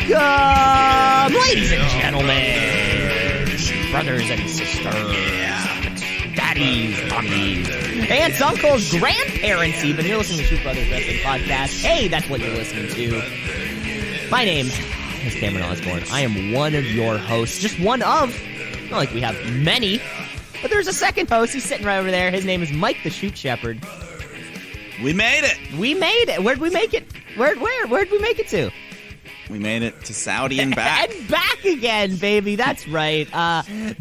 Welcome, ladies and gentlemen, brothers and sisters, daddies, mommies, aunts, uncles, grandparents even. You're listening to Shoot Brothers Wrestling Podcast. Hey, that's what you're listening to. My name is Cameron Osborne. I am one of your hosts, just one of, not like we have many, but there's a second host. He's sitting right over there. His name is Mike the Shoot Shepherd. We made it. We made it. Where'd we make it? Where'd we make it to? We made it to Saudi and back. And back again, baby. That's right.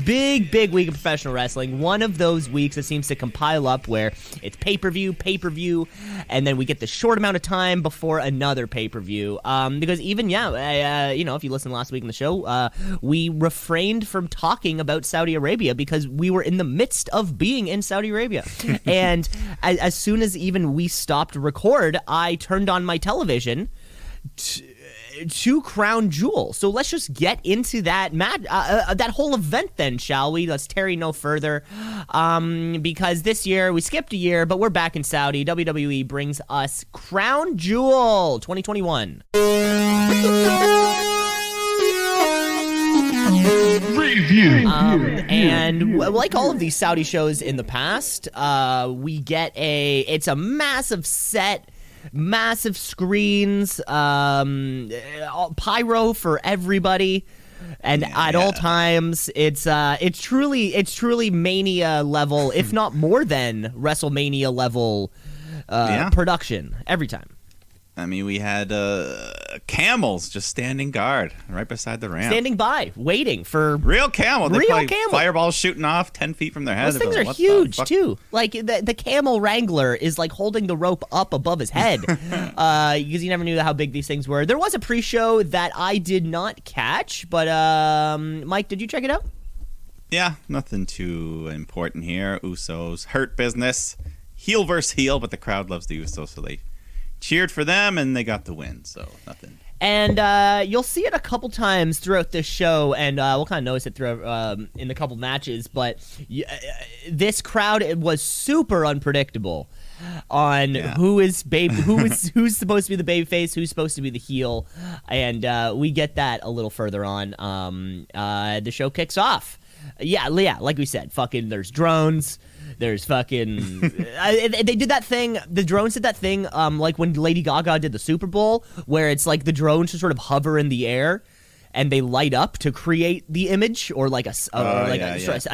Big week of professional wrestling. One of those weeks that seems to compile up where it's pay-per-view, and then we get the short amount of time before another pay-per-view. Because even, if you listened last week in the show, we refrained from talking about Saudi Arabia because we were in the midst of being in Saudi Arabia. And as soon as even we stopped record, I turned on my television to Crown Jewel. So let's just get into that that whole event then, shall we? Let's tarry no further. Because this year, we skipped a year, but we're back in Saudi. WWE brings us Crown Jewel 2021. Review. And like all of these Saudi shows in the past, we get it's a massive set, massive screens, pyro for everybody, and at all times, it's truly Mania level, if not more than WrestleMania level production every time. I mean, we had camels just standing guard right beside the ramp. Standing by, waiting for... Real camel. Real camel. Fireballs shooting off 10 feet from their head. Those things are huge, too. Like, the camel wrangler is, like, holding the rope up above his head. Because you never knew how big these things were. There was a pre-show that I did not catch, but, Mike, did you check it out? Yeah, nothing too important here. Usos, hurt business. Heel versus heel, but the crowd loves the Usos, so they cheered for them, and they got the win, so nothing. And you'll see it a couple times throughout this show, and we'll kind of notice it throughout in the couple matches, but this crowd, it was super unpredictable on who's supposed to be the babyface, who's supposed to be the heel, and we get that a little further on. The show kicks off. Yeah, like we said, fucking there's drones. There's fucking... they did that thing... The drones did that thing like when Lady Gaga did the Super Bowl, where it's like the drones just sort of hover in the air and they light up to create the image, or like a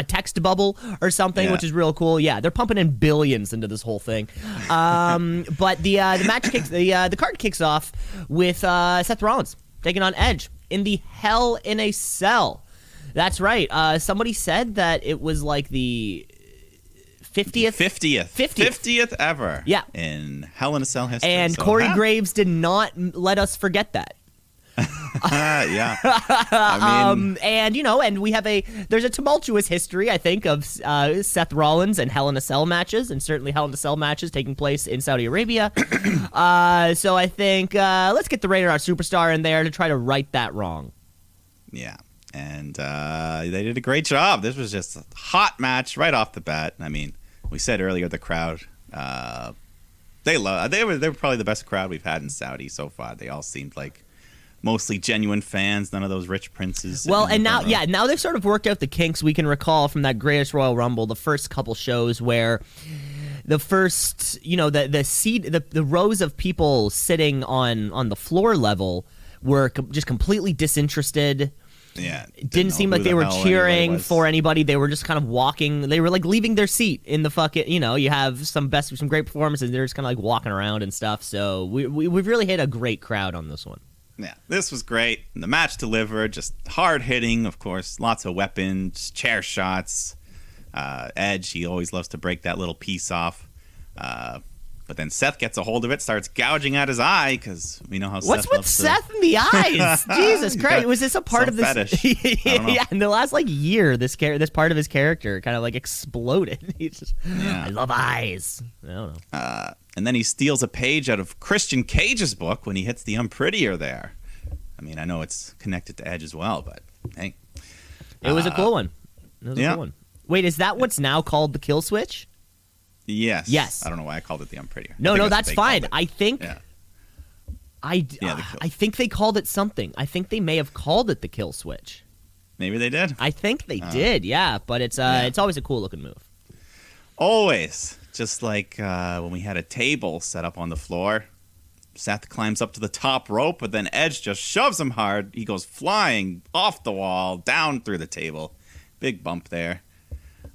text bubble or something, which is real cool. Yeah, they're pumping in billions into this whole thing. But the match kicks... The card kicks off with Seth Rollins taking on Edge in the Hell in a Cell. That's right. Somebody said that it was like the... 50th ever. Yeah. In Hell in a Cell history. And so Corey Graves did not let us forget that. Yeah. I mean, and we have there's a tumultuous history, I think, of Seth Rollins and Hell in a Cell matches, and certainly Hell in a Cell matches taking place in Saudi Arabia. So I think let's get the Rated R Superstar in there to try to right that wrong. Yeah. And they did a great job. This was just a hot match right off the bat. I mean, we said earlier the crowd, they were probably the best crowd we've had in Saudi so far. They all seemed like mostly genuine fans, none of those rich princes. Well, and now they've sort of worked out the kinks. We can recall from that Greatest Royal Rumble, the first couple shows where the first, the rows of people sitting on the floor level were just completely disinterested. Yeah, it didn't seem like they were cheering for anybody. They were just kind of walking. They were like leaving their seat in the fucking. You have some great performances. They're just kind of like walking around and stuff. So we've really hit a great crowd on this one. Yeah, this was great. The match delivered, just hard hitting, of course, lots of weapons, chair shots. Edge, he always loves to break that little piece off. But then Seth gets a hold of it, starts gouging at his eye, because we know how What's Seth with Seth in the eyes? Jesus Christ. Was this a part of this? Fetish. Yeah, in the last year, this part of his character kind of exploded. He's just, I love eyes. I don't know. And then he steals a page out of Christian Cage's book when he hits the Unprettier there. I mean, I know it's connected to Edge as well, but hey. It was a cool one. Cool one. Wait, is that what's now called the kill switch? Yes. Yes. I don't know why I called it the Unprettier. No, that's fine. I think I think they called it something. I think they may have called it the kill switch. Maybe they did. I think they did, yeah. But it's always a cool looking move. Always. Just like when we had a table set up on the floor. Seth climbs up to the top rope, but then Edge just shoves him hard. He goes flying off the wall, down through the table. Big bump there.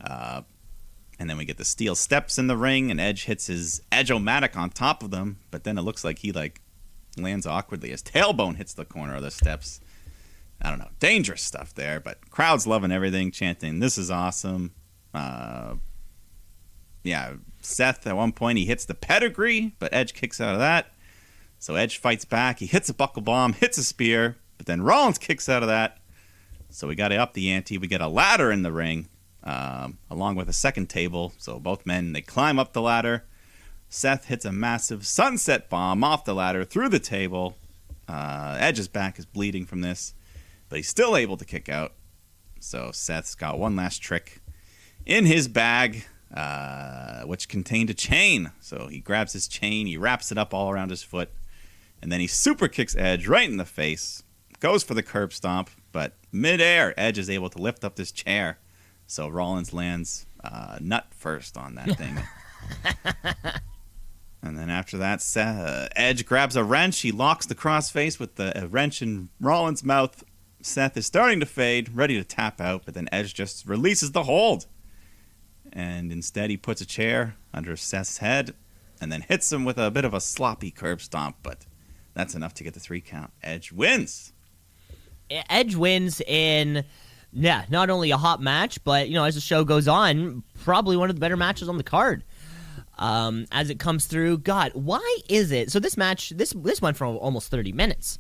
And then we get the steel steps in the ring, and Edge hits his Edge-O-Matic on top of them. But then it looks like he lands awkwardly. His tailbone hits the corner of the steps. I don't know. Dangerous stuff there, but crowd's loving everything, chanting, "This is awesome." Seth, at one point, he hits the pedigree, but Edge kicks out of that. So Edge fights back. He hits a buckle bomb, hits a spear, but then Rollins kicks out of that. So we got to up the ante. We get a ladder in the ring, along with a second table. So both men, they climb up the ladder. Seth hits a massive sunset bomb off the ladder through the table. Edge's back is bleeding from this, but he's still able to kick out. So Seth's got one last trick in his bag, which contained a chain. So he grabs his chain, he wraps it up all around his foot, and then he super kicks Edge right in the face, goes for the curb stomp, but midair, Edge is able to lift up this chair. So Rollins lands nut first on that thing. And then after that, Edge grabs a wrench. He locks the crossface with the wrench in Rollins' mouth. Seth is starting to fade, ready to tap out, but then Edge just releases the hold. And instead, he puts a chair under Seth's head and then hits him with a bit of a sloppy curb stomp, but that's enough to get the 3 count. Edge wins. Edge wins in, not only a hot match, but, as the show goes on, probably one of the better matches on the card. As it comes through, God, why is it? So this match, this went for almost 30 minutes.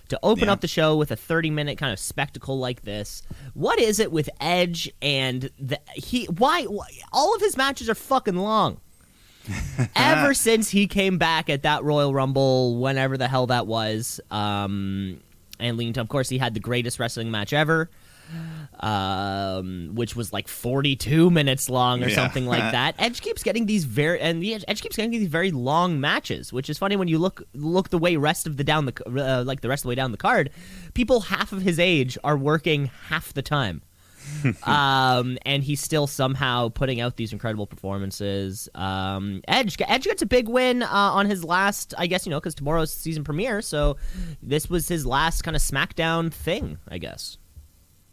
To open up the show with a 30-minute kind of spectacle like this, what is it with Edge and why all of his matches are fucking long? Ever since he came back at that Royal Rumble, whenever the hell that was, and of course, he had the greatest wrestling match ever, which was like 42 minutes long or something like that. Edge keeps getting these very long matches, which is funny when you look the way rest of the way down the card. People half of his age are working half the time. And he's still somehow putting out these incredible performances. Edge gets a big win on his last, I guess, because tomorrow's season premiere, so this was his last kind of SmackDown thing, I guess.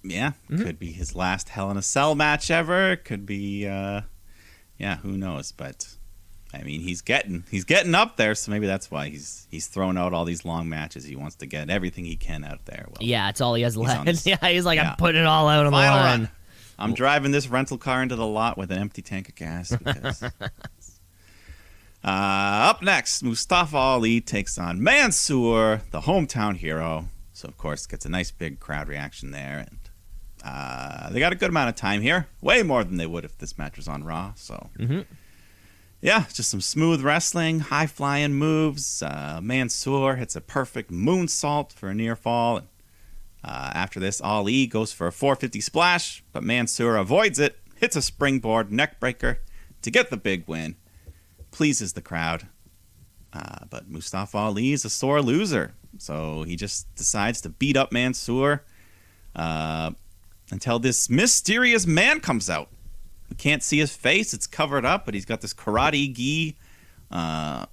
Yeah, could be his last Hell in a Cell match ever. Could be, who knows? But I mean, he's getting up there, so maybe that's why he's throwing out all these long matches. He wants to get everything he can out there. Well, yeah, it's all he has left. He's like, I'm putting it all out on the line. Run. I'm driving this rental car into the lot with an empty tank of gas. Because... up next, Mustafa Ali takes on Mansoor, the hometown hero. So of course, gets a nice big crowd reaction there, and they got a good amount of time here, way more than they would if this match was on Raw. So. Yeah, just some smooth wrestling, high-flying moves. Mansoor hits a perfect moonsault for a near fall. After this, Ali goes for a 450 splash, but Mansoor avoids it, hits a springboard neckbreaker to get the big win. Pleases the crowd. But Mustafa Ali is a sore loser, so he just decides to beat up Mansoor until this mysterious man comes out. We can't see his face. It's covered up, but he's got this karate gi, and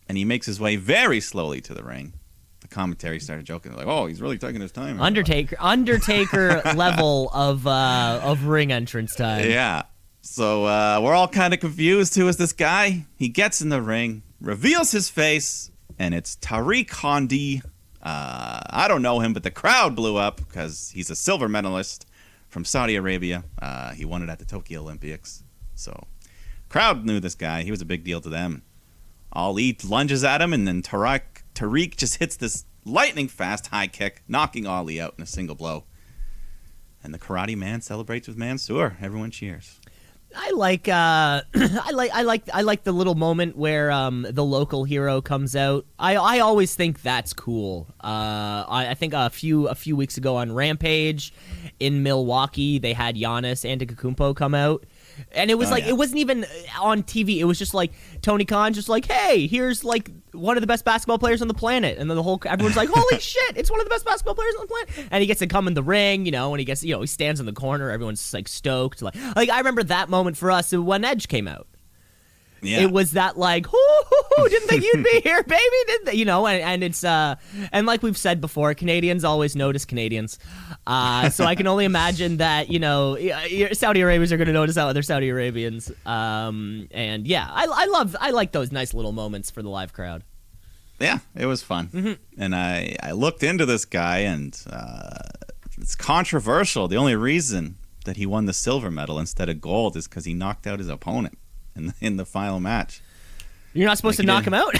he makes his way very slowly to the ring. The commentary started joking, like, "Oh, he's really taking his time." Undertaker level of ring entrance time. Yeah. So we're all kind of confused. Who is this guy? He gets in the ring, reveals his face, and it's Tariq Handi. I don't know him, but the crowd blew up because he's a silver medalist from Saudi Arabia. He won it at the Tokyo Olympics. So crowd knew this guy. He was a big deal to them. Ali lunges at him, and then Tariq just hits this lightning fast high kick, knocking Ali out in a single blow. And the Karate Man celebrates with Mansoor. Everyone cheers. I like the little moment where the local hero comes out. I always think that's cool. I think a few weeks ago on Rampage in Milwaukee, they had Giannis Antetokounmpo come out, And it was it wasn't even on TV. It was just like Tony Khan just like, hey, here's like one of the best basketball players on the planet. And then everyone's like, holy shit, it's one of the best basketball players on the planet. And he gets to come in the ring, and he gets, he stands in the corner. Everyone's like stoked. Like I remember that moment for us when Edge came out. Yeah. It was that like, didn't think you'd be here, baby, didn't they? And it's and like we've said before, Canadians always notice Canadians. So I can only imagine that Saudi Arabians are going to notice other Saudi Arabians. And yeah, I like those nice little moments for the live crowd. Yeah, it was fun. Mm-hmm. And I looked into this guy, and it's controversial. The only reason that he won the silver medal instead of gold is because he knocked out his opponent in the final match. You're not supposed to knock him out?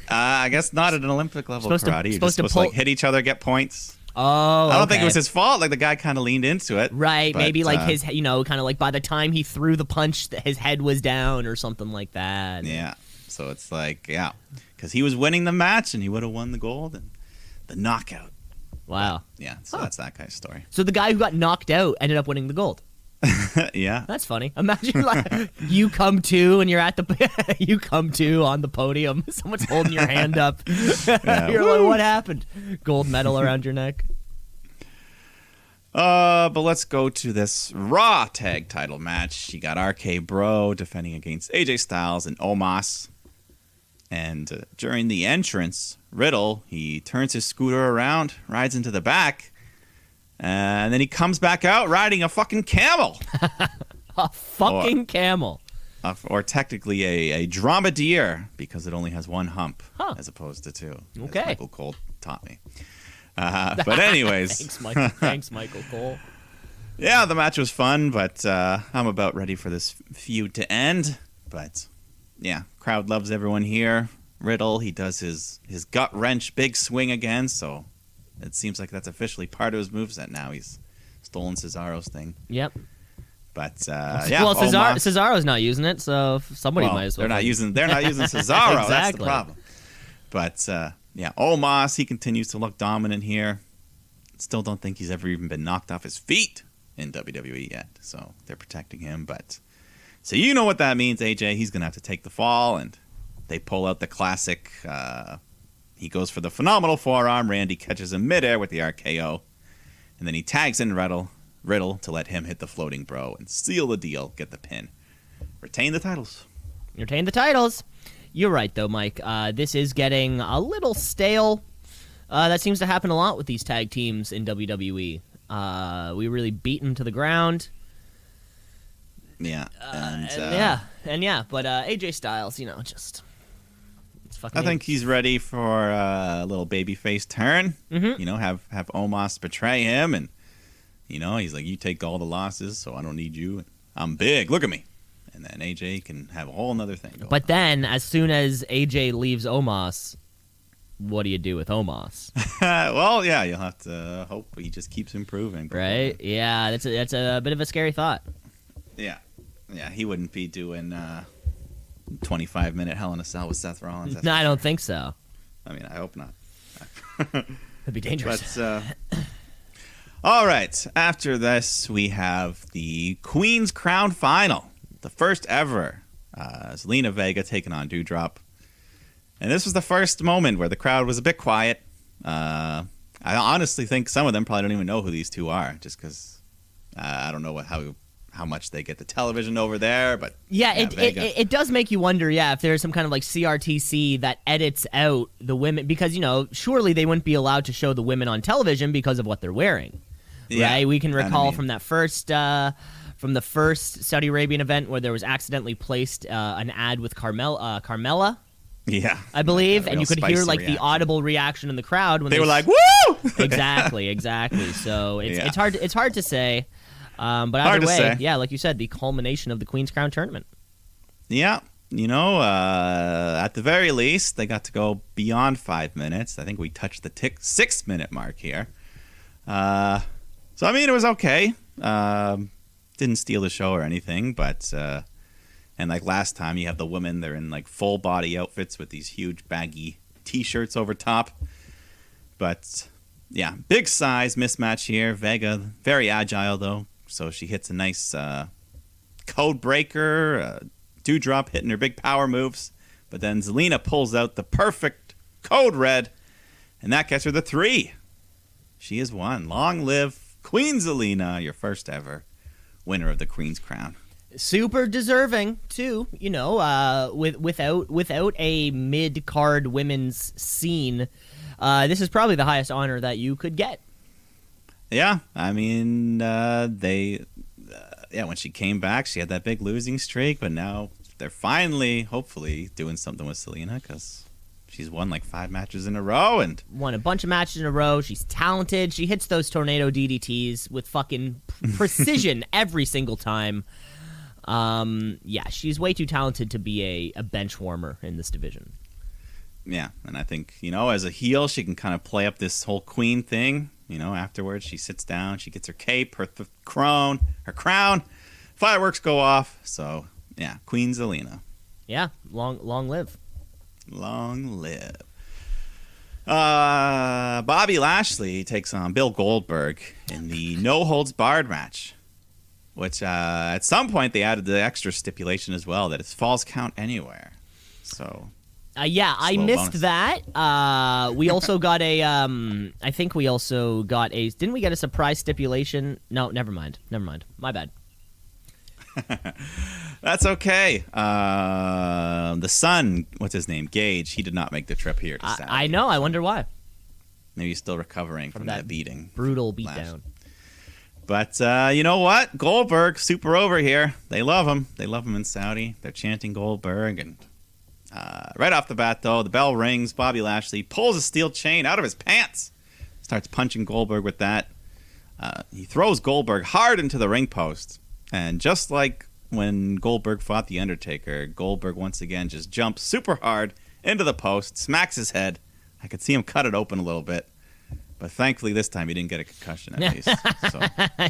I guess not at an Olympic level karate. You're just supposed to hit each other, get points. Oh, I don't think it was his fault. Like the guy kind of leaned into it. Right. But, maybe like his, kind of like by the time he threw the punch, his head was down or something like that. Yeah. So it's like, because he was winning the match and he would have won the gold and the knockout. Wow. But, yeah. So that's that guy's story. So the guy who got knocked out ended up winning the gold. Yeah, that's funny. Imagine like you come to and you're at you come to on the podium. Someone's holding your hand up. Yeah, you're like, what happened? Gold medal around your neck. But let's go to this Raw tag title match. You got RK Bro defending against AJ Styles and Omos. And during the entrance, Riddle, he turns his scooter around, rides into the back. And then he comes back out riding a fucking camel. A fucking camel. Or technically a dromedary, because it only has one hump as opposed to two. Okay. As Michael Cole taught me. But anyways. Thanks, Michael Cole. Yeah, the match was fun, but I'm about ready for this feud to end. But yeah, crowd loves everyone here. Riddle, he does his gut wrench big swing again, so it seems like that's officially part of his moveset now. He's stolen Cesaro's thing. Yep. But well, Cesaro's not using it, so somebody might as well. They're not using Cesaro. Exactly. That's the problem. But Omos, he continues to look dominant here. Still don't think he's ever even been knocked off his feet in WWE yet. So they're protecting him. But so you know what that means, AJ. He's gonna have to take the fall, and they pull out the classic. He goes for the phenomenal forearm. Randy catches him midair with the RKO. And then he tags in Riddle to let him hit the floating bro and seal the deal, get the pin. Retain the titles. Retain the titles. You're right, though, Mike. This is getting a little stale. That seems to happen a lot with these tag teams in WWE. We really beat them to the ground. Yeah. But AJ Styles, just... I think he's ready for a little babyface turn. Mm-hmm. Have Omos betray him, and he's like, you take all the losses, so I don't need you. I'm big. Look at me. And then AJ can have a whole nother thing. But then, as soon as AJ leaves Omos, what do you do with Omos? Well, yeah, you'll have to hope he just keeps improving. Right? Yeah, that's a bit of a scary thought. Yeah, he wouldn't be doing 25-minute Hell in a Cell with Seth Rollins. No, I don't think so. I mean, I hope not. That'd be dangerous. But, all right. After this, we have the Queen's Crown Final. The first ever. Zelina Vega taking on Doudrop. And this was the first moment where the crowd was a bit quiet. I honestly think some of them probably don't even know who these two are, just because I don't know how much they get the television over there, but it does make you wonder, if there's some kind of like CRTC that edits out the women, because surely they wouldn't be allowed to show the women on television because of what they're wearing, right? We can recall from that first from the first Saudi Arabian event where there was accidentally placed an ad with Carmella. Yeah, I believe, and you could hear like the audible reaction in the crowd when they were like, "Woo!" Exactly. So it's hard to say. But either way, like you said, the culmination of the Queen's Crown tournament. Yeah, at the very least, they got to go beyond 5 minutes. I think we touched the 6-minute mark here. So, I mean, it was okay. Didn't steal the show or anything, but... and like last time, you have the women, they're in like full body outfits with these huge baggy T-shirts over top. But, yeah, big size mismatch here. Vega, very agile, though. So she hits a nice code breaker, dewdrop hitting her big power moves. But then Zelina pulls out the perfect code red, and that gets her the 3. She has won. Long live Queen Zelina, your first ever winner of the Queen's Crown. Super deserving too, without a mid-card women's scene. This is probably the highest honor that you could get. Yeah, I mean, when she came back, she had that big losing streak, but now they're finally, hopefully, doing something with Zelina because she's won like 5 matches in a row and won a bunch of matches in a row. She's talented. She hits those tornado DDTs with fucking precision every single time. She's way too talented to be a bench warmer in this division. Yeah, and I think, as a heel, she can kind of play up this whole queen thing. Afterwards, she sits down, she gets her cape, her crown, fireworks go off. So, yeah, Queen Zelina. Yeah, long live. Long live. Bobby Lashley takes on Bill Goldberg in the No Holds Barred match, which at some point they added the extra stipulation as well that it's falls count anywhere. So... I missed bonus. That. We also got a. I think we also got a. Didn't we get a surprise stipulation? No, never mind. My bad. That's okay. The son, what's his name? Gage. He did not make the trip here to Saudi. I know. I wonder why. Maybe he's still recovering from that beating. Brutal beatdown. But you know what? Goldberg, super over here. They love him. They love him in Saudi. They're chanting Goldberg and. Right off the bat, though, the bell rings. Bobby Lashley pulls a steel chain out of his pants. Starts punching Goldberg with that. He throws Goldberg hard into the ring post. And just like when Goldberg fought The Undertaker, Goldberg once again just jumps super hard into the post, smacks his head. I could see him cut it open a little bit. But thankfully, this time he didn't get a concussion at least. So,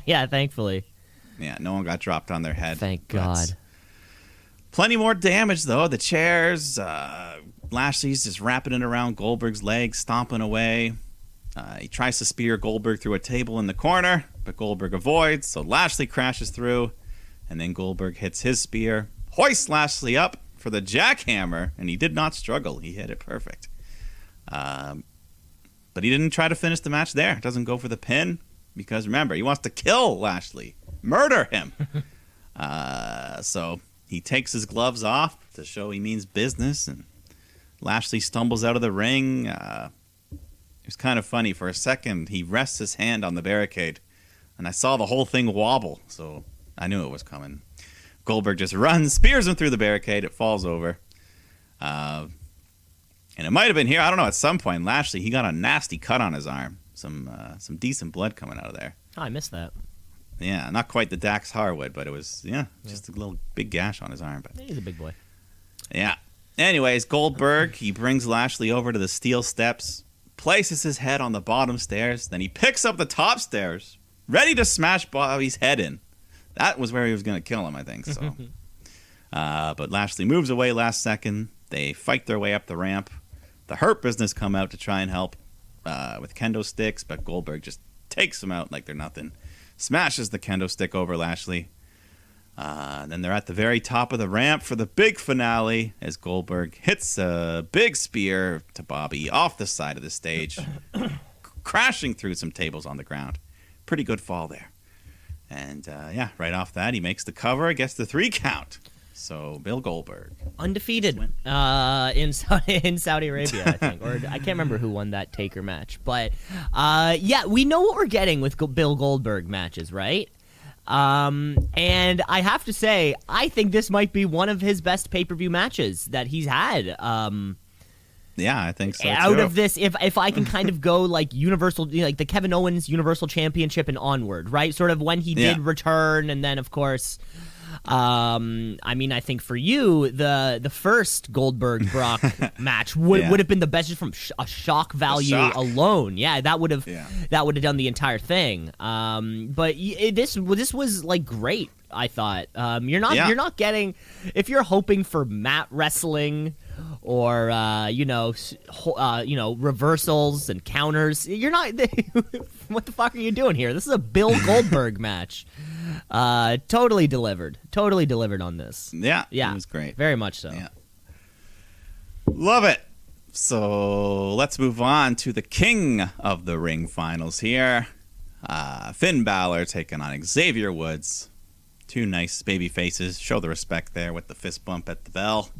yeah, thankfully. Yeah, no one got dropped on their head. Thank God. Plenty more damage, though. The chairs, Lashley's just wrapping it around Goldberg's legs, stomping away. He tries to spear Goldberg through a table in the corner, but Goldberg avoids, so Lashley crashes through, and then Goldberg hits his spear, hoists Lashley up for the jackhammer, and he did not struggle. He hit it perfect. But he didn't try to finish the match there. Doesn't go for the pin, because remember, he wants to kill Lashley, murder him. So... he takes his gloves off to show he means business, and Lashley stumbles out of the ring. It was kind of funny. For a second, he rests his hand on the barricade, and I saw the whole thing wobble, so I knew it was coming. Goldberg just runs, spears him through the barricade. It falls over. And it might have been here. I don't know. At some point, Lashley, he got a nasty cut on his arm. Some decent blood coming out of there. Oh, I missed that. Yeah, not quite the Dax Harwood, but it was, just a little big gash on his arm. But he's a big boy. Yeah. Anyways, Goldberg, he brings Lashley over to the steel steps, places his head on the bottom stairs, then he picks up the top stairs, ready to smash Bobby's head in. That was where he was going to kill him, I think. So, but Lashley moves away last second. They fight their way up the ramp. The Hurt Business come out to try and help with kendo sticks, but Goldberg just takes them out like they're nothing. Smashes the kendo stick over Lashley. Then they're at the very top of the ramp for the big finale as Goldberg hits a big spear to Bobby off the side of the stage, crashing through some tables on the ground. Pretty good fall there. And right off that, he makes the cover, gets the 3 count. So Bill Goldberg. Undefeated in Saudi Arabia, I think. Or I can't remember who won that Taker match. But, we know what we're getting with Bill Goldberg matches, right? And I have to say, I think this might be one of his best pay-per-view matches that he's had. Yeah, I think so, out too. of this, if I can kind of go like Universal, like the Kevin Owens Universal Championship and onward, right? Sort of when he did return, and then, of course... I think for you, the first Goldberg Brock match would have been the best just from a shock value alone. Yeah, that would have done the entire thing. But this was like great. I thought you're not getting, if you're hoping for mat wrestling or reversals and counters, you're not. What the fuck are you doing here? This is a Bill Goldberg match. Totally delivered on this. Yeah, Yeah, it was great. Very much so. Yeah. Love it. So let's move on to the King of the Ring finals here. Finn Balor taking on Xavier Woods. Two nice baby faces. Show the respect there with the fist bump at the bell.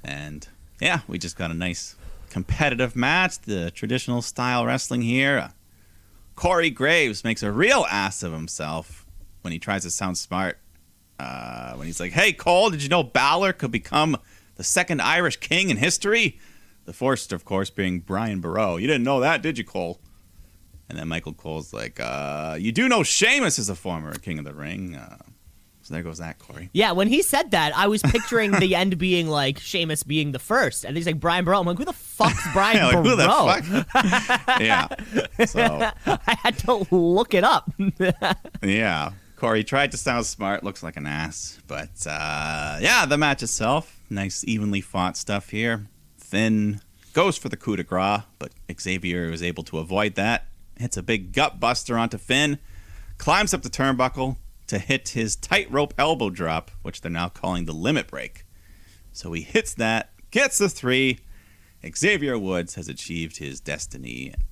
And yeah, we just got a nice competitive match. The traditional style wrestling here. Corey Graves makes a real ass of himself when he tries to sound smart. When he's like, "Hey, Cole, did you know Balor could become the second Irish king in history?" The first, of course, being Brian Barrow. You didn't know that, did you, Cole? And then Michael Cole's like, "You do know Sheamus is a former King of the Ring." So there goes that, Corey. Yeah, when he said that, I was picturing the end being like Sheamus being the first. And he's like, Brian Barrow. I'm like, who the fuck's Brian Yeah, like, Barrow? who the fuck? Yeah. So, I had to look it up. yeah. Corey tried to sound smart. Looks like an ass. But, yeah, the match itself. Nice, evenly fought stuff here. Finn goes for the coup de grace, but Xavier was able to avoid that. Hits a big gut buster onto Finn. Climbs up the turnbuckle to hit his tightrope elbow drop, which they're now calling the limit break. So he hits that, gets the 3. Xavier Woods has achieved his destiny, and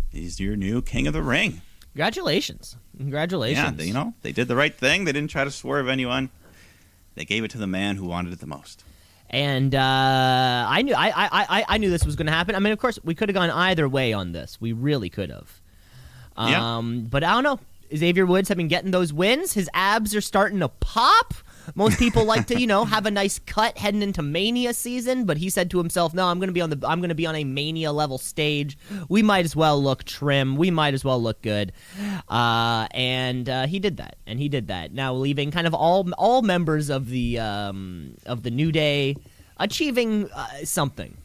he's your new King of the Ring. Congratulations. Yeah, they did the right thing. They didn't try to swerve anyone. They gave it to the man who wanted it the most. And I knew this was going to happen. I mean, of course, we could have gone either way on this. We really could have. But I don't know. Xavier Woods have been getting those wins. His abs are starting to pop. Most people like to, have a nice cut heading into Mania season, but he said to himself, "No, I'm going to be on a Mania level stage. We might as well look trim. We might as well look good." And he did that. Now leaving kind of all members of the New Day achieving something.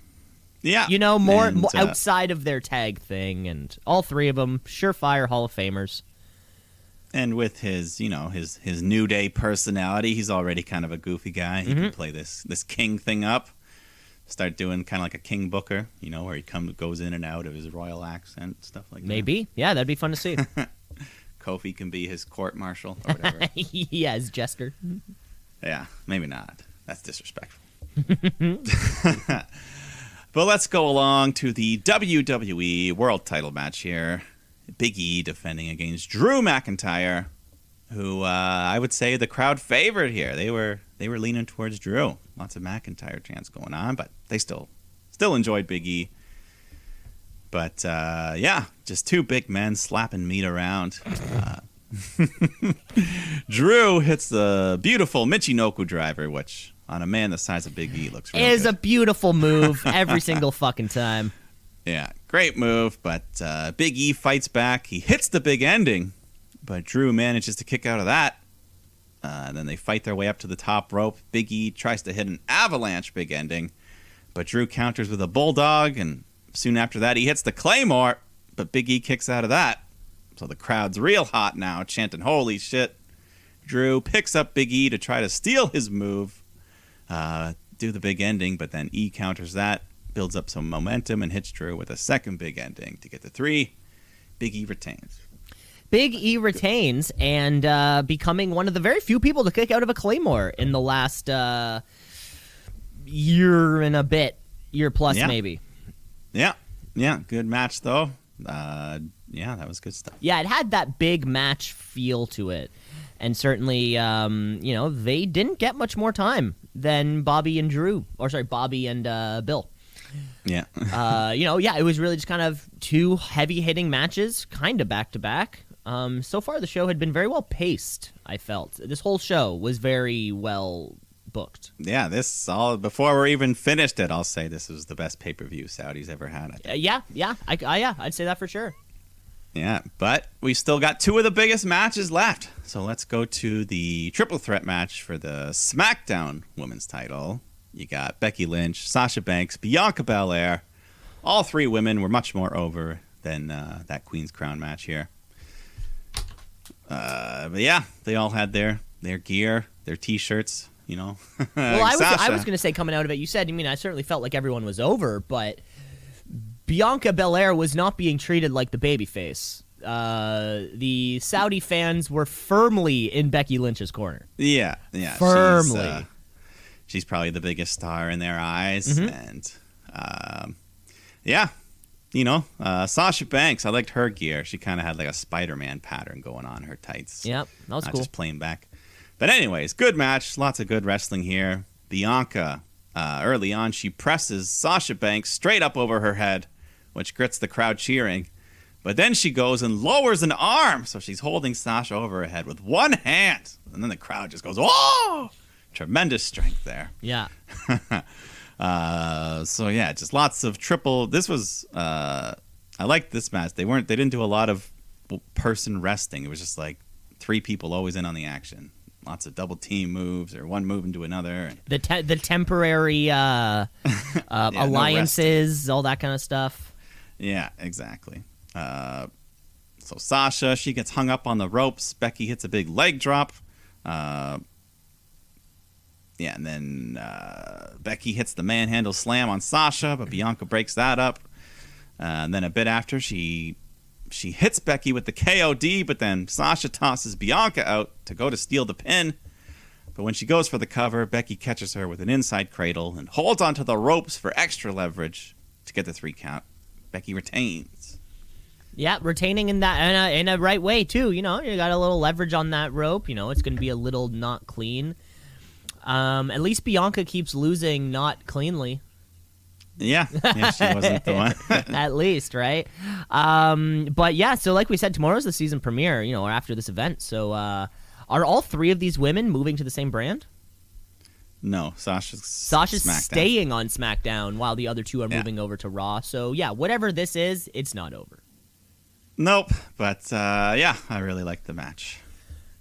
Yeah. More outside of their tag thing, and all 3 of them surefire Hall of Famers. And with his New Day personality, he's already kind of a goofy guy. He can play this king thing up. Start doing kind of like a King Booker, where he goes in and out of his royal accent, stuff like that. Maybe. Yeah, that'd be fun to see. Kofi can be his court marshal or whatever. Yeah, his jester. Yeah, maybe not. That's disrespectful. But let's go along to the WWE World Title match here. Big E defending against Drew McIntyre, who I would say the crowd favored here. They were leaning towards Drew. Lots of McIntyre chants going on, but they still enjoyed Big E. But yeah, just 2 big men slapping meat around. Drew hits the beautiful Michinoku driver, which on a man the size of Big E looks really good. It is a beautiful move every single fucking time. Yeah, great move, but Big E fights back. He hits the big ending, but Drew manages to kick out of that. And then they fight their way up to the top rope. Big E tries to hit an avalanche big ending, but Drew counters with a bulldog, and soon after that he hits the Claymore, but Big E kicks out of that. So the crowd's real hot now, chanting, "Holy shit." Drew picks up Big E to try to steal his move, do the big ending, but then E counters that. Builds up some momentum and hits Drew with a second big ending to get the 3. Big E retains. Big E retains and becoming one of the very few people to kick out of a Claymore in the last year and a bit, year plus maybe. Yeah, good match though. Yeah, that was good stuff. Yeah, it had that big match feel to it, and certainly, they didn't get much more time than Bobby and Bill. Yeah. It was really just kind of 2 heavy-hitting matches, kind of back-to-back. So far, the show had been very well paced, I felt. This whole show was very well booked. Yeah, before we're even finished it, I'll say this was the best pay-per-view Saudi's ever had. I'd say that for sure. Yeah, but we still got 2 of the biggest matches left. So let's go to the triple threat match for the Smackdown Women's title. You got Becky Lynch, Sasha Banks, Bianca Belair. All 3 women were much more over than that Queen's Crown match here. But yeah, they all had their gear, their T-shirts, Well, I was going to say coming out of it, you said, I certainly felt like everyone was over, but Bianca Belair was not being treated like the babyface the Saudi fans were firmly in Becky Lynch's corner. Yeah. Firmly. She's probably the biggest star in their eyes. Mm-hmm. And, Sasha Banks, I liked her gear. She kind of had like a Spider-Man pattern going on her tights. Yep, that was Not cool. just plain back. But anyways, good match. Lots of good wrestling here. Bianca, early on, she presses Sasha Banks straight up over her head, which grits the crowd cheering. But then she goes and lowers an arm. So she's holding Sasha over her head with one hand. And then the crowd just goes, "Oh!" Tremendous strength there. Yeah. Just lots of triple. This was I liked this match. They didn't do a lot of person resting. It was just like 3 people always in on the action. Lots of double team moves or one move into another. The temporary alliances, all that kind of stuff. Yeah, exactly. So Sasha, she gets hung up on the ropes. Becky hits a big leg drop. And then Becky hits the manhandle slam on Sasha, but Bianca breaks that up. And then a bit after, she hits Becky with the KOD, but then Sasha tosses Bianca out to go to steal the pin. But when she goes for the cover, Becky catches her with an inside cradle and holds onto the ropes for extra leverage to get the 3 count. Becky retains. Yeah, retaining in a right way too. You got a little leverage on that rope. It's going to be a little not clean. At least Bianca keeps losing not cleanly. Yeah, she wasn't the one. At least, right? But yeah, so like we said, tomorrow's the season premiere, or after this event. So are all 3 of these women moving to the same brand? No, Sasha's SmackDown. Staying on SmackDown while the other 2 are moving over to Raw. So yeah, whatever this is, it's not over. Nope, but I really liked the match.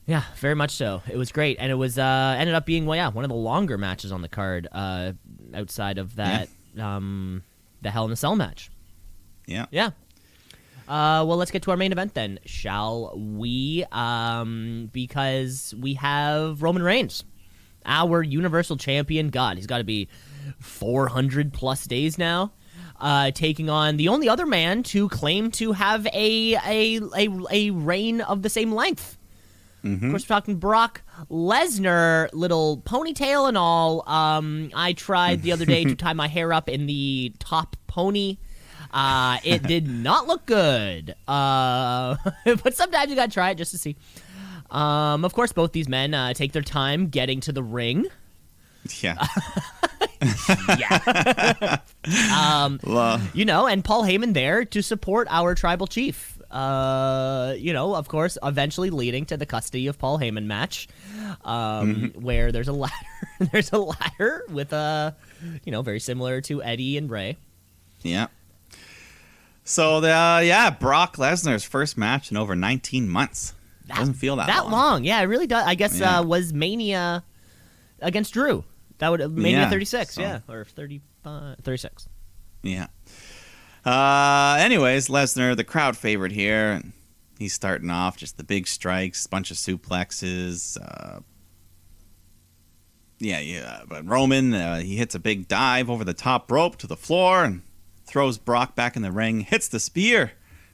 Yeah, very much so. It was great, and it was ended up being one of the longer matches on the card outside of that the Hell in a Cell match. Yeah. Yeah. Well, let's get to our main event then, shall we? Because we have Roman Reigns, our Universal Champion. God, he's got to be 400 plus days now. Taking on the only other man to claim to have a reign of the same length. Mm-hmm. Of course, we're talking Brock Lesnar, little ponytail and all. I tried the other day to tie my hair up in the top pony. It did not look good. But sometimes you gotta try it just to see. Of course, both these men take their time getting to the ring. Yeah. Yeah. And Paul Heyman there to support our tribal chief. Of course, eventually leading to the custody of Paul Heyman match, where there's a ladder. There's a ladder with very similar to Eddie and Ray. Yeah. So Brock Lesnar's first match in over 19 months. Doesn't feel that long. Yeah, it really does. I guess was Mania against Drew. That would Mania 36, or 36. Yeah. Anyways, Lesnar, the crowd favorite here, and he's starting off just the big strikes, bunch of suplexes. But Roman, he hits a big dive over the top rope to the floor and throws Brock back in the ring, hits the spear,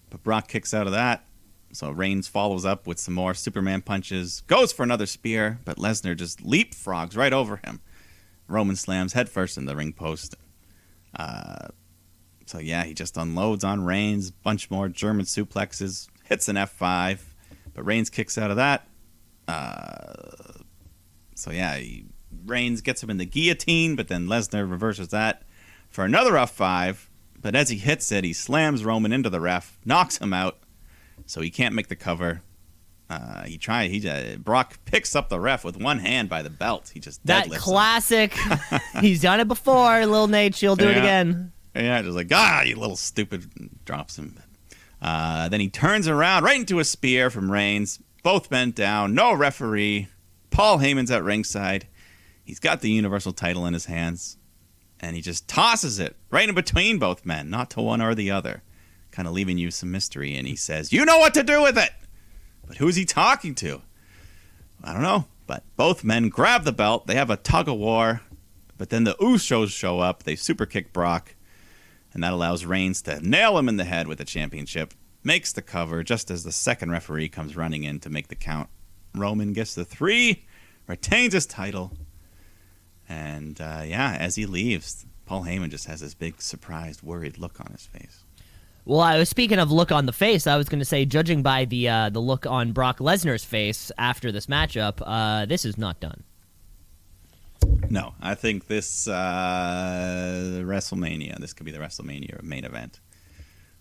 but Brock kicks out of that. So Reigns follows up with some more Superman punches, goes for another spear, but Lesnar just leapfrogs right over him. Roman slams headfirst in the ring post. He just unloads on Reigns, bunch more German suplexes, hits an F5, but Reigns kicks out of that. Reigns gets him in the guillotine, but then Lesnar reverses that for another F5, but as he hits it, he slams Roman into the ref, knocks him out, so he can't make the cover. Brock picks up the ref with one hand by the belt. He just deadlifts that classic. He's done it before. Little Nate, she'll do it again. Yeah, just like you little stupid. Drops him. Then he turns around right into a spear from Reigns. Both men down. No referee. Paul Heyman's at ringside. He's got the Universal title in his hands, and he just tosses it right in between both men, not to one or the other, kind of leaving you some mystery. And he says, "You know what to do with it." But who's he talking to? I don't know. But both men grab the belt. They have a tug of war. But then the Usos show up. They super kick Brock. And that allows Reigns to nail him in the head with the championship. makes the cover just as the second referee comes running in to make the count. Roman gets the 3, retains his title, and as he leaves, Paul Heyman just has this big, surprised, worried look on his face. Well, I was speaking of look on the face. I was going to say, judging by the look on Brock Lesnar's face after this matchup, this is not done. No, I think this WrestleMania, this could be the WrestleMania main event.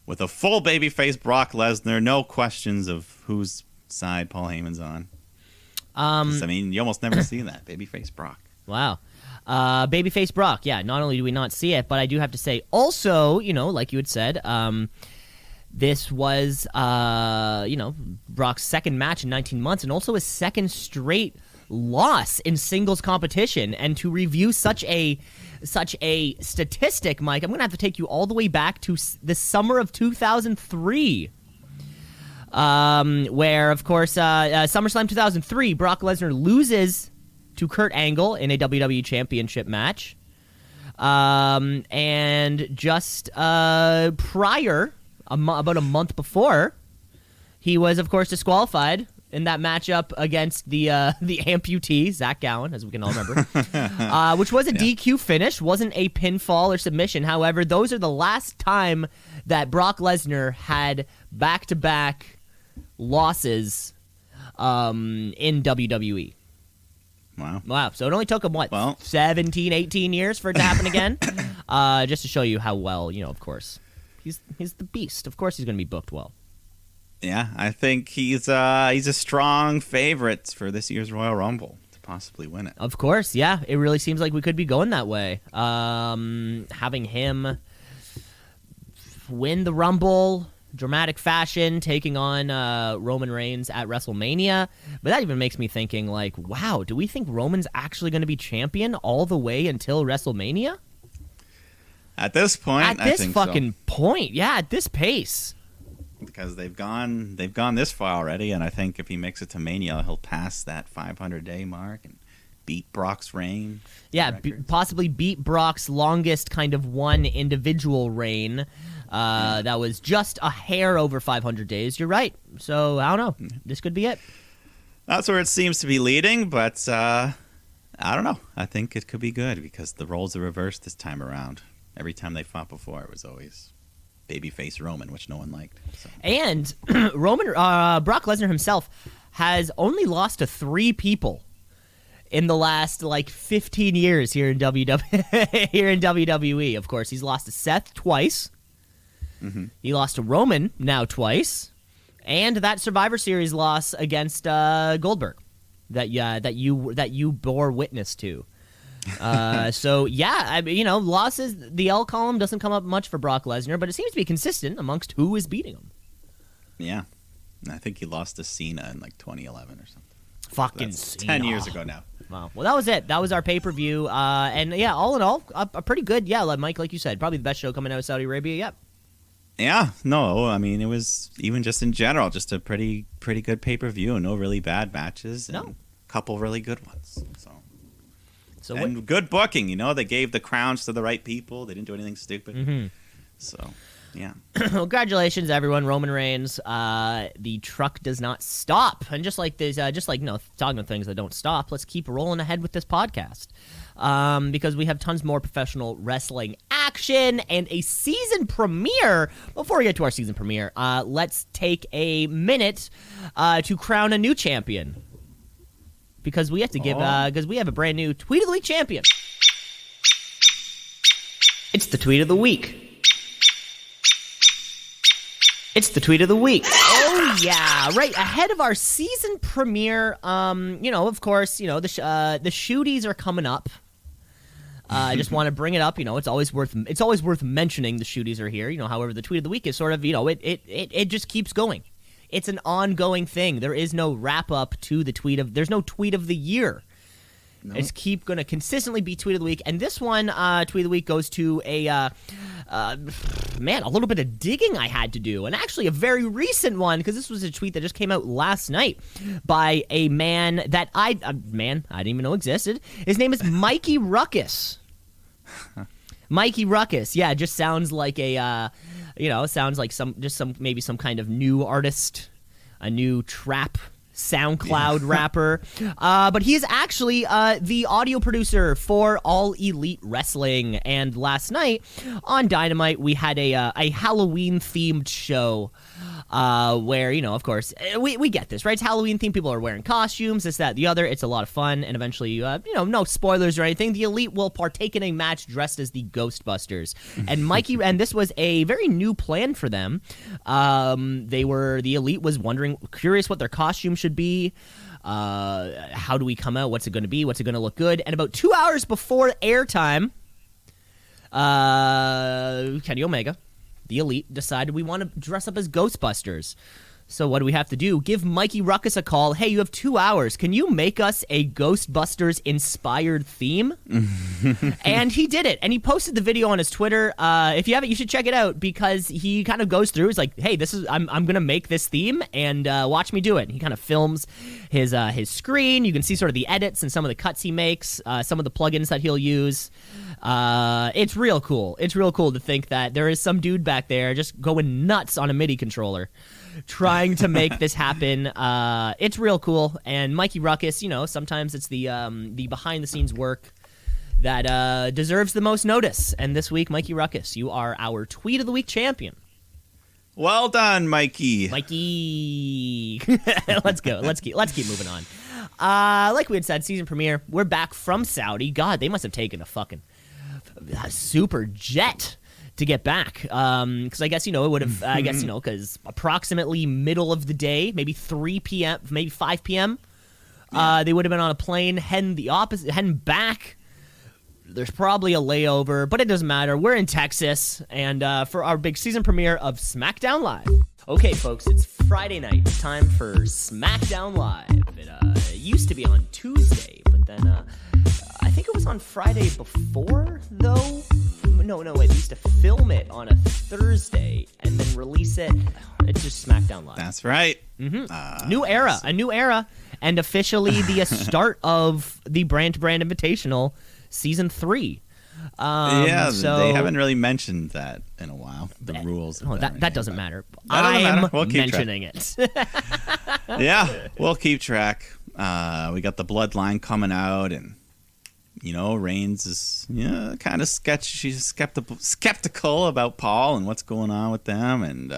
With a full babyface Brock Lesnar, no questions of whose side Paul Heyman's on. You almost never see that, babyface Brock. Wow. Babyface Brock, yeah, not only do we not see it, but I do have to say, also, like you had said, this was, Brock's second match in 19 months, and also his second straight loss in singles competition. And to review such a statistic, Mike, I'm going to have to take you all the way back to the summer of 2003. Where, of course, SummerSlam 2003, Brock Lesnar loses to Kurt Angle in a WWE Championship match. And just prior, about a month before, he was, of course, disqualified in that matchup against the amputee, Zach Gowen, as we can all remember, which was a DQ finish, wasn't a pinfall or submission. However, those are the last time that Brock Lesnar had back-to-back losses in WWE. Wow. So it only took him, 17, 18 years for it to happen again? Just to show you how well, of course. He's the beast. Of course he's going to be booked well. Yeah, I think he's a strong favorite for this year's Royal Rumble to possibly win it. Of course, yeah. It really seems like we could be going that way. Having him win the Rumble, dramatic fashion, taking on Roman Reigns at WrestleMania. But that even makes me thinking, wow, do we think Roman's actually going to be champion all the way until WrestleMania? At this point, I think point, yeah, at this pace. Because they've gone this far already, and I think if he makes it to Mania, he'll pass that 500-day mark and beat Brock's reign. Yeah, possibly beat Brock's longest kind of one individual reign. That was just a hair over 500 days. You're right. So, I don't know. This could be it. That's where it seems to be leading, but I don't know. I think it could be good because the roles are reversed this time around. Every time they fought before, it was always babyface Roman, which no one liked. So. And Brock Lesnar himself has only lost to 3 people in the last 15 years here in WWE. Of course, he's lost to Seth twice. Mm-hmm. He lost to Roman now twice, and that Survivor Series loss against Goldberg that you bore witness to. So yeah, losses. The L column doesn't come up much for Brock Lesnar, but it seems to be consistent amongst who is beating him. Yeah, I think he lost to Cena in 2011 or something. Fucking Cena. 10 years ago now. Wow. Well, that was it. That was our pay-per-view. And yeah, all in all, a pretty good. Yeah, Mike, like you said, probably the best show coming out of Saudi Arabia yet. Yeah, no, I mean, it was, even just in general, just a pretty good pay-per-view. No really bad matches. And a couple really good ones. And good booking, they gave the crowns to the right people. They didn't do anything stupid. Mm-hmm. So, yeah. Congratulations, everyone. Roman Reigns. The truck does not stop. And just like this, talking about things that don't stop, let's keep rolling ahead with this podcast. Because we have tons more professional wrestling action and a season premiere. Before we get to our season premiere, let's take a minute to crown a new champion. Because we have to give, because we have a brand new Tweet of the Week champion. It's the Tweet of the Week. It's the Tweet of the Week. Oh, yeah. Right. Ahead of our season premiere, of course, the shooties are coming up. I just want to bring it up. It's always worth mentioning the shooties are here. However, the Tweet of the Week is sort of, it just keeps going. It's an ongoing thing. There is no wrap up to the there's no tweet of the year. Nope. It's going to consistently be Tweet of the Week. And this one, Tweet of the Week, goes to a little bit of digging I had to do. And actually a very recent one, because this was a tweet that just came out last night by a man that I didn't even know existed. His name is Mikey Ruckus. Mikey Ruckus. Yeah, it just sounds like a sounds like maybe some kind of new artist, a new trap SoundCloud rapper. But he is actually the audio producer for All Elite Wrestling. And last night on Dynamite, we had a Halloween-themed show where, of course, we get this, right? It's Halloween-themed. People are wearing costumes, this, that, the other. It's a lot of fun. And eventually, no spoilers or anything, the Elite will partake in a match dressed as the Ghostbusters. And Mikey, and this was a very new plan for them. The Elite was curious what their costume should be. How do we come out? What's it going to be? What's it going to look good? And about 2 hours before airtime, Kenny Omega, the Elite, decided we want to dress up as Ghostbusters. So what do we have to do? Give Mikey Ruckus a call. Hey, you have 2 hours. Can you make us a Ghostbusters-inspired theme? And he did it. And he posted the video on his Twitter. If you haven't, you should check it out because he kind of goes through. He's like, hey, I'm going to make this theme and watch me do it. And he kind of films his screen. You can see sort of the edits and some of the cuts he makes, some of the plugins that he'll use. It's real cool. It's real cool to think that there is some dude back there just going nuts on a MIDI controller trying to make this happen. It's real cool. And Mikey Ruckus, sometimes it's the behind-the-scenes work that deserves the most notice. And this week, Mikey Ruckus, you are our Tweet of the Week champion. Well done, Mikey. Mikey. Let's go. Let's keep moving on. Like we had said, season premiere, we're back from Saudi. God, they must have taken a fucking super jet to get back, because I guess, it would have, because approximately middle of the day, maybe 3 p.m., maybe 5 p.m., they would have been on a plane heading back. There's probably a layover, but it doesn't matter. We're in Texas, and for our big season premiere of SmackDown Live. Okay, folks, it's Friday night. Time for SmackDown Live. It used to be on Tuesday, but then I think it was on Friday before, though. No, wait, they used to film it on a Thursday and then release it. It's just SmackDown Live. That's right. Mm-hmm. A new era, and officially the start of the Brand to Brand Invitational Season 3. They haven't really mentioned that in a while, the rules. That doesn't matter. I'm we'll mentioning it. Yeah, we'll keep track. We got the Bloodline coming out, and Reigns is kind of sketchy. She's skeptical about Paul and what's going on with them, and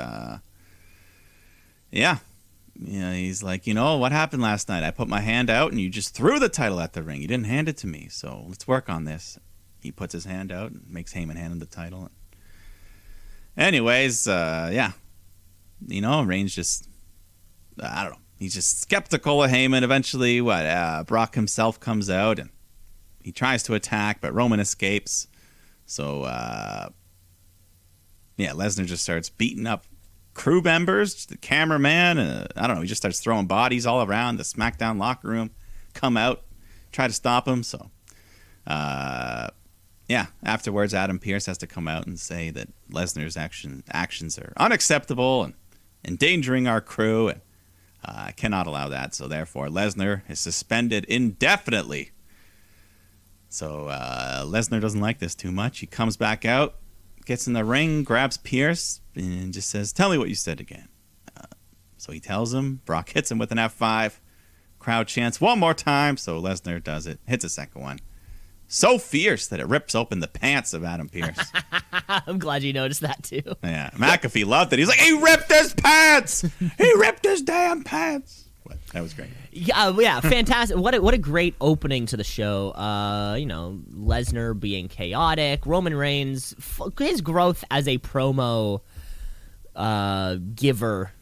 he's like, what happened last night? I put my hand out, and you just threw the title at the ring. You didn't hand it to me, so let's work on this. He puts his hand out and makes Heyman hand him the title. Anyways, Reigns just, I don't know. He's just skeptical of Heyman. Eventually, Brock himself comes out and he tries to attack, but Roman escapes. So, Lesnar just starts beating up crew members, the cameraman. I don't know. He just starts throwing bodies all around. The SmackDown locker room come out, try to stop him. So, afterwards, Adam Pearce has to come out and say that Lesnar's actions are unacceptable and endangering our crew, and cannot allow that. So, therefore, Lesnar is suspended indefinitely. So Lesnar doesn't like this too much. He comes back out, gets in the ring, grabs Pierce, and just says, tell me what you said again. So he tells him. Brock hits him with an F5. Crowd chants one more time, so Lesnar does it. Hits a second one. So fierce that it rips open the pants of Adam Pearce. I'm glad you noticed that, too. Yeah, McAfee loved it. He's like, he ripped his pants! He ripped his damn pants! That was great. Yeah, fantastic. What a great opening to the show. Lesnar being chaotic, Roman Reigns, his growth as a promo giver.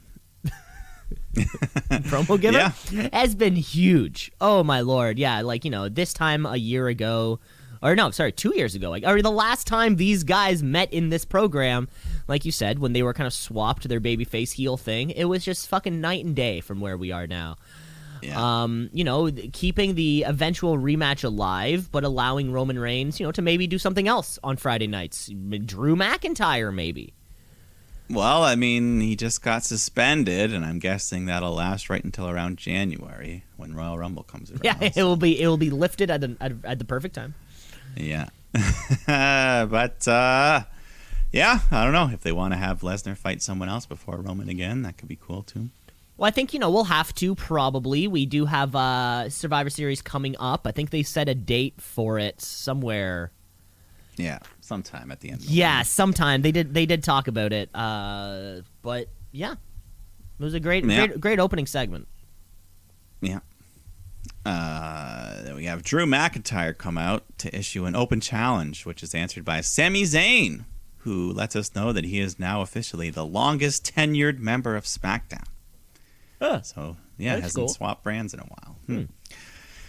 Promo giver has been huge. Oh my lord. Yeah, this time a year ago, or no, sorry, 2 years ago, or the last time these guys met in this program, like you said, when they were kind of swapped their babyface heel thing, it was just fucking night and day from where we are now. Yeah. Keeping the eventual rematch alive, but allowing Roman Reigns, to maybe do something else on Friday nights. Drew McIntyre, maybe. Well, I mean, he just got suspended, and I'm guessing that'll last right until around January when Royal Rumble comes around. Yeah, it will be lifted at the perfect time. Yeah. Yeah, I don't know if they want to have Lesnar fight someone else before Roman again. That could be cool too. Well, I think, we'll have to probably. We do have Survivor Series coming up. I think they set a date for it somewhere. Yeah, sometime at the end. Yeah, sometime. They did talk about it. But yeah, it was a great opening segment. Yeah. Then we have Drew McIntyre come out to issue an open challenge, which is answered by Sami Zayn, who lets us know that he is now officially the longest tenured member of SmackDown. So, yeah, hasn't swapped brands in a while.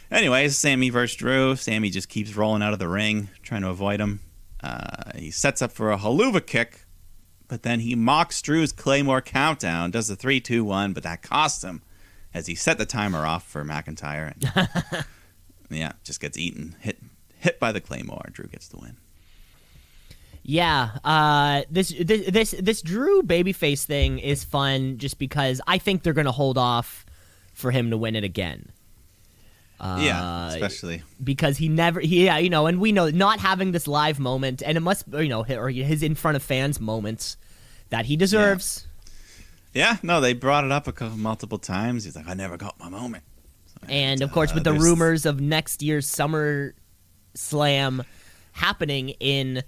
Anyways, Sammy versus Drew. Sammy just keeps rolling out of the ring, trying to avoid him. He sets up for a haluva kick, but then he mocks Drew's Claymore countdown, does the 3-2-1, but that costs him as he set the timer off for McIntyre. And yeah, just gets hit by the Claymore. Drew gets the win. Yeah, this Drew babyface thing is fun just because I think they're going to hold off for him to win it again. Yeah, especially because and we know not having this live moment, and it must, or his in front of fans moments that he deserves. Yeah, no, they brought it up multiple times. He's like, I never got my moment. And of course, with the rumors of next year's Summer Slam happening in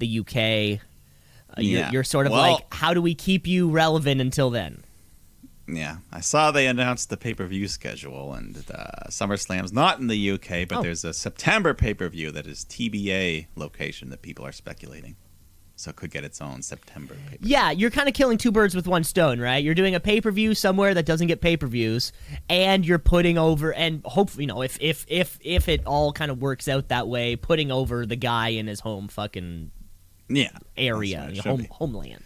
the UK, you're sort of like, how do we keep you relevant until then? Yeah, I saw they announced the pay-per-view schedule, and SummerSlam's not in the UK, but there's a September pay-per-view that is TBA location that people are speculating. So it could get its own September pay-per-view. Yeah, you're kind of killing two birds with one stone, right? You're doing a pay-per-view somewhere that doesn't get pay-per-views, and you're putting over, and hopefully, if it all kind of works out that way, putting over the guy in his home fucking area, homeland.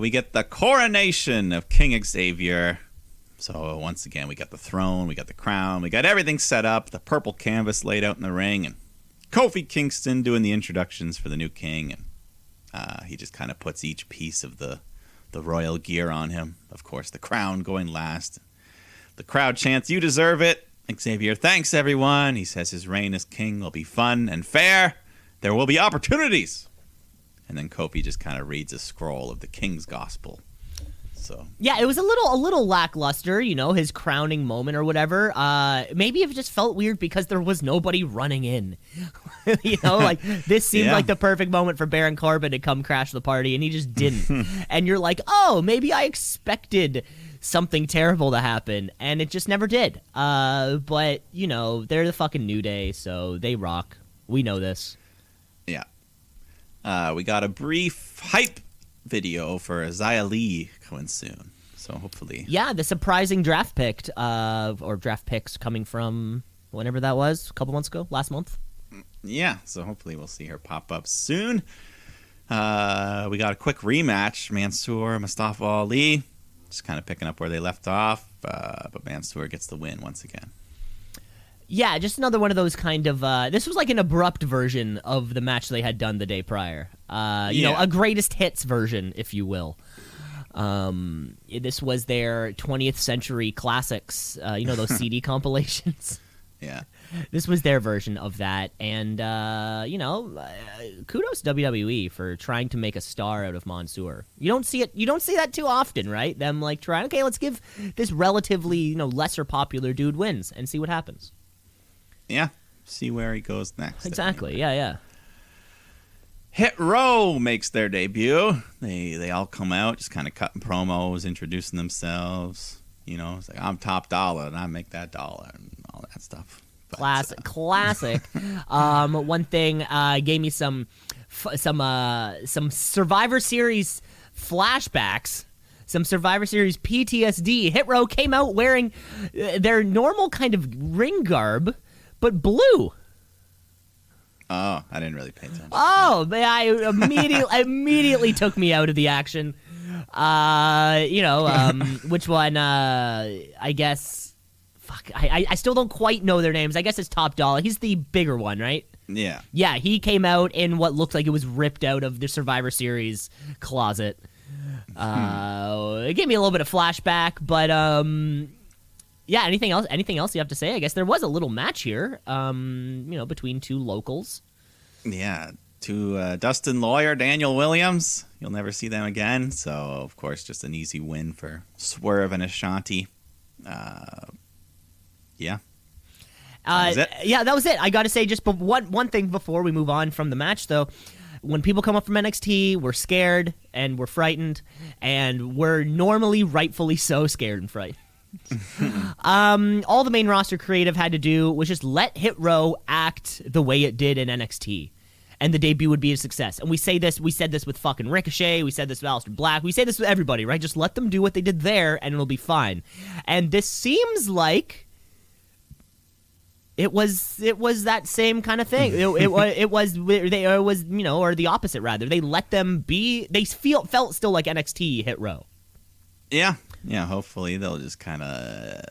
We get the coronation of King Xavier. So once again, we got the throne, we got the crown, we got everything set up, the purple canvas laid out in the ring, and Kofi Kingston doing the introductions for the new king. And he just kind of puts each piece of the royal gear on him. Of course, the crown going last. The crowd chants, "You deserve it." Xavier thanks everyone. He says his reign as king will be fun and fair. There will be opportunities. And then Kofi just kind of reads a scroll of the King's Gospel. So yeah, it was a little lackluster, his crowning moment or whatever. Maybe it just felt weird because there was nobody running in. Like this seemed like the perfect moment for Baron Corbin to come crash the party, and he just didn't. And you're like, oh, maybe I expected something terrible to happen, and it just never did. But they're the fucking New Day, so they rock. We know this. Yeah. We got a brief hype video for Xia Li coming soon. So hopefully. Yeah, the surprising draft pick, or draft picks coming from whenever that was, a couple months ago, last month. Yeah, so hopefully we'll see her pop up soon. We got a quick rematch, Mansoor, Mustafa Ali. Just kind of picking up where they left off, but Mansoor gets the win once again. Yeah, just another one of those kind of... this was like an abrupt version of the match they had done the day prior. A greatest hits version, if you will. This was their 20th Century Classics, those CD compilations. Yeah. This was their version of that. And, kudos to WWE for trying to make a star out of Mansoor. You don't see that too often, right? Them, trying, okay, let's give this relatively, lesser popular dude wins and see what happens. Yeah, see where he goes next. Exactly. Yeah. Hit Row makes their debut. They all come out, just kind of cutting promos, introducing themselves. It's like, I'm top dollar and I make that dollar and all that stuff. But, classic. One thing gave me some Survivor Series flashbacks. Some Survivor Series PTSD. Hit Row came out wearing their normal kind of ring garb, but blue. Oh, I didn't really pay attention. Oh, I immediately took me out of the action. Which one? I guess. Fuck, I still don't quite know their names. I guess it's Top Dollar. He's the bigger one, right? Yeah. Yeah, he came out in what looked like it was ripped out of the Survivor Series closet. It gave me a little bit of flashback, but yeah. Anything else you have to say? I guess there was a little match here, between two locals. Yeah, to Dustin Lawyer, Daniel Williams. You'll never see them again. So, of course, just an easy win for Swerve and Ashanti. Yeah. That was it. Yeah, that was it. I got to say, just one thing before we move on from the match, though. When people come up from NXT, we're scared and we're frightened, and we're normally rightfully so scared and frightened. All the main roster creative had to do was just let Hit Row act the way it did in NXT, and the debut would be a success. And we said this with fucking Ricochet, we said this with Aleister Black, we say this with everybody, right? Just let them do what they did there, and it'll be fine. And this seems like it was that same kind of thing. It was or the opposite rather. They let them be. They felt still like NXT Hit Row. Yeah. Hopefully they'll just kind of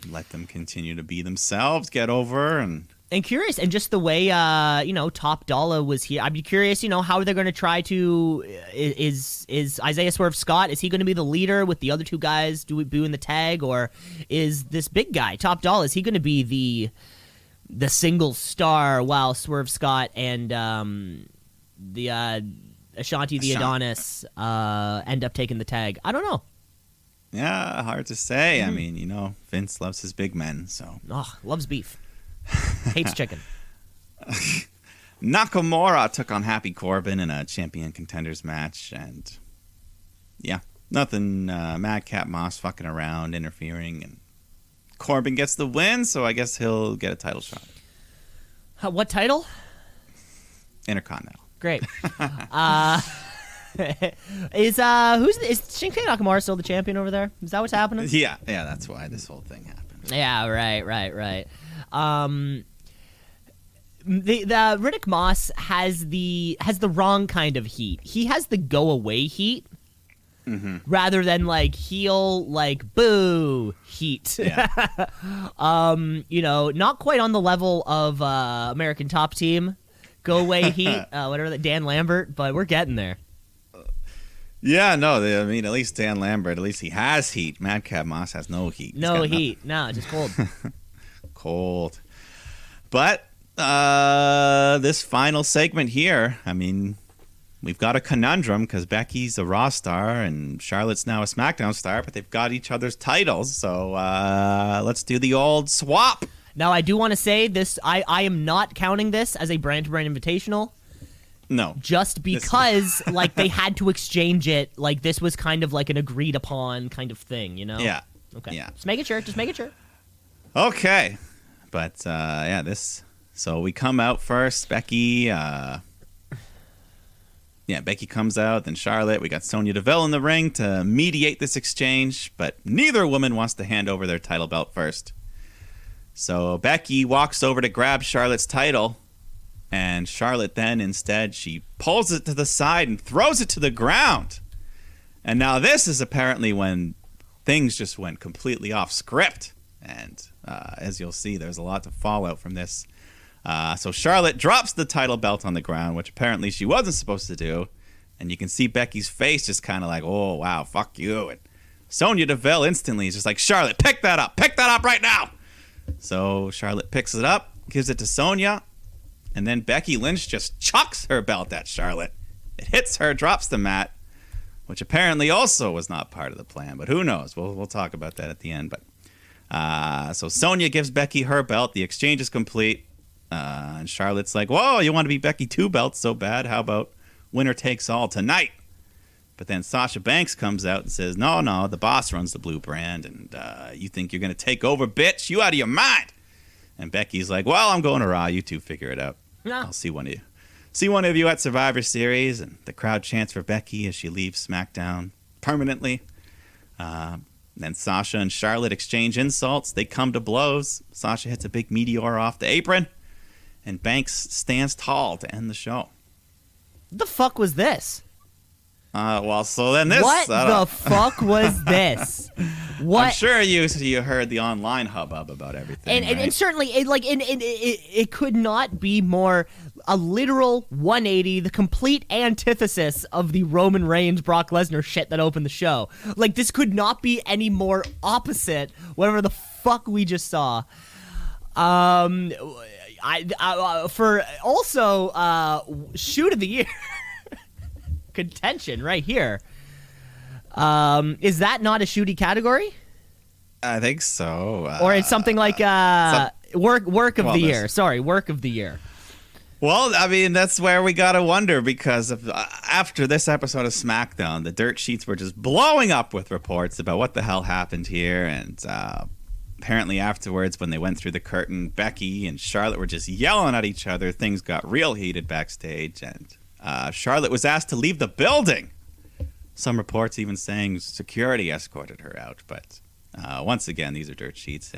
let them continue to be themselves, get over and curious. And just the way Top Dollar was here, I'd be curious. How they're going to try to is Isaiah Swerve Scott? Is he going to be the leader with the other two guys doing the tag, or is this big guy Top Dollar? Is he going to be the single star while Swerve Scott and the Ashanti the Adonis end up taking the tag? I don't know. Yeah, hard to say. I mean, Vince loves his big men, so loves beef. Hates chicken. Nakamura took on Happy Corbin in a champion contenders match, and nothing. Madcap Moss fucking around, interfering, and Corbin gets the win. So I guess he'll get a title shot. What title? Intercontinental. Great. Is Shinsuke Nakamura still the champion over there? Is that what's happening? Yeah. That's why this whole thing happened. Yeah. Right. The Riddick Moss has the wrong kind of heat. He has the go away heat, rather than like heel boo heat. Yeah. Not quite on the level of American Top Team go away heat, whatever that Dan Lambert, but we're getting there. Yeah, no, at least Dan Lambert, at least he has heat. Madcap Moss has no heat. No heat. No, just cold. Cold. But this final segment here, we've got a conundrum because Becky's a Raw star and Charlotte's now a SmackDown star, but they've got each other's titles. So let's do the old swap. Now, I do want to say this. I am not counting this as a brand-to-brand invitational. No. Just because, they had to exchange it. This was kind of like an agreed-upon kind of thing, Yeah. Okay. Yeah. Just making sure. Okay. But, so we come out first. Becky, Becky comes out, then Charlotte. We got Sonya Deville in the ring to mediate this exchange, but neither woman wants to hand over their title belt first. So Becky walks over to grab Charlotte's title, and Charlotte then instead, she pulls it to the side and throws it to the ground. And now this is apparently when things just went completely off script. And as you'll see, there's a lot of fallout from this. So Charlotte drops the title belt on the ground, which apparently she wasn't supposed to do. And you can see Becky's face just kind of like, oh, wow, fuck you. And Sonya Deville instantly is just like, Charlotte, pick that up right now. So Charlotte picks it up, gives it to Sonya, and then Becky Lynch just chucks her belt at Charlotte. It hits her, drops the mat, which apparently also was not part of the plan, but who knows? We'll talk about that at the end. But so Sonya gives Becky her belt. The exchange is complete, and Charlotte's like, whoa, you want to be Becky 2 belts so bad? How about winner takes all tonight? But then Sasha Banks comes out and says, no, the boss runs the blue brand, and you think you're going to take over, bitch? You out of your mind. And Becky's like, well, I'm going to Raw. You two figure it out. Yeah. I'll see one of you. See one of you at Survivor Series, and the crowd chants for Becky as she leaves SmackDown permanently. Then Sasha and Charlotte exchange insults. They come to blows. Sasha hits a big meteor off the apron, and Banks stands tall to end the show. What the fuck was this? So then this... What the fuck was this? What? I'm sure you heard the online hubbub about everything, and certainly, it could not be more a literal 180, the complete antithesis of the Roman Reigns, Brock Lesnar shit that opened the show. This could not be any more opposite whatever the fuck we just saw. For also shoot of the year contention right here. Is that not a shooty category? I think so. Or it's something like work of the year. Sorry, work of the year. Well, I mean, that's where we got to wonder, because after this episode of SmackDown, the dirt sheets were just blowing up with reports about what the hell happened here. And apparently afterwards, when they went through the curtain, Becky and Charlotte were just yelling at each other. Things got real heated backstage, and Charlotte was asked to leave the building. Some reports even saying security escorted her out. But once again, these are dirt sheets.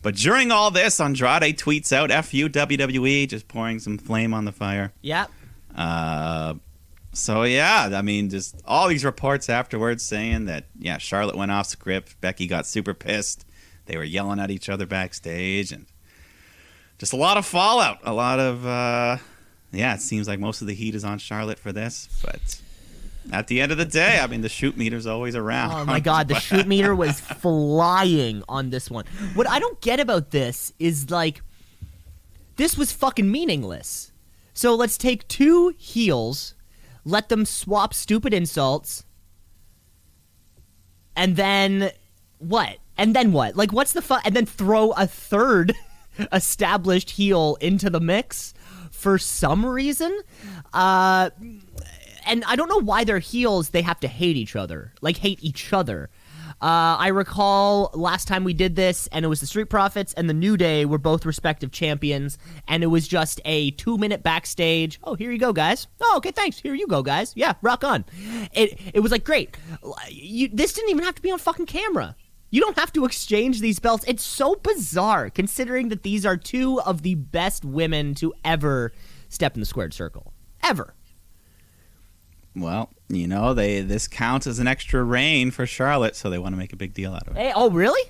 But during all this, Andrade tweets out, F you, WWE, just pouring some flame on the fire. Yep. So, yeah, I mean, just all these reports afterwards saying that, yeah, Charlotte went off script. Becky got super pissed. They were yelling at each other backstage. And just a lot of fallout. A lot of, it seems like most of the heat is on Charlotte for this. But at the end of the day, I mean, the shoot meter's always around. Oh, my God. The shoot meter was flying on this one. What I don't get about this is, like, this was fucking meaningless. So let's take two heels, let them swap stupid insults, and then what? And then what? Like, what's the and then throw a third established heel into the mix for some reason? And I don't know why they're heels. They have to hate each other. I recall last time we did this, and it was the Street Profits and the New Day were both respective champions, and it was just a 2-minute backstage. Oh, here you go, guys. Oh, okay, thanks. Here you go, guys. Yeah, rock on. It was like, great. This didn't even have to be on fucking camera. You don't have to exchange these belts. It's so bizarre, considering that these are two of the best women to ever step in the squared circle. Ever. Well, you know, this counts as an extra reign for Charlotte, so they want to make a big deal out of it. Hey, oh, really?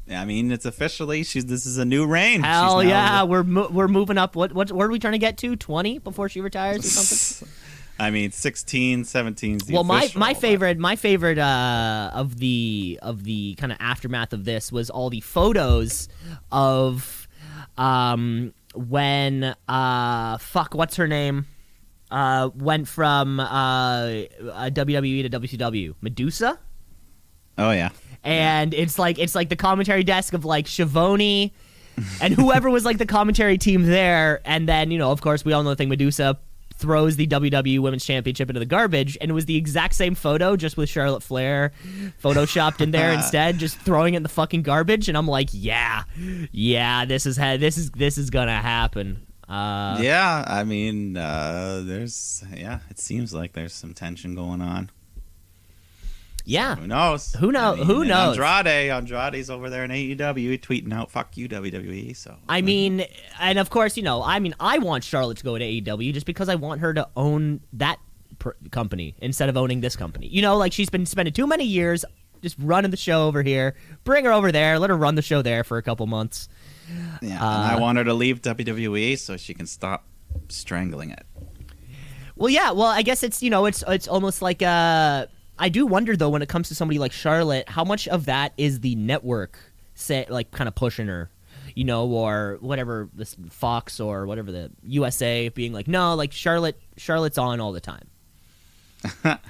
I mean, it's officially this is a new reign. Hell yeah, we're moving up. What are we trying to get to? 20 before she retires or something? I mean, 16, 17 is the well, official, my favorite of the kind of aftermath of this was all the photos of when what's her name? Went from WWE to WCW. Medusa? Oh, yeah. And it's like the commentary desk of, like, Schiavone and whoever was, like, the commentary team there. And then, you know, of course, we all know the thing. Medusa throws the WWE Women's Championship into the garbage. And it was the exact same photo, just with Charlotte Flair photoshopped in there instead, just throwing it in the fucking garbage. And I'm like, yeah, this is gonna happen. I mean, it seems like there's some tension going on. Yeah. So who knows? Who knows? Andrade's over there in AEW tweeting out, fuck you, WWE. So I mean, and of course, you know, I want Charlotte to go to AEW just because I want her to own that company instead of owning this company. You know, like, she's been spending too many years just running the show over here. Bring her over there. Let her run the show there for a couple months. Yeah, and I want her to leave WWE so she can stop strangling it. Well, yeah. Well, I guess it's, you know, it's almost like I do wonder, though, when it comes to somebody like Charlotte, how much of that is the network, like, kind of pushing her, you know, or whatever, this Fox or whatever, the USA being like, no, like, Charlotte's on all the time.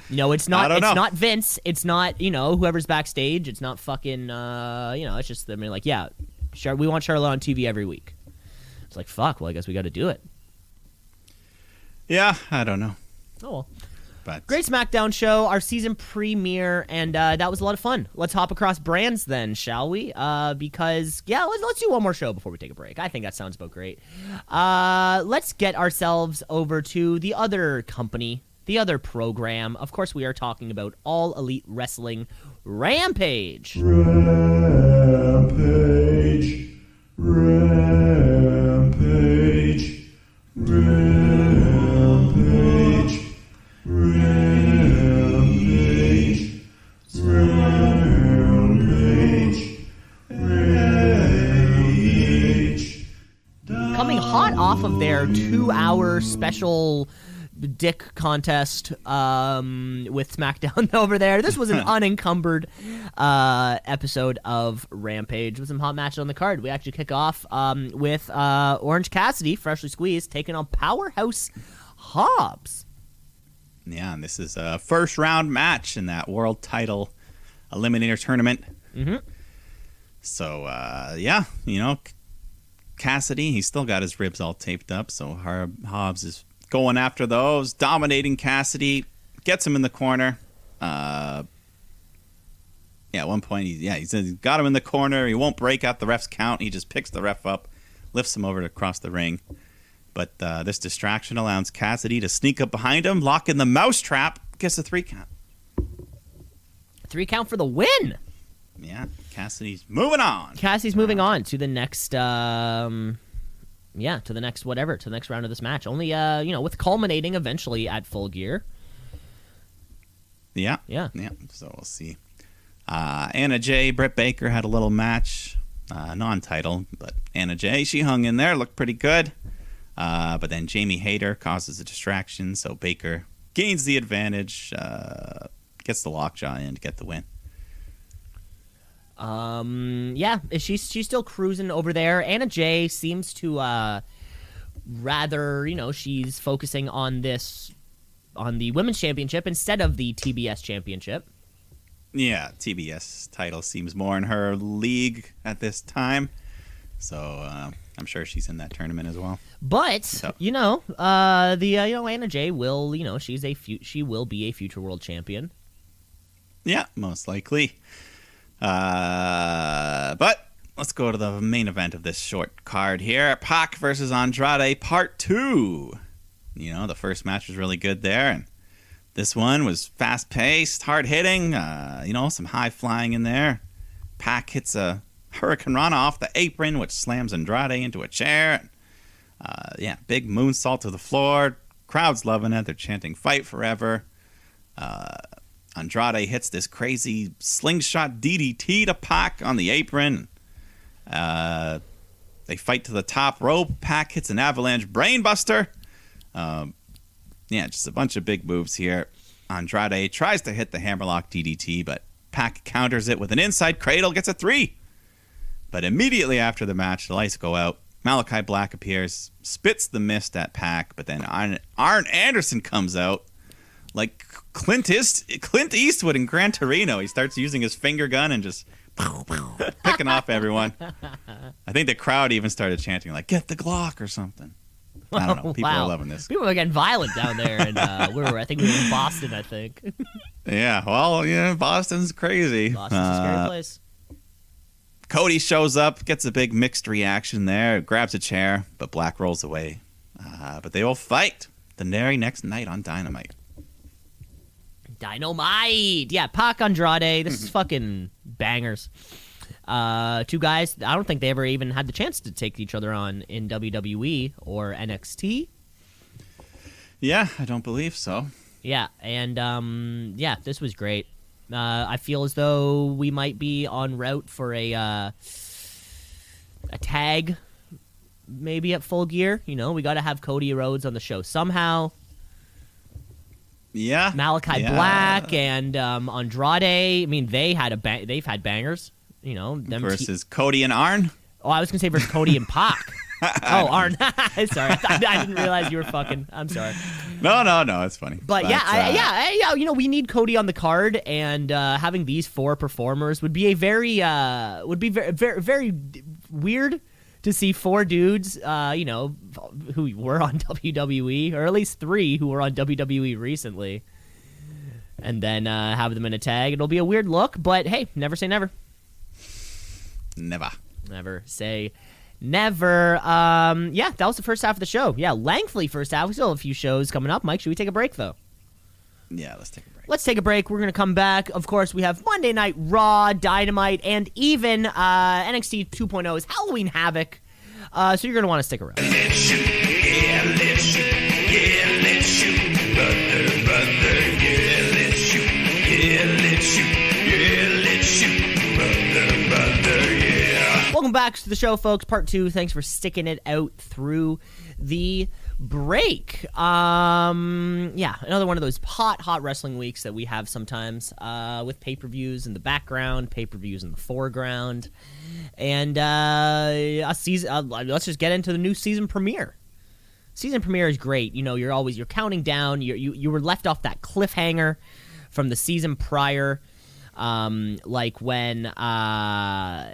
You know, it's not Vince. It's not, you know, whoever's backstage. It's not fucking, you know, it's just, I mean, like, yeah, we want Charlotte on TV every week. It's like, fuck, well, I guess we got to do it. Yeah, I don't know. Oh, well. But great SmackDown show, our season premiere, and that was a lot of fun. Let's hop across brands then, shall we? Because, yeah, let's do one more show before we take a break. I think that sounds about great. Let's get ourselves over to the other company, the other program. Of course, we are talking about All Elite Wrestling Rampage. Rampage. Rampage. Rampage. Rampage. Rampage. Rampage. Coming hot off of their 2-hour special dick contest with SmackDown over there. This was an unencumbered episode of Rampage with some hot matches on the card. We actually kick off with Orange Cassidy, freshly squeezed, taking on Powerhouse Hobbs. Yeah, and this is a first round match in that world title eliminator tournament. Mm-hmm. So, Cassidy, he's still got his ribs all taped up, so Hobbs is going after those, dominating Cassidy, gets him in the corner. At one point, he's got him in the corner. He won't break out the ref's count. He just picks the ref up, lifts him over to across the ring. But this distraction allows Cassidy to sneak up behind him, lock in the mousetrap, gets a 3 count. 3 count for the win. Yeah, Cassidy's moving on. Cassidy's moving on to the next, to the next round of this match. Only, with culminating eventually at Full Gear. Yeah. So we'll see. Anna Jay, Britt Baker had a little match, non-title, but Anna Jay, she hung in there, looked pretty good. But then Jamie Hayter causes a distraction, so Baker gains the advantage, gets the lockjaw in to get the win. She's still cruising over there. Anna Jay seems to rather, she's focusing on the women's championship instead of the TBS championship. Yeah, TBS title seems more in her league at this time. So I'm sure she's in that tournament as well. But Anna Jay will, she will be a future world champion. Yeah, most likely. But let's go to the main event of this short card here. Pac versus Andrade Part 2. The first match was really good there, and this one was fast-paced, hard-hitting, some high-flying in there. Pac hits a Hurricane Rana off the apron, which slams Andrade into a chair. Big moonsault to the floor. Crowd's loving it. They're chanting "Fight Forever." Andrade hits this crazy slingshot DDT to Pac on the apron. They fight to the top rope. Pac hits an avalanche brainbuster. Just a bunch of big moves here. Andrade tries to hit the hammerlock DDT, but Pac counters it with an inside cradle, gets a 3. But immediately after the match, the lights go out. Malachi Black appears, spits the mist at Pac, but then Arn Anderson comes out like Clint Eastwood in Gran Torino. He starts using his finger gun and just picking off everyone. I think the crowd even started chanting like, "Get the Glock" or something. I don't know. People are loving this. People are getting violent down there, and I think we were in Boston. I think. Yeah, well, Boston's crazy. Boston's a scary place. Cody shows up, gets a big mixed reaction there, grabs a chair, but Black rolls away. But they will fight the very next night on Dynamite. Dynamite! Yeah, Pac Andrade. This is fucking bangers. 2 guys, I don't think they ever even had the chance to take each other on in WWE or NXT. Yeah, I don't believe so. Yeah, and this was great. I feel as though we might be en route for a tag, maybe at Full Gear. We got to have Cody Rhodes on the show somehow. Yeah, Malachi Black and Andrade. I mean, they've had bangers. Them versus Cody and Arn. Oh, I was gonna say versus Cody and Pac. Oh, Arn. Sorry, I didn't realize you were fucking. I'm sorry. No, it's funny. But we need Cody on the card, and having these 4 performers would be very, very, very weird to see 4 dudes, who were on WWE, or at least 3 who were on WWE recently, and then have them in a tag. It'll be a weird look, but hey, never say never. Never say never. That was the first half of the show. Yeah, lengthy first half. We still have a few shows coming up. Mike, should we take a break, though? Yeah, let's take a break. Let's take a break. We're going to come back. Of course, we have Monday Night Raw, Dynamite, and even NXT 2.0's Halloween Havoc. So you're going to want to stick around. Let's shoot. Yeah, let's shoot. Yeah, let's shoot. Brother, yeah, let's shoot. Yeah, let's shoot. Yeah, let's shoot. Brother, yeah. Welcome back to the show, folks. Part 2. Thanks for sticking it out through the break. Yeah, another one of those hot wrestling weeks that we have sometimes with pay-per-views in the background, pay-per-views in the foreground, and a season. Let's just get into the new season premiere. Season premiere is great. You know, you're counting down. You were left off that cliffhanger from the season prior, like when I'm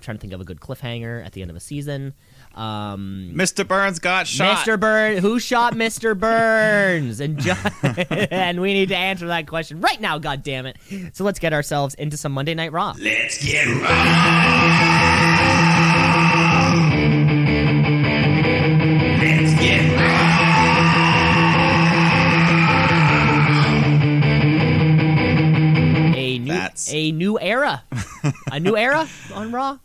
trying to think of a good cliffhanger at the end of a season. Mr. Burns got shot. Mr. Burns, who shot Mr. Burns? And and we need to answer that question right now. God damn it! So let's get ourselves into some Monday Night Raw. Let's get raw. Let's get raw. A new era. A new era on Raw.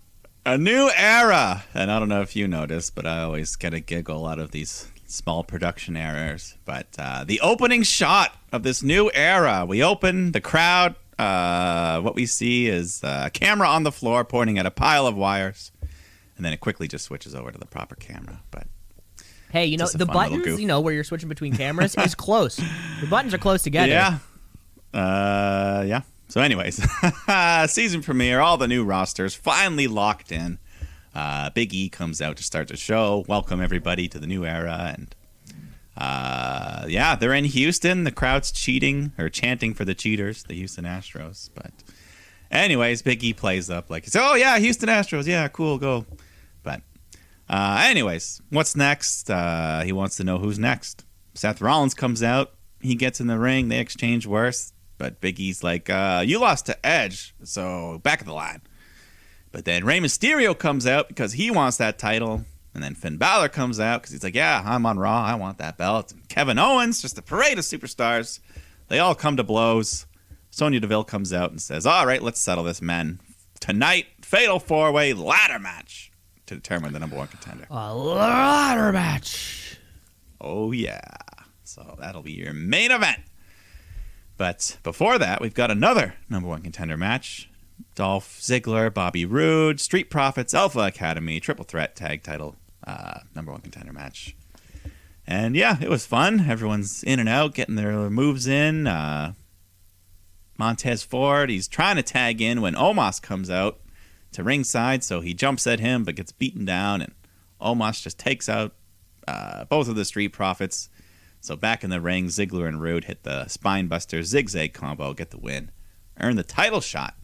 A new era. And I don't know if you noticed, but I always get a giggle out of these small production errors. But the opening shot of this new era, we open the crowd. What we see is a camera on the floor pointing at a pile of wires. And then it quickly just switches over to the proper camera. But hey, you know, the buttons, you know, where you're switching between cameras is close. The buttons are close together. Yeah. Yeah. So anyways, season premiere, all the new rosters finally locked in. Big E comes out to start the show. Welcome everybody to the new era. And yeah, they're in Houston. The crowd's chanting for the cheaters, the Houston Astros. But anyways, Big E plays up like, oh yeah, Houston Astros. Yeah, cool, go. But anyways, what's next? He wants to know who's next. Seth Rollins comes out. He gets in the ring. They exchange words. But Big E's like, you lost to Edge, so back of the line. But then Rey Mysterio comes out because he wants that title. And then Finn Balor comes out because he's like, yeah, I'm on Raw. I want that belt. And Kevin Owens, just a parade of superstars. They all come to blows. Sonya Deville comes out and says, all right, let's settle this, men. Tonight, fatal four-way ladder match to determine the number one contender. A ladder match. Oh, yeah. So that'll be your main event. But before that, we've got another number one contender match. Dolph Ziggler, Bobby Roode, Street Profits, Alpha Academy, triple threat tag title, number one contender match. And yeah, it was fun. Everyone's in and out, getting their moves in. Montez Ford, he's trying to tag in when Omos comes out to ringside, so he jumps at him but gets beaten down, and Omos just takes out both of the Street Profits. So back in the ring, Ziggler and Roode hit the Spinebuster zigzag combo, get the win, earn the title shot.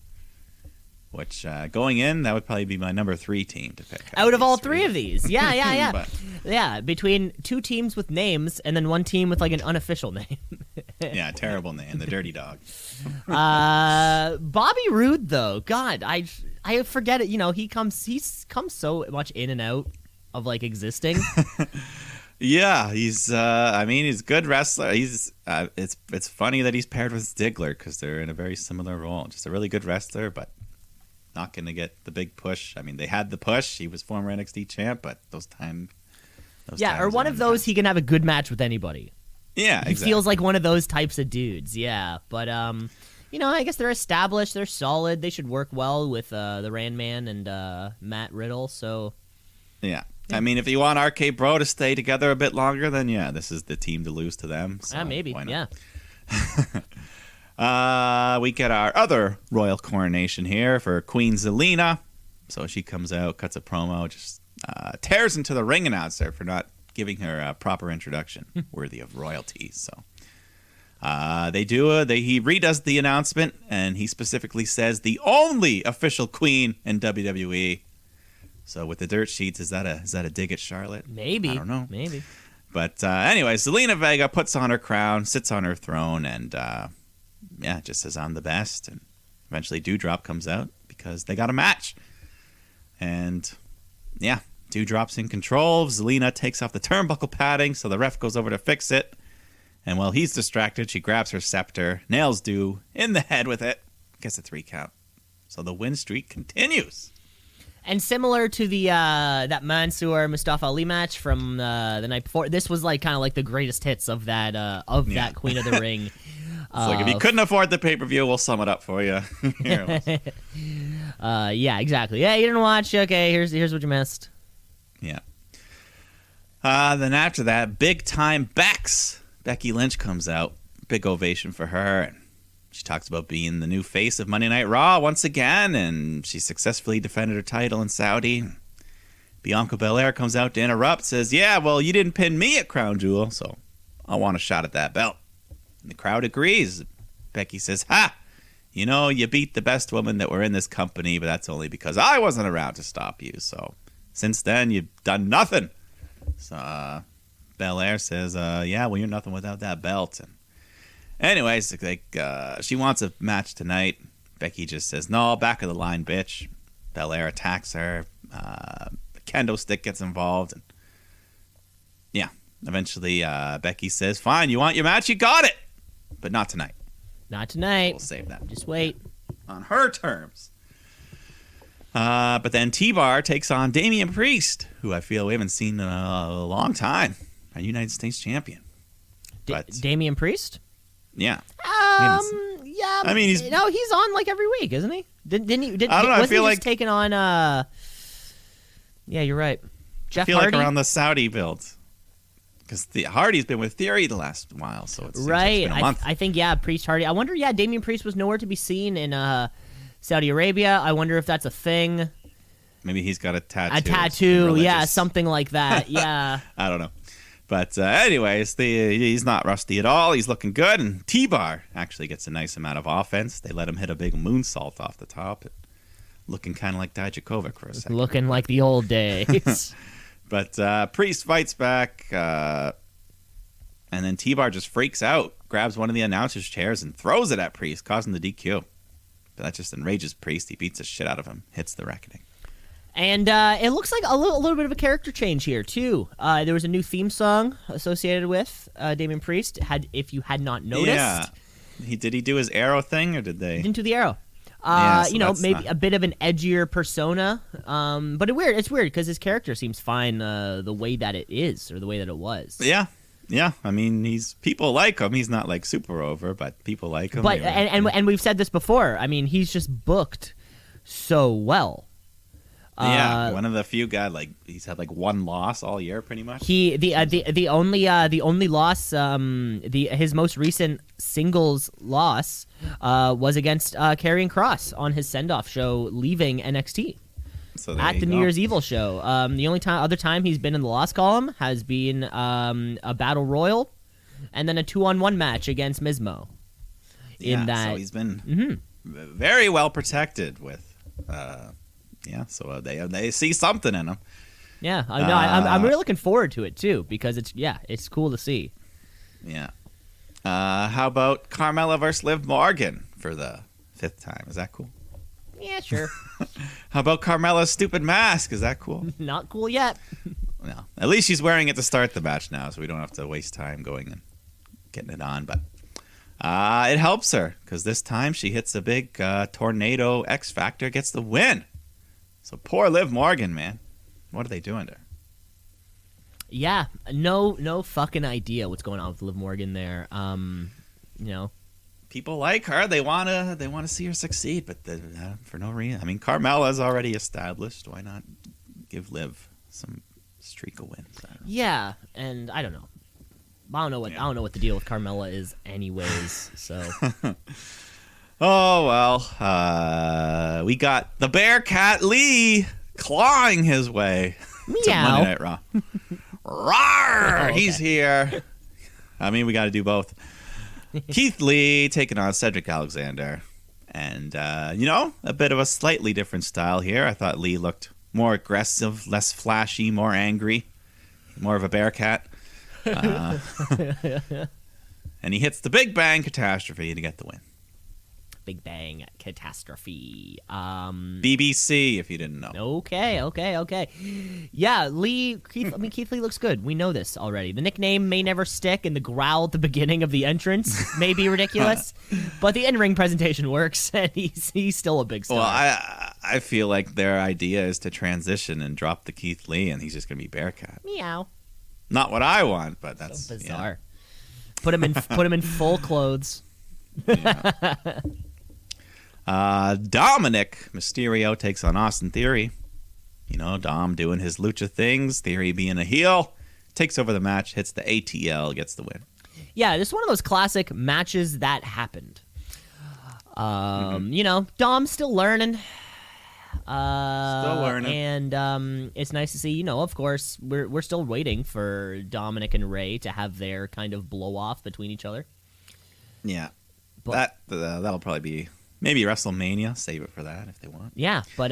Which, going in, that would probably be my number 3 team to pick. Out of all three of these. Yeah. But, yeah, between 2 teams with names and then 1 team with like an unofficial name. yeah, terrible name, the Dirty Dog. Bobby Roode, though, God, I forget it. You know, he's come so much in and out of like existing. Yeah, he's a good wrestler. He's it's funny that he's paired with Ziggler because they're in a very similar role. Just a really good wrestler, but not going to get the big push. I mean, they had the push. He was former NXT champ, but those times or one of those he can have a good match with anybody. Yeah, he feels like one of those types of dudes. Yeah, but you know, I guess they're established. They're solid. They should work well with the Ran Man and Matt Riddle. So yeah. I mean, if you want RK Bro to stay together a bit longer, then yeah, this is the team to lose to them. So maybe, yeah. We get our other royal coronation here for Queen Zelina. So she comes out, cuts a promo, just tears into the ring announcer for not giving her a proper introduction worthy of royalty. So he redoes the announcement, and he specifically says the only official queen in WWE. So with the dirt sheets, is that a dig at Charlotte? Maybe. I don't know. Maybe. But anyway, Zelina Vega puts on her crown, sits on her throne, and just says, I'm the best. And eventually Doudrop comes out because they got a match. And yeah, Doudrop's in control. Zelina takes off the turnbuckle padding, so the ref goes over to fix it. And while he's distracted, she grabs her scepter, nails Dew in the head with it, gets a 3 count. So the win streak continues. And similar to the that Mansoor Mustafa Ali match from the night before, this was like kind of like the greatest hits of that that Queen of the Ring. It's like if you couldn't afford the pay-per-view, we'll sum it up for you. Yeah, exactly. Yeah, you didn't watch. Okay, here's what you missed. Yeah. Then after that, big time Becky Lynch comes out. Big ovation for her. And she talks about being the new face of Monday Night Raw once again, and she successfully defended her title in Saudi. Bianca Belair comes out to interrupt, says, yeah, well, you didn't pin me at Crown Jewel, so I want a shot at that belt. And the crowd agrees. Becky says, ha! You know, you beat the best woman that were in this company, but that's only because I wasn't around to stop you. So since then, you've done nothing. So Belair says, yeah, well, you're nothing without that belt. And anyways, she wants a match tonight. Becky just says, no, back of the line, bitch. Belair attacks her. Kendo stick gets involved. And yeah, eventually Becky says, fine, you want your match? You got it. But not tonight. Not tonight. We'll save that. Just wait. On her terms. But then T-Bar takes on Damian Priest, who I feel we haven't seen in a long time. A United States champion. Damian Priest? Yeah. Yeah. I mean, he's on like every week, isn't he? Didn't he? I don't know. I feel he like just taking on. Yeah, you're right. Jeff I feel Hardy? like around the Saudi build, because Hardy's been with Theory the last while, so it's right. Like it's been a month. I think Priest Hardy. I wonder. Yeah, Damian Priest was nowhere to be seen in Saudi Arabia. I wonder if that's a thing. Maybe he's got a tattoo. A tattoo, Religious. yeah, something like that. Yeah. I don't know. But anyways, he's not rusty at all. He's looking good. And T-Bar actually gets a nice amount of offense. They let him hit a big moonsault off the top. Looking kind of like Dijakovic for a second. Looking like the old days. But Priest fights back. And then T-Bar just freaks out. Grabs one of the announcer's chairs and throws it at Priest, causing the DQ. But that just enrages Priest. He beats the shit out of him. Hits the reckoning. And it looks like a little bit of a character change here, too. There was a new theme song associated with Damian Priest, if you had not noticed. Yeah. Did he do his arrow thing, or did they? He didn't do the arrow. So maybe a bit of an edgier persona. But it's weird because his character seems fine the way that it is, or the way that it was. Yeah. Yeah, I mean, people like him. He's not like super over, but people like him. But and we've said this before. I mean, he's just booked so well. Yeah, one of the few guys. Like he's had like one loss all year, pretty much. The only loss, his most recent singles loss, was against Karrion Kross on his send-off show, leaving NXT. So at the New Year's Evil show. The only other time he's been in the loss column has been a battle royal, and then a 2-on-1 match against Mizmo. So he's been very well protected with. So they see something in him. Yeah, I'm really looking forward to it too, because it's cool to see. Yeah. How about Carmella versus Liv Morgan for the 5th time? Is that cool? Yeah, sure. How about Carmella's stupid mask? Is that cool? Not cool yet. No. At least she's wearing it to start the match now, so we don't have to waste time going and getting it on. But it helps her, because this time she hits a big tornado X Factor, gets the win. So poor Liv Morgan, man. What are they doing to her? Yeah, no fucking idea what's going on with Liv Morgan there. People like her. They wanna see her succeed, but for no reason. I mean, Carmella's already established. Why not give Liv some streak of wins? Yeah, and I don't know. I don't know what the deal with Carmella is, anyways. So. Oh well, we got the Bearcat Lee clawing his way to Monday Night Raw. Rawr! Okay. He's here. I mean, we got to do both. Keith Lee taking on Cedric Alexander. And, a bit of a slightly different style here. I thought Lee looked more aggressive, less flashy, more angry, more of a Bearcat. And he hits the Big Bang Catastrophe to get the win. Big Bang Catastrophe. BBC, if you didn't know. Okay. Yeah, Keith Lee looks good. We know this already. The nickname may never stick, and the growl at the beginning of the entrance may be ridiculous, but the in-ring presentation works, and he's still a big star. Well, I feel like their idea is to transition and drop the Keith Lee, and he's just going to be Bearcat. Meow. Not what I want, but that's so bizarre. Yeah. Put him in full clothes. Yeah. Dominic Mysterio takes on Austin Theory. Dom doing his lucha things, Theory being a heel, takes over the match, hits the ATL, gets the win. Yeah, this is one of those classic matches that happened. You know, Dom's still learning. And it's nice to see, you know, of course, we're still waiting for Dominic and Ray to have their kind of blow off between each other. Yeah. But, That'll probably be maybe WrestleMania. Save it for that if they want. Yeah, but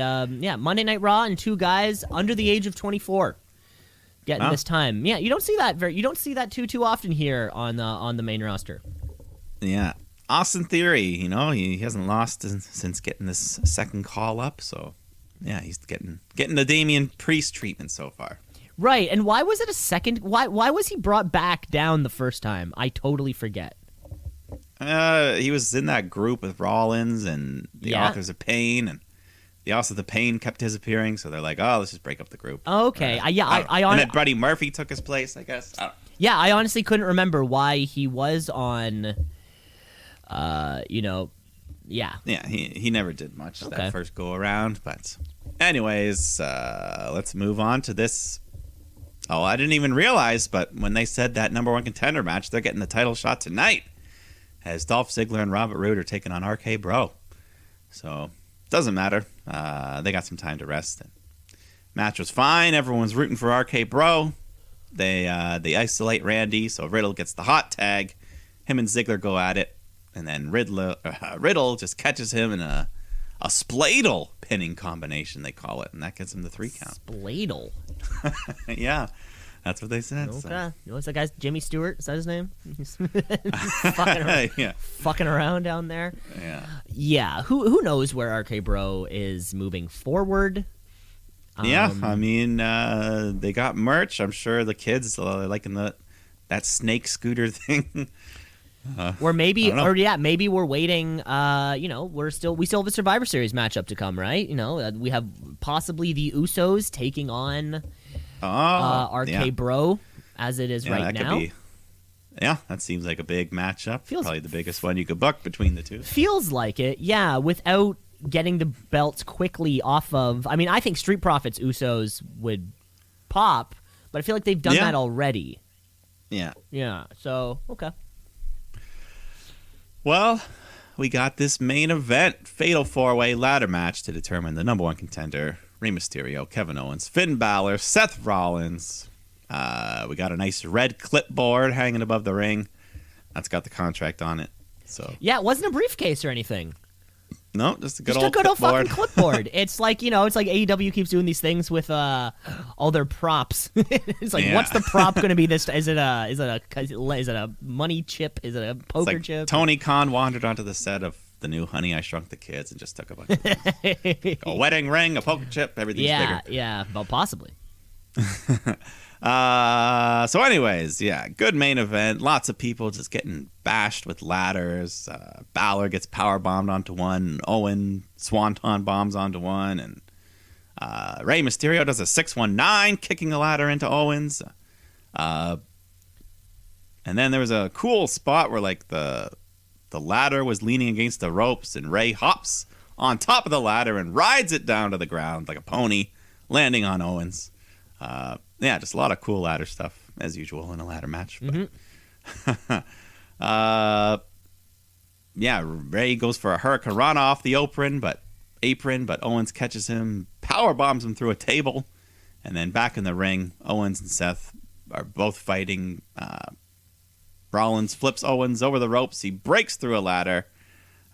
Monday Night Raw and two guys under the age of 24 getting this time. Yeah, you don't see that too often here on the main roster. Yeah. Austin Theory, you know, he hasn't lost since getting this second call up, so yeah, he's getting the Damian Priest treatment so far. Right, and why was it a second? Why was he brought back down the first time? I totally forget. He was in that group with Rollins and the Authors of Pain, and the Authors of Pain kept disappearing, so they're like, oh, let's just break up the group. Okay, and then Buddy Murphy took his place, I guess. Yeah, I honestly couldn't remember why he was on. You know, yeah. Yeah, he never did much that first go around, but anyways, let's move on to this. Oh, I didn't even realize, but when they said that number one contender match, they're getting the title shot tonight, as Dolph Ziggler and Robert Roode are taking on RK Bro. So doesn't matter. They got some time to rest. And match was fine. Everyone's rooting for RK Bro. They isolate Randy, so Riddle gets the hot tag. Him and Ziggler go at it. And then Riddle just catches him in a spladle pinning combination, they call it. And that gets him the 3 count. Spladle? Yeah, that's what they said. Okay. So. You know what's that guy's? Jimmy Stewart? Is that his name? He's fucking around down there. Yeah. Yeah. Who knows where RK Bro is moving forward? Yeah, I mean, they got merch. I'm sure the kids are liking that snake scooter thing. Or maybe we're waiting. You know, we still have a Survivor Series matchup to come, right? You know, we have possibly the Usos taking on RK Bro as it is right now. That seems like a big matchup. Probably the biggest one you could book between the two. Feels like it, yeah. Without getting the belts quickly off of. I mean, I think Street Profits Usos would pop, but I feel like they've done that already. Yeah. Yeah. So okay. Well, we got this main event, fatal 4-way ladder match to determine the number one contender, Rey Mysterio, Kevin Owens, Finn Balor, Seth Rollins. We got a nice red clipboard hanging above the ring. That's got the contract on it. So yeah, it wasn't a briefcase or anything. No, just a good old fucking clipboard. It's like, you know, it's like AEW keeps doing these things with all their props. It's like, what's the prop going to be this? Is it a money chip? Is it a poker chip? Tony Khan wandered onto the set of the new Honey, I Shrunk the Kids and just took a bunch of things. A wedding ring, a poker chip, everything's bigger. Yeah, well, possibly. So anyways, good main event. Lots of people just getting bashed with ladders. Balor gets power bombed onto one. Owen swanton bombs onto one, and Rey Mysterio does a 619, kicking the ladder into Owens. And then there was a cool spot where like the ladder was leaning against the ropes, and Rey hops on top of the ladder and rides it down to the ground like a pony, landing on Owens. Just a lot of cool ladder stuff, as usual, in a ladder match. But Ray goes for a Hurricane Rana off the apron, but Owens catches him, power bombs him through a table, and then back in the ring, Owens and Seth are both fighting. Rollins flips Owens over the ropes. He breaks through a ladder.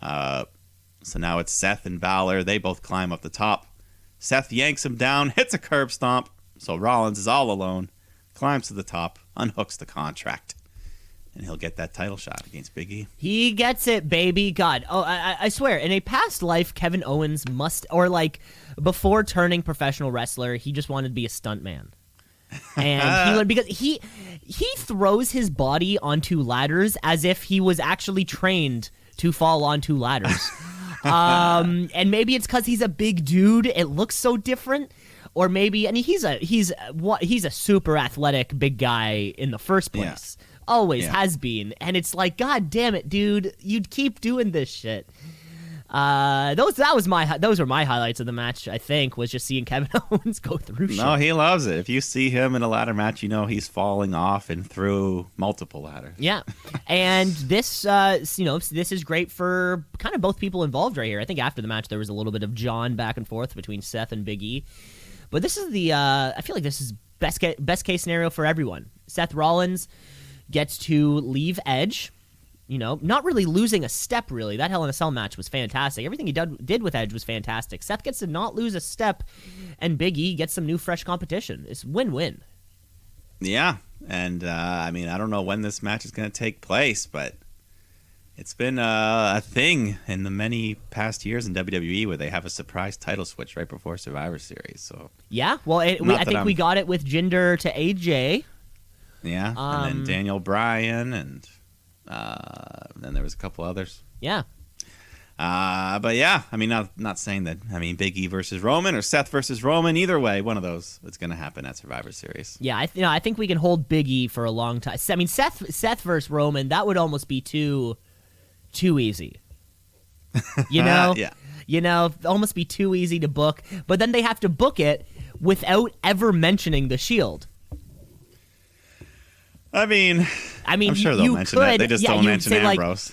So now it's Seth and Balor. They both climb up the top. Seth yanks him down, hits a curb stomp. So Rollins is all alone, climbs to the top, unhooks the contract, and he'll get that title shot against Big E. He gets it, baby. God. Oh, I swear, in a past life, Kevin Owens before turning professional wrestler, he just wanted to be a stuntman. And because he throws his body onto ladders as if he was actually trained to fall onto ladders. And maybe it's because he's a big dude. It looks so different. Or maybe, and he's a super athletic big guy in the first place. Yeah. Always has been. And it's like, God damn it, dude, you'd keep doing this shit. Those were my highlights of the match. I think was just seeing Kevin Owens go through shit. No, he loves it. If you see him in a ladder match, you know he's falling off and through multiple ladders. Yeah, and this this is great for kind of both people involved right here. I think after the match there was a little bit of John back and forth between Seth and Big E, but this is I feel like this is best case scenario for everyone. Seth Rollins gets to leave Edge. Not really losing a step, really. That Hell in a Cell match was fantastic. Everything he did with Edge was fantastic. Seth gets to not lose a step, and Big E gets some new, fresh competition. It's win-win. Yeah, and I don't know when this match is going to take place, but it's been a thing in the many past years in WWE where they have a surprise title switch right before Survivor Series. So yeah, well, I think we got it with Jinder to AJ. Yeah, and then Daniel Bryan and... then there was a couple others. Yeah. But yeah, not saying that. Big E versus Roman or Seth versus Roman. Either way, one of those is going to happen at Survivor Series. Yeah, I think we can hold Big E for a long time. Seth versus Roman, that would almost be too easy. Yeah. Almost be too easy to book. But then they have to book it without ever mentioning the Shield. I'm sure they'll mention that. They just don't mention Ambrose.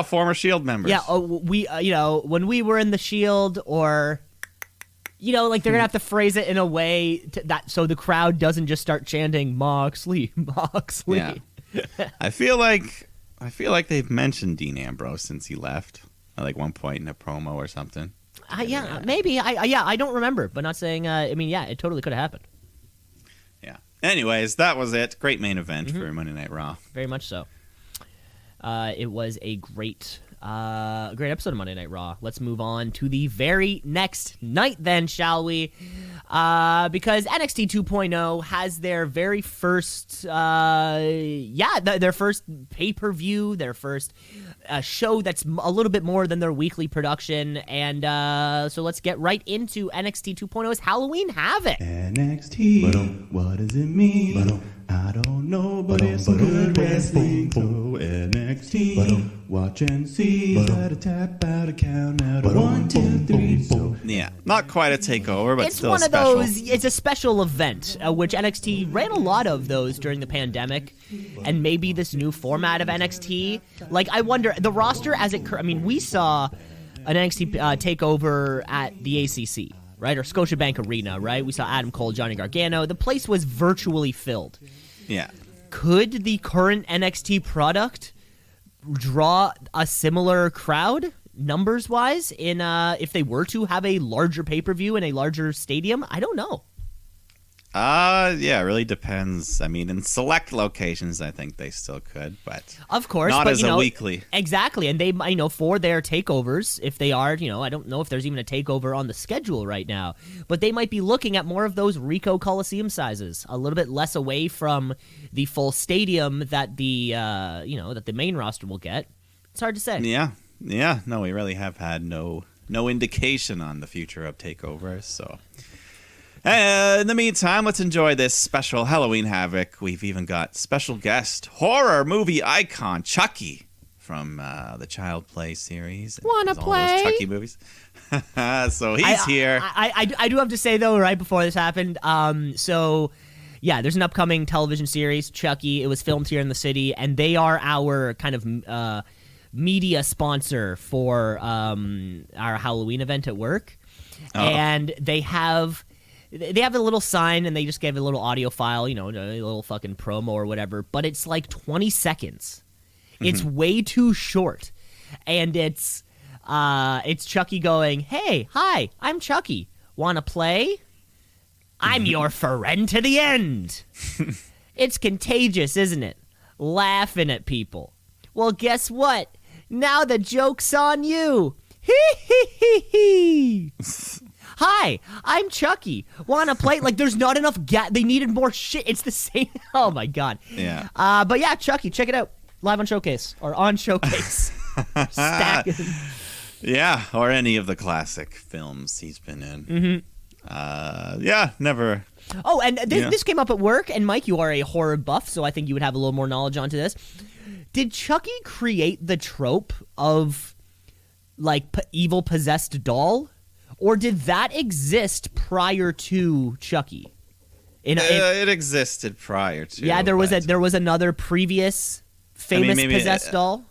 Former Shield members. Yeah, we, when we were in the Shield, or, they're gonna have to phrase it in a way that so the crowd doesn't just start chanting Moxley, Moxley. Yeah. I feel like they've mentioned Dean Ambrose since he left at one point in a promo or something. Maybe. I don't remember, but not saying. It totally could have happened. Anyways, that was it. Great main event for Monday Night Raw. Very much so. It was a great episode of Monday Night Raw. Let's move on to the very next night then, shall we? Because NXT 2.0 has their very first, their first pay-per-view, their first show that's a little bit more than their weekly production. And so let's get right into NXT 2.0's Halloween Havoc. NXT, what does it mean? I don't know, but it's some good wrestling. So NXT, watch and see. Gotta tap out a count out of 1, 2, 3. So yeah, not quite a takeover, but it's still one special. of those. It's a special event, which NXT ran a lot of those during the pandemic, and maybe this new format of NXT. I wonder the roster as it. We saw an NXT takeover at the ACC. Right, or Scotiabank Arena, right? We saw Adam Cole, Johnny Gargano. The place was virtually filled. Yeah. Could the current NXT product draw a similar crowd, numbers-wise, in if they were to have a larger pay-per-view in a larger stadium? I don't know. Yeah, it really depends. In select locations, I think they still could, but of course, not but, as a weekly. Exactly, and they, for their takeovers, if they are, I don't know if there's even a takeover on the schedule right now, but they might be looking at more of those Rico Coliseum sizes, a little bit less away from the full stadium that the, that the main roster will get. It's hard to say. Yeah. No, we really have had no indication on the future of takeovers, so. In the meantime, let's enjoy this special Halloween Havoc. We've even got special guest, horror movie icon Chucky from the Child Play series. Wanna play? All those Chucky movies. So he's here. I do have to say, though, right before this happened, there's an upcoming television series, Chucky. It was filmed here in the city, and they are our kind of media sponsor for our Halloween event at work. Oh. And they have a little sign, and they just gave a little audio file, a little fucking promo or whatever, but it's 20 seconds. It's way too short. And it's Chucky going, "Hey, hi, I'm Chucky. Wanna play? I'm your friend to the end." It's contagious, isn't it? Laughing at people. Well, guess what? Now the joke's on you. Hee hee hee hee. Hi, I'm Chucky. Wanna play? There's not enough they needed more shit. It's the same. Oh my god. Yeah. But yeah, Chucky, check it out. Live on Showcase or on Showcase. Stack. Yeah, or any of the classic films he's been in. Yeah, never. Oh, and this came up at work, and Mike, you are a horror buff, so I think you would have a little more knowledge onto this. Did Chucky create the trope of like evil possessed doll, or did that exist prior to Chucky? It existed prior to. Yeah, there was another previous famous possessed doll.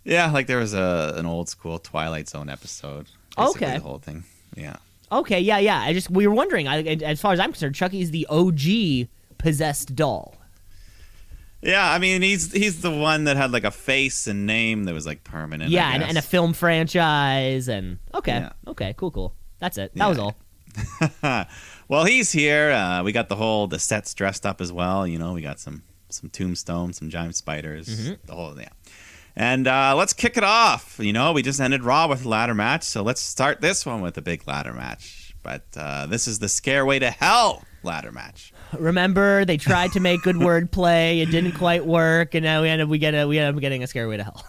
Yeah, like there was an old school Twilight Zone episode. Basically Okay. the whole thing. Yeah. Okay, yeah. We were wondering. As far as I'm concerned, Chucky's the OG possessed doll. Yeah, I mean he's the one that had like a face and name that was like permanent. Yeah, I guess. and a film franchise, and Yeah. okay, cool. That's it. That was all. Well, he's here. We got the sets dressed up as well. You know, we got some tombstones, some giant spiders, the whole And let's kick it off. You know, we just ended Raw with a ladder match, so let's start this one with a big ladder match. But this is the Scareway to Hell ladder match. Remember, they tried to make good wordplay. It didn't quite work, and now we ended up getting a Scareway to Hell.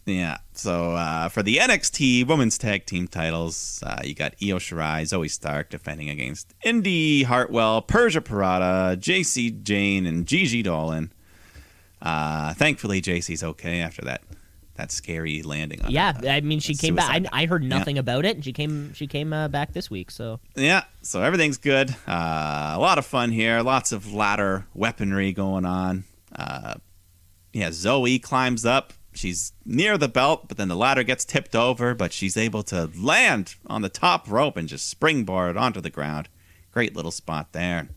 Yeah. So for the NXT Women's Tag Team titles, you got Io Shirai, Zoe Stark defending against Indy Hartwell, Persia Pirotta, JC Jane, and Gigi Dolan. Thankfully, JC's okay after that scary landing on her, I mean, she came back. suicide. I heard nothing about it, and she came back this week. So Yeah, so everything's good. A lot of fun here. Lots of ladder weaponry going on. Zoe climbs up. She's near the belt, but then the ladder gets tipped over, but she's able to land on the top rope and just springboard onto the ground. Great little spot there.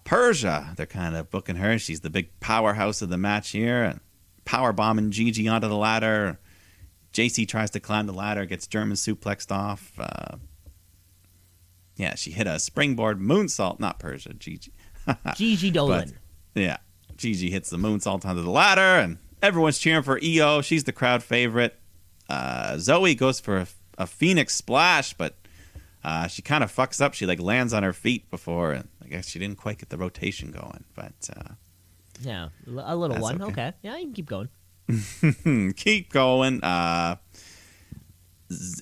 Persia, they're kind of booking her. She's the big powerhouse of the match here. And power bombing Gigi onto the ladder. JC tries to climb the ladder, gets German suplexed off. She hit a springboard moonsault. Not Persia, Gigi. Gigi Dolan. Gigi hits the moonsault onto the ladder, and everyone's cheering for Io. She's the crowd favorite. Zoe goes for a Phoenix splash, but she kind of fucks up. She lands on her feet before, and I guess she didn't quite get the rotation going. But Yeah, a little That's one. okay. Okay. Yeah, you can keep going. keep going.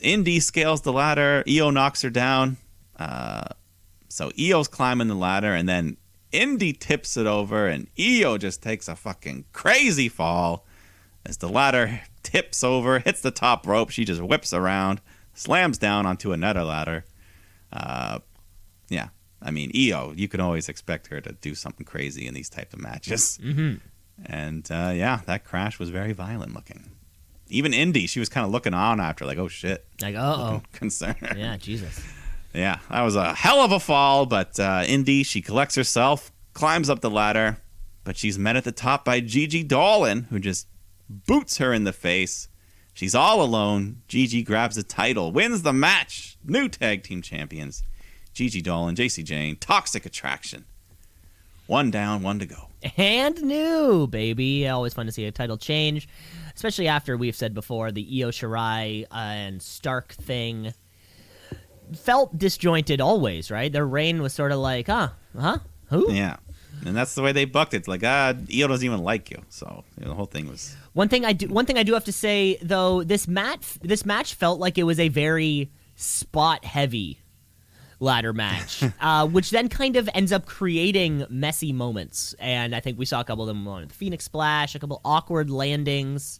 Indy scales the ladder. Io knocks her down. So Io's climbing the ladder, and then Indy tips it over, and Io just takes a fucking crazy fall as the ladder tips over, hits the top rope. She just whips around, slams down onto another ladder. I mean, Io, you can always expect her to do something crazy in these type of matches. Mm-hmm. And that crash was very violent looking. Even Indy, she was kind of looking on after, like, oh shit. Like, uh-oh. Concerned. Yeah, Jesus. Yeah, that was a hell of a fall, but Indy, she collects herself, climbs up the ladder, but she's met at the top by Gigi Dolan, who just boots her in the face. She's all alone. Gigi grabs the title, wins the match. New tag team champions. Gigi Dolan, JC Jane, Toxic Attraction. One down, one to go. And new, baby. Always fun to see a title change, especially after we've said before the Io Shirai and Stark thing felt disjointed always, right? Their reign was sort of like, who? Yeah. And that's the way they booked it. It's like, Io doesn't even like you. So the whole thing was... One thing I do have to say, though, this match felt like it was a very spot-heavy ladder match, which then kind of ends up creating messy moments. And I think we saw a couple of them on the Phoenix Splash, a couple awkward landings.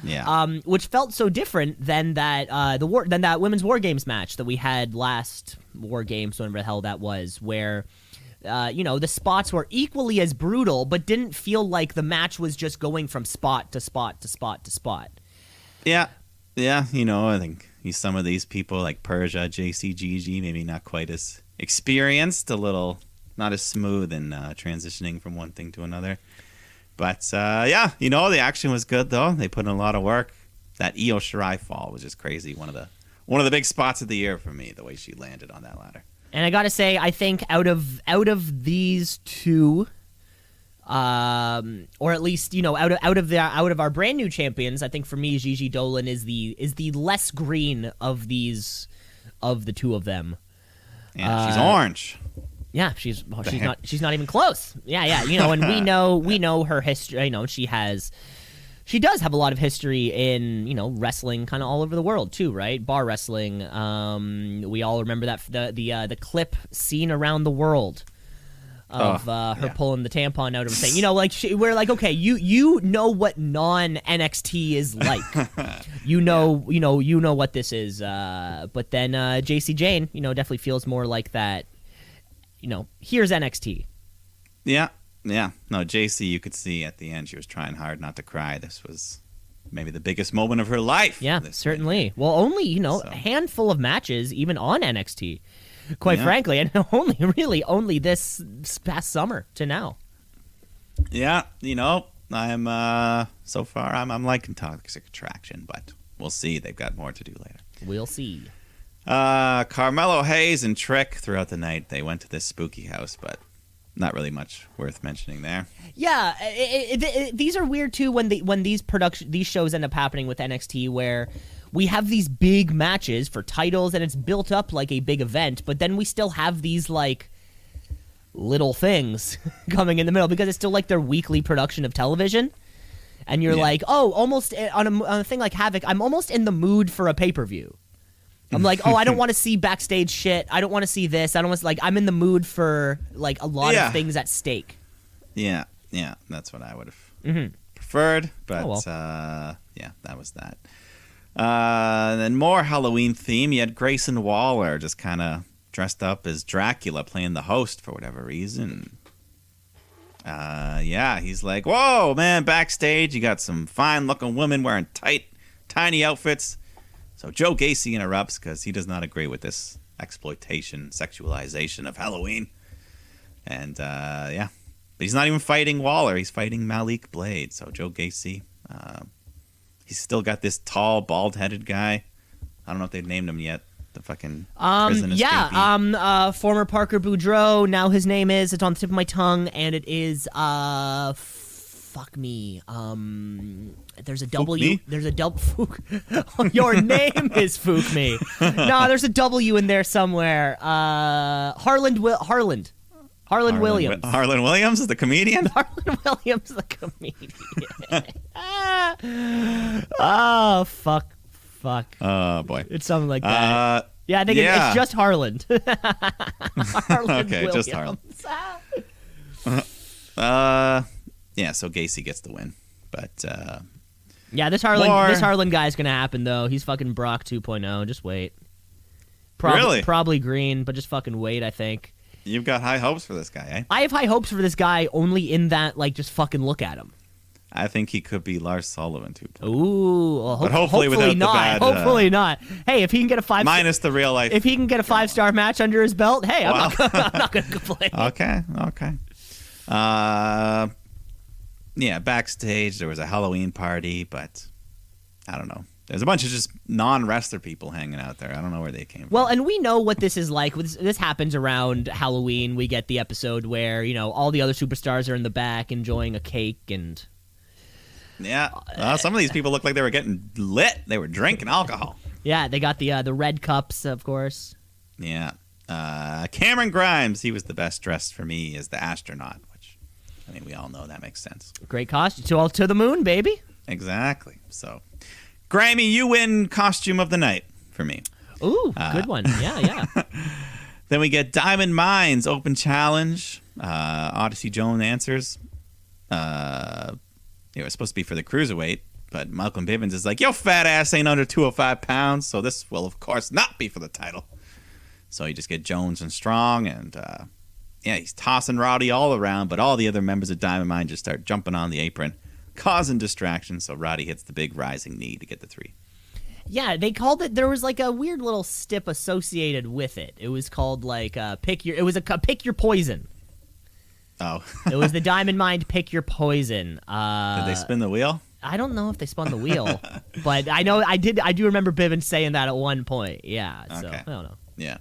Yeah. Which felt so different than that women's War Games match that we had last War Games, whatever the hell that was, where the spots were equally as brutal, but didn't feel like the match was just going from spot to spot to spot to spot. Yeah. I think some of these people like Persia, JC, Gigi, maybe not quite as experienced, a little not as smooth in transitioning from one thing to another. But the action was good though. They put in a lot of work. That Io Shirai fall was just crazy. One of the big spots of the year for me. The way she landed on that ladder. And I gotta say, I think out of these two, or at least out of our brand new champions, I think for me Gigi Dolan is the less green of the two of them. Yeah, she's orange. Yeah, she's not even close. Yeah, and we know her history. She does have a lot of history in wrestling, kind of all over the world too, right? Bar wrestling. We all remember that the clip seen around the world of her pulling the tampon out of her thing. You know, like we're like, okay, you know what non-NXT is like. you know what this is. But then JC Jane, definitely feels more like that. Here's NXT. Yeah. No, JC, you could see at the end she was trying hard not to cry. This was maybe the biggest moment of her life. Yeah, certainly. Well, only, a handful of matches even on NXT. Quite frankly, and only this past summer to now. Yeah, I'm so far I'm liking Toxic Attraction, but we'll see. They've got more to do later. We'll see. Carmelo Hayes and Trick throughout the night. They went to this spooky house, but not really much worth mentioning there. Yeah, these are weird too when these shows end up happening with NXT where we have these big matches for titles and it's built up like a big event, but then we still have these like little things coming in the middle because it's still like their weekly production of television. And you're like, oh, almost on a thing like Havoc, I'm almost in the mood for a pay-per-view. I'm like, I don't want to see backstage shit. I don't want to see this. I don't want to I'm in the mood for like a lot of things at stake. Yeah, that's what I would have preferred, but that was that. And then more Halloween theme. You had Grayson Waller just kind of dressed up as Dracula playing the host for whatever reason. He's like, whoa, man, backstage you got some fine-looking women wearing tight, tiny outfits. So Joe Gacy interrupts because he does not agree with this exploitation, sexualization of Halloween. And, but he's not even fighting Waller. He's fighting Malik Blade. So Joe Gacy... he's still got this tall, bald-headed guy. I don't know if they've named him yet. The fucking prison escapee. Former Parker Boudreaux. Now his name is. It's on the tip of my tongue, and it is. Fuck me. There's a W. Me? There's a double. Your name is Fook me. No, there's a W in there somewhere. Harland Williams. Harlan Williams is the comedian? Harlan Williams, the comedian. Oh, fuck. Oh, boy. It's something like that. I think it's just Harland. Harland okay, Williams. just Harland. So Gacy gets the win. But, this Harland guy's going to happen, though. He's fucking Brock 2.0. Just wait. Really? Probably green, but just fucking wait, I think. You've got high hopes for this guy, eh? I have high hopes for this guy only in that, just fucking look at him. I think he could be Lars Sullivan 2.0. Ooh, well, but hopefully without not. The bad... Hopefully not. Hey, if he can get a 5... Minus the real life... If he can get a 5-star match under his belt, hey, I'm not going to complain. Okay. Backstage there was a Halloween party, but I don't know. There's a bunch of just non-wrestler people hanging out there. I don't know where they came from. Well, and we know what this is like. This happens around Halloween. We get the episode where, all the other superstars are in the back enjoying a cake and... Yeah. Some of these people look like they were getting lit. They were drinking alcohol. Yeah, they got the red cups, of course. Yeah. Cameron Grimes, he was the best dressed for me as the astronaut, which, we all know that makes sense. Great costume. To the moon, baby. Exactly. So... Grammy, you win costume of the night for me. Ooh, good one. Yeah. Then we get Diamond Mines open challenge. Odyssey Jones answers. It was supposed to be for the cruiserweight, but Malcolm Bivens is like, "Yo, fat ass ain't under 205 pounds, so this will of course not be for the title." So you just get Jones and Strong, and he's tossing Roddy all around, but all the other members of Diamond Mine just start jumping on the apron, causing distraction, so Roddy hits the big rising knee to get the 3. Yeah, they called it. There was like a weird little stip associated with it. It was called pick your poison. Oh, it was the Diamond Mine pick your poison. Did they spin the wheel? I don't know if they spun the wheel, but I know I did. I do remember Bivens saying that at one point. Yeah, so okay. I don't know. Yeah.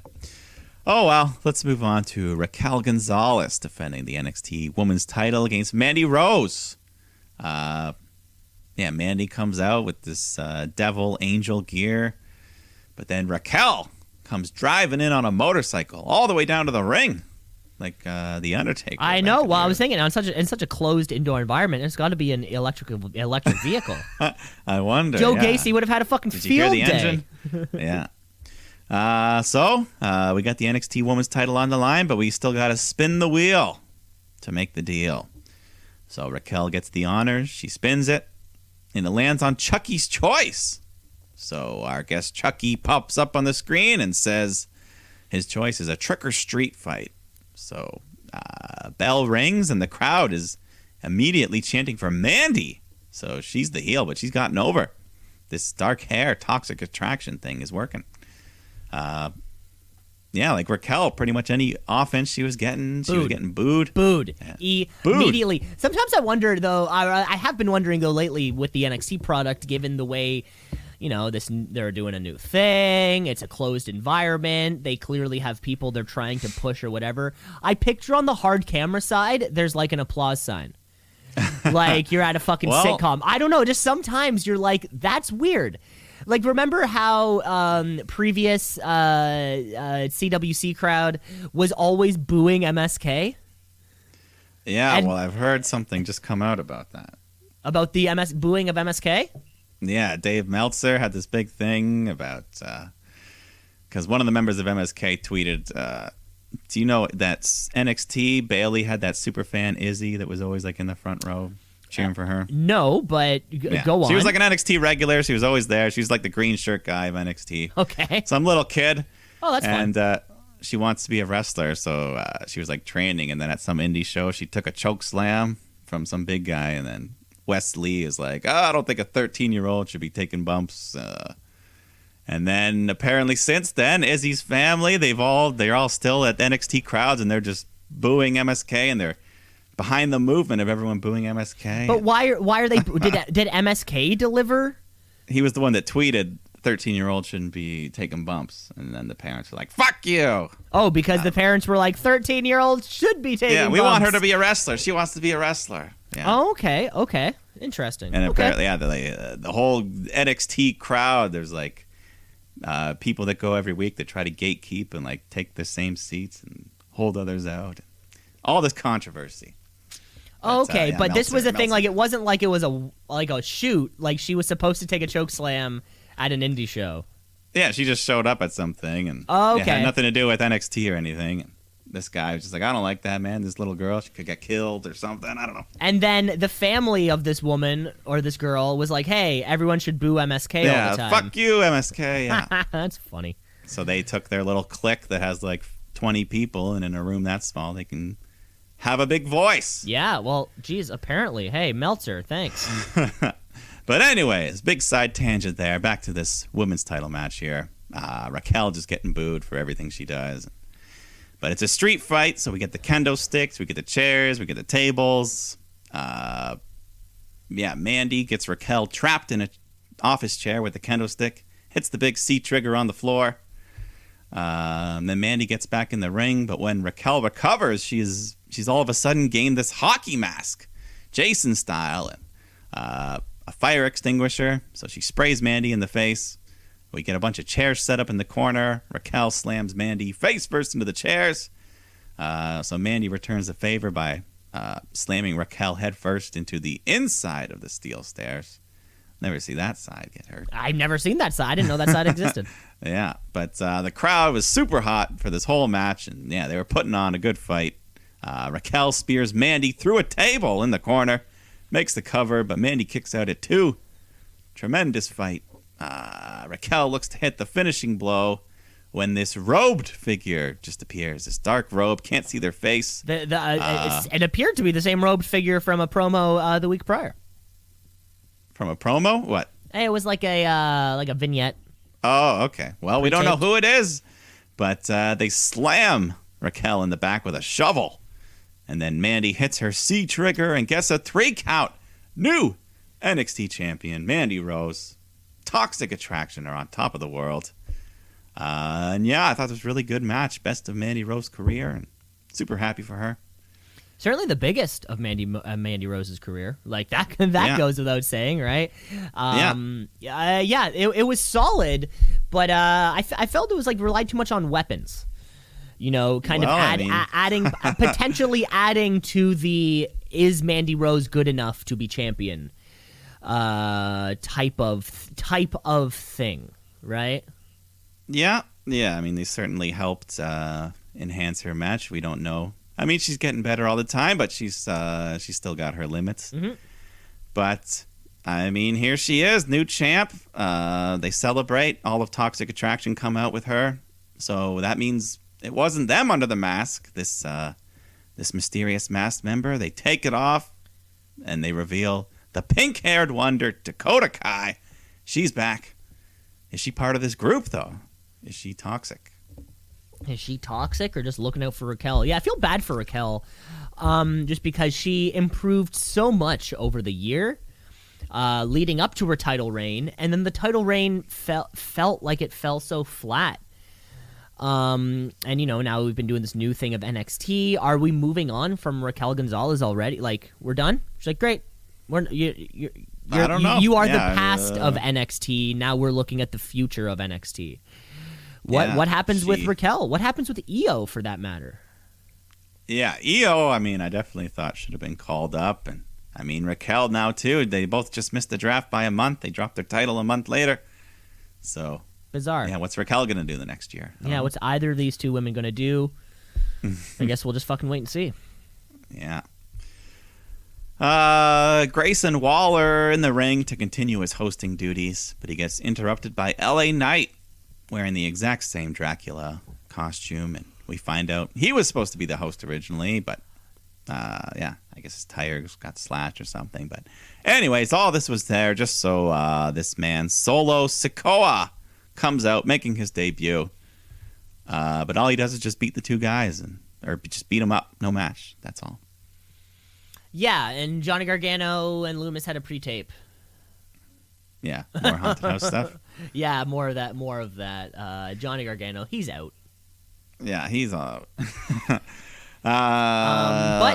Oh well, let's move on to Raquel Gonzalez defending the NXT Women's Title against Mandy Rose. Mandy comes out with this devil angel gear, but then Raquel comes driving in on a motorcycle all the way down to the ring, like the Undertaker. I know. Well, I was thinking in such a closed indoor environment, it's got to be an electric vehicle. I wonder. Joe Gacy would have had a fucking Did you hear field the day. engine? Yeah. So we got the NXT Women's Title on the line, but we still got to spin the wheel. to make the deal. So Raquel gets the honors. She spins it, and it lands on Chucky's choice. So our guest Chucky pops up on the screen and says his choice is a trick or street fight. So bell rings, and the crowd is immediately chanting for Mandy. So she's the heel, but she's gotten over. This dark hair, toxic attraction thing is working. Yeah, like Raquel, pretty much any offense she was getting, she was getting booed. Booed. Yeah. Immediately. Sometimes I wonder, though, I have been wondering, though, lately with the NXT product, given the way, you know, they're doing a new thing, it's a closed environment, they clearly have people they're trying to push or whatever. I picture on the hard camera side, there's like an applause sign. Like you're at a fucking sitcom. I don't know, just sometimes you're like, that's weird. Like, remember how previous CWC crowd was always booing MSK? Yeah, well, I've heard something just come out about that. About the booing of MSK? Yeah, Dave Meltzer had this big thing about... Because one of the members of MSK tweeted... do you know that NXT, Bailey had that super fan Izzy that was always like in the front row cheering for her? No, but go on. She was like an NXT regular. She was always there. She was like the green shirt guy of NXT. Okay. Some little kid. Oh, that's fun. And she wants to be a wrestler, so she was like training. And then at some indie show, she took a choke slam from some big guy. And then Wes Lee is like, oh, I don't think a 13-year-old should be taking bumps. And then apparently since then, Izzy's family, they're all still at NXT crowds, and they're just booing MSK, and they're behind the movement of everyone booing MSK. But why are they? Did MSK deliver? He was the one that tweeted 13-year-old shouldn't be taking bumps, and then the parents were like, "Fuck you!" Oh, because the parents were like 13-year-olds should be taking. Yeah, we bumps. want her to be a wrestler. She wants to be a wrestler. Yeah. Oh, okay, interesting. And apparently, yeah, the whole NXT crowd, there's like. People that go every week that try to gatekeep and like take the same seats and hold others out. All this controversy. Okay, but this was a thing. Meltzer. Like, it wasn't like it was a shoot. Like, she was supposed to take a choke slam at an indie show. Yeah, she just showed up at something and okay. It had nothing to do with NXT or anything. And this guy was just like, I don't like that, man. This little girl, she could get killed or something. I don't know. And then the family of this woman or this girl was like, hey, everyone should boo MSK all the time. Fuck you, MSK. Yeah. That's funny. So they took their little clique that has like 20 people, and in a room that small, they can have a big voice. Yeah, well, geez, apparently. Hey, Meltzer, thanks. But anyways, big side tangent there. Back to this women's title match here. Raquel just getting booed for everything she does. But it's a street fight, so we get the kendo sticks, we get the chairs, we get the tables. Mandy gets Raquel trapped in an office chair with the kendo stick, hits the big C trigger on the floor. Then Mandy gets back in the ring, but when Raquel recovers, she's all of a sudden gained this hockey mask, Jason style, and a fire extinguisher. So she sprays Mandy in the face. We get a bunch of chairs set up in the corner. Raquel slams Mandy face first into the chairs. So Mandy returns the favor by slamming Raquel head first into the inside of the steel stairs. Never see that side get hurt. I've never seen that side. I didn't know that side existed. Yeah, but the crowd was super hot for this whole match, and yeah, they were putting on a good fight. Raquel spears Mandy through a table in the corner, makes the cover, but Mandy kicks out at 2. Tremendous fight. Raquel looks to hit the finishing blow when this robed figure just appears. This dark robe, can't see their face. It appeared to be the same robed figure from a promo the week prior. From a promo? What? Hey, it was like a vignette. Oh, okay. Well, we don't know who it is, but they slam Raquel in the back with a shovel. And then Mandy hits her C trigger and gets a 3 count. New NXT champion, Mandy Rose. Toxic Attraction are on top of the world. And yeah, I thought it was a really good match. Best of Mandy Rose's career, and super happy for her. Certainly the biggest of Mandy Rose's career. Like, that goes without saying, right? It was solid, but I felt it was like relied too much on weapons. You know, adding potentially adding to the is Mandy Rose good enough to be champion type of thing, right? Yeah. I mean, they certainly helped enhance her match. We don't know I mean, she's getting better all the time, but she's still got her limits. Mm-hmm. But I mean, here she is, new champ. They celebrate. All of Toxic Attraction come out with her, so that means it wasn't them under the mask. This mysterious masked member. They take it off, and they reveal the pink-haired wonder, Dakota Kai. She's back. Is she part of this group, though? Is she toxic? Is she toxic or just looking out for Raquel? Yeah, I feel bad for Raquel, just because she improved so much over the year, leading up to her title reign, and then the title reign felt like it fell so flat. And now we've been doing this new thing of NXT. Are we moving on from Raquel Gonzalez already? Like, we're done? She's like, great. I don't know. You are the past of NXT. Now we're looking at the future of NXT. What happens with Raquel? What happens with Io, for that matter? Yeah, Io, I mean, I definitely thought should have been called up. And, I mean, Raquel now, too. They both just missed the draft by a month. They dropped their title a month later. So, bizarre. Yeah, what's Raquel going to do the next year? Yeah, what's either of these two women going to do? I guess we'll just fucking wait and see. Yeah. Grayson Waller in the ring to continue his hosting duties, but he gets interrupted by LA Knight wearing the exact same Dracula costume, and we find out he was supposed to be the host originally, but I guess his tires got slashed or something. But anyways, all this was there just so this man Solo Sikoa comes out making his debut, but all he does is just beat the two guys or just beat them up. No match. That's all. Yeah, and Johnny Gargano and Loomis had a pre-tape. Yeah, more haunted house stuff. Yeah, more of that. Johnny Gargano, he's out. Yeah, he's out. But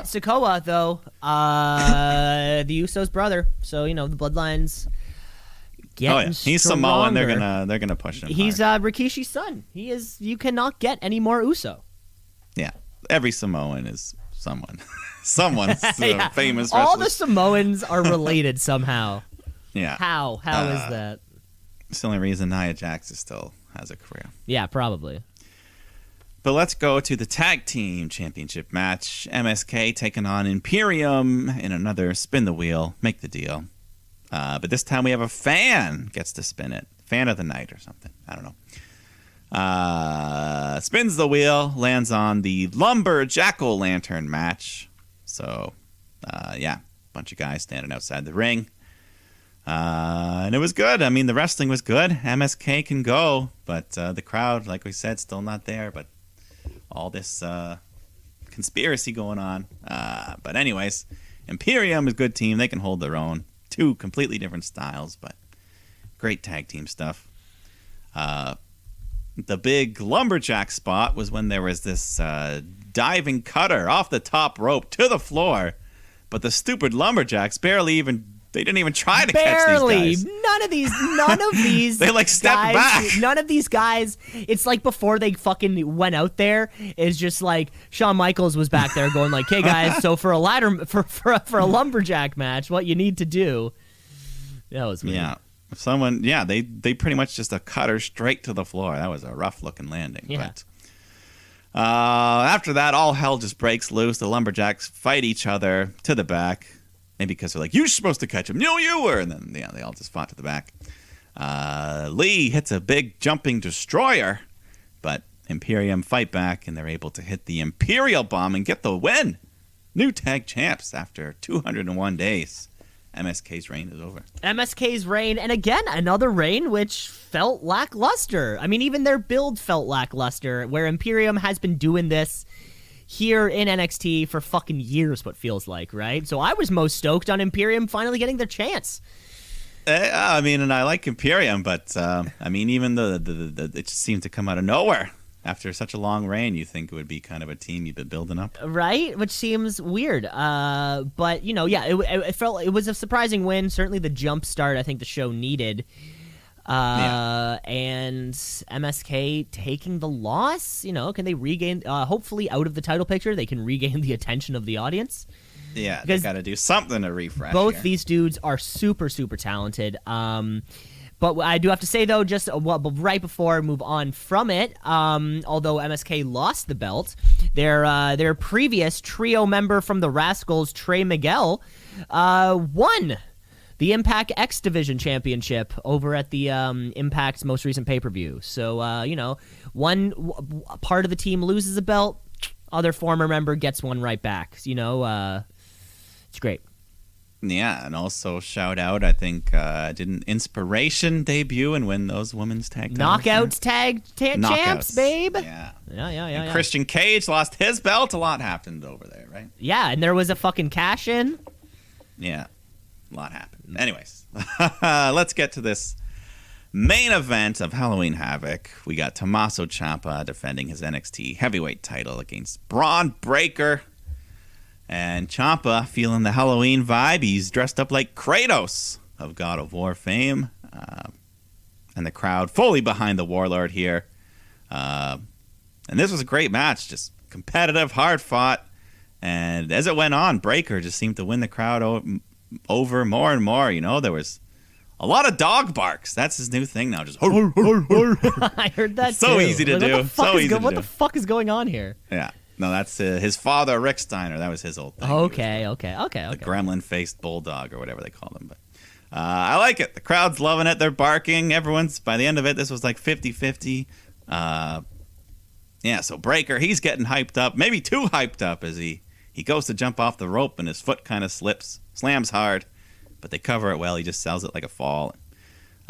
Sikoa, though, the Usos' brother, so the bloodlines getting he's stronger. Samoan. They're gonna push him. He's hard. Rikishi's son. He is. You cannot get any more Uso. Yeah, every Samoan is someone. Someone's Yeah. famous wrestler. All the Samoans are related somehow. Yeah. How is that? It's the only reason Nia Jax still has a career. Yeah, probably. But let's go to the tag team championship match. MSK taking on Imperium in another spin the wheel, make the deal. But this time we have a fan gets to spin it. Fan of the night or something. I don't know. Spins the wheel, lands on the Lumberjack-o'-lantern match. So, bunch of guys standing outside the ring. And it was good. I mean, the wrestling was good. MSK can go, but the crowd, like we said, still not there. But all this conspiracy going on. But anyways, Imperium is a good team. They can hold their own. Two completely different styles, but great tag team stuff. The big lumberjack spot was when there was this diving cutter off the top rope to the floor, but the stupid lumberjacks they didn't even try to catch these guys. None of these they stepped back. None of these guys, it's like before they fucking went out there, it's just like Shawn Michaels was back there going like, hey guys, so for a for a lumberjack match, what you need to do. That was weird. Yeah. They pretty much just a cutter straight to the floor. That was a rough looking landing. Yeah. But after that, all hell just breaks loose. The lumberjacks fight each other to the back. Maybe because they're like, you're supposed to catch him. No, you were. And then they all just fought to the back. Lee hits a big jumping destroyer, but Imperium fight back, and they're able to hit the Imperial Bomb and get the win. New tag champs after 201 days. MSK's reign is over. MSK's reign, and again, another reign which felt lackluster. I mean, even their build felt lackluster, where Imperium has been doing this here in NXT for fucking years, what feels like, right? So I was most stoked on Imperium finally getting their chance. I mean, and I like Imperium, but I mean, even it just seemed to come out of nowhere. After such a long reign, you think it would be kind of a team you've been building up, right? Which seems weird. But it felt it was a surprising win. Certainly, the jump start I think the show needed. And MSK taking the loss. Can they regain? Hopefully, out of the title picture, they can regain the attention of the audience. Yeah, they got to do something to refresh. Both these dudes are super, super talented. But I do have to say, though, just right before I move on from it, although MSK lost the belt, their previous trio member from the Rascals, Trey Miguel, won the Impact X Division Championship over at the Impact's most recent pay-per-view. So, one part of the team loses a belt, other former member gets one right back. It's great. Yeah, and also shout out, I think, didn't Inspiration debut and win those women's tag titles? Knockouts champs, babe. Yeah. Yeah. Christian Cage lost his belt. A lot happened over there, right? Yeah, and there was a fucking cash-in. Yeah, a lot happened. Anyways, let's get to this main event of Halloween Havoc. We got Tommaso Ciampa defending his NXT heavyweight title against Braun Breaker. And Ciampa, feeling the Halloween vibe, he's dressed up like Kratos of God of War fame. And the crowd fully behind the Warlord here. And this was a great match, just competitive, hard-fought. And as it went on, Breaker just seemed to win the crowd over more and more. There was a lot of dog barks. That's his new thing now, just I heard that so too. easy to do. What the fuck is going on here? Yeah. No, that's his father, Rick Steiner. That was his old thing. Okay. The gremlin-faced bulldog or whatever they call them. But I like it. The crowd's loving it. They're barking. By the end of it, this was like 50-50. So Breaker, he's getting hyped up. Maybe too hyped up as he goes to jump off the rope and his foot kind of slips. Slams hard, but they cover it well. He just sells it like a fall.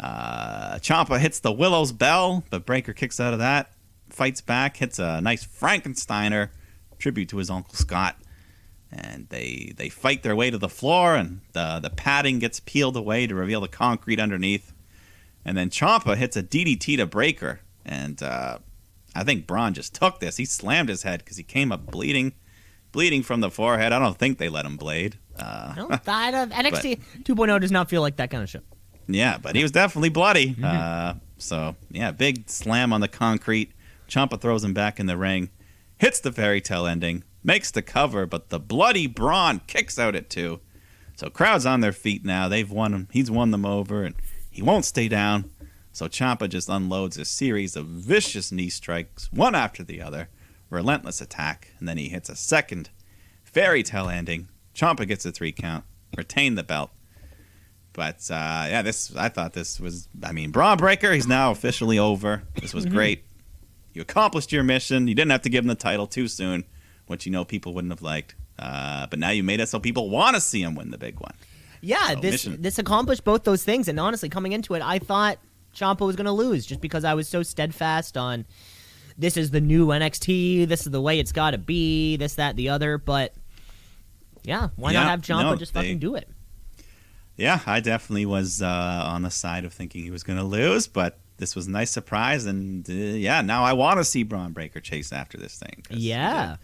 Ciampa hits the Willow's Bell, but Breaker kicks out of that. Fights back, hits a nice Frankensteiner, tribute to his Uncle Scott, and they fight their way to the floor, and the padding gets peeled away to reveal the concrete underneath, and then Ciampa hits a DDT to Breaker, and I think Braun just took this. He slammed his head because he came up bleeding from the forehead. I don't think they let him blade. NXT 2.0 does not feel like that kind of shit. Yeah, but he was definitely bloody. Big slam on the concrete. Ciampa throws him back in the ring, hits the fairy tale ending, makes the cover, but the bloody Braun kicks out at 2. So crowd's on their feet now. They've won him. He's won them over, and he won't stay down. So Ciampa just unloads a series of vicious knee strikes, one after the other, relentless attack, and then he hits a second fairy tale ending. Ciampa gets a 3 count, retain the belt. But I thought this was, Braun Breaker, he's now officially over. This was great. You accomplished your mission. You didn't have to give him the title too soon, which people wouldn't have liked. But now you made it so people want to see him win the big one. Yeah, this accomplished both those things. And honestly, coming into it, I thought Ciampa was going to lose just because I was so steadfast on this is the new NXT, this is the way it's got to be, this, that, the other. But yeah, why not have Ciampa fucking do it? Yeah, I definitely was on the side of thinking he was going to lose, but this was a nice surprise, and now I want to see Braun Breaker chase after this thing. Yeah.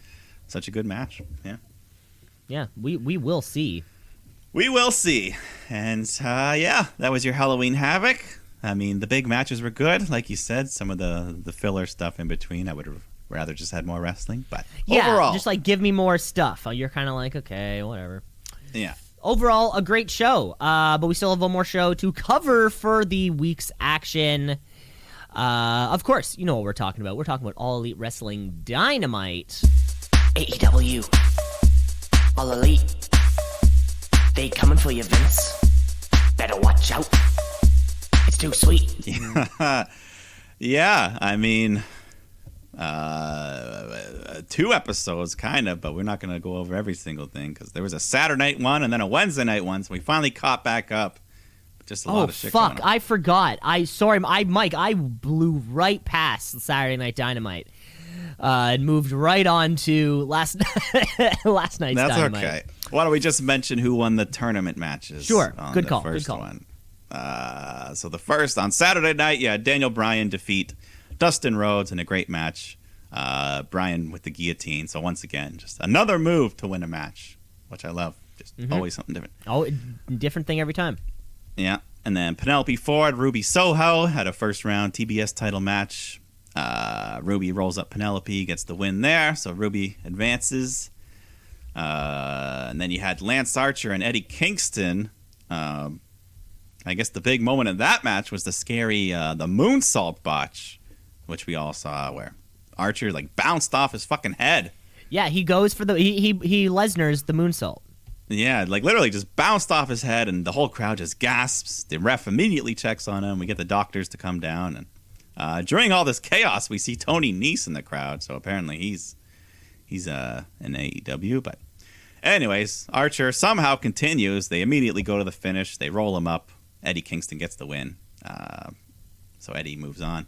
Such a good match. Yeah. Yeah, we will see. We will see. And, that was your Halloween Havoc. The big matches were good. Like you said, some of the filler stuff in between, I would have rather just had more wrestling. But overall. Just give me more stuff. You're kind of like, okay, whatever. Yeah. Overall, a great show, but we still have one more show to cover for the week's action. Of course, you know what we're talking about. We're talking about All Elite Wrestling Dynamite. AEW. All Elite. They coming for you, Vince. Better watch out. It's too sweet. Yeah, 2 episodes, kind of, but we're not going to go over every single thing because there was a Saturday night one and then a Wednesday night one, so we finally caught back up. Just a lot of shit going on. I forgot. Mike, I blew right past Saturday Night Dynamite and moved right on to last night's Dynamite. That's okay. Why don't we just mention who won the tournament matches? Sure. Good the call. First Good call. One. So the first, on Saturday night, Daniel Bryan defeat Dustin Rhodes in a great match. Bryan with the guillotine. So once again, just another move to win a match, which I love. Just always something different. Oh, different thing every time. Yeah. And then Penelope Ford, Ruby Soho had a first round TBS title match. Ruby rolls up Penelope, gets the win there. So Ruby advances. And then you had Lance Archer and Eddie Kingston. I guess the big moment of that match was the scary the moonsault botch, which we all saw, where Archer bounced off his fucking head. Yeah, he goes for he Lesnar's the moonsault. Yeah, like literally just bounced off his head, and the whole crowd just gasps. The ref immediately checks on him. We get the doctors to come down, and during all this chaos, we see Tony Nese in the crowd. So apparently he's in AEW. But anyways, Archer somehow continues. They immediately go to the finish. They roll him up. Eddie Kingston gets the win. So Eddie moves on.